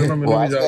Speaker 7: ਮੈਨੂੰ ਵੀ ਜਾ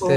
Speaker 3: ਤੇ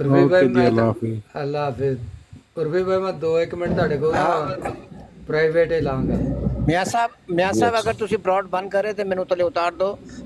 Speaker 3: ਉਰਫੀ ਭਾਈ ਮੈਂ ਅੱਲਾ ਹਾਫਿਜ਼। ਉਰਫੀ ਭਾਈ ਮੈਂ 2-1 ਮਿੰਟ ਤੁਹਾਡੇ ਕੋਲ ਪ੍ਰਾਈਵੇਟ ਹੀ ਲਾਂਗਾ।
Speaker 2: ਮਿਆਂ ਸਾਹਿਬ ਅਗਰ ਤੁਸੀਂ ਬ੍ਰੌਡ ਬੰਦ ਕਰ ਰਹੇ ਤੇ ਮੈਨੂੰ ਥੱਲੇ ਉਤਾਰ ਦਿਓ,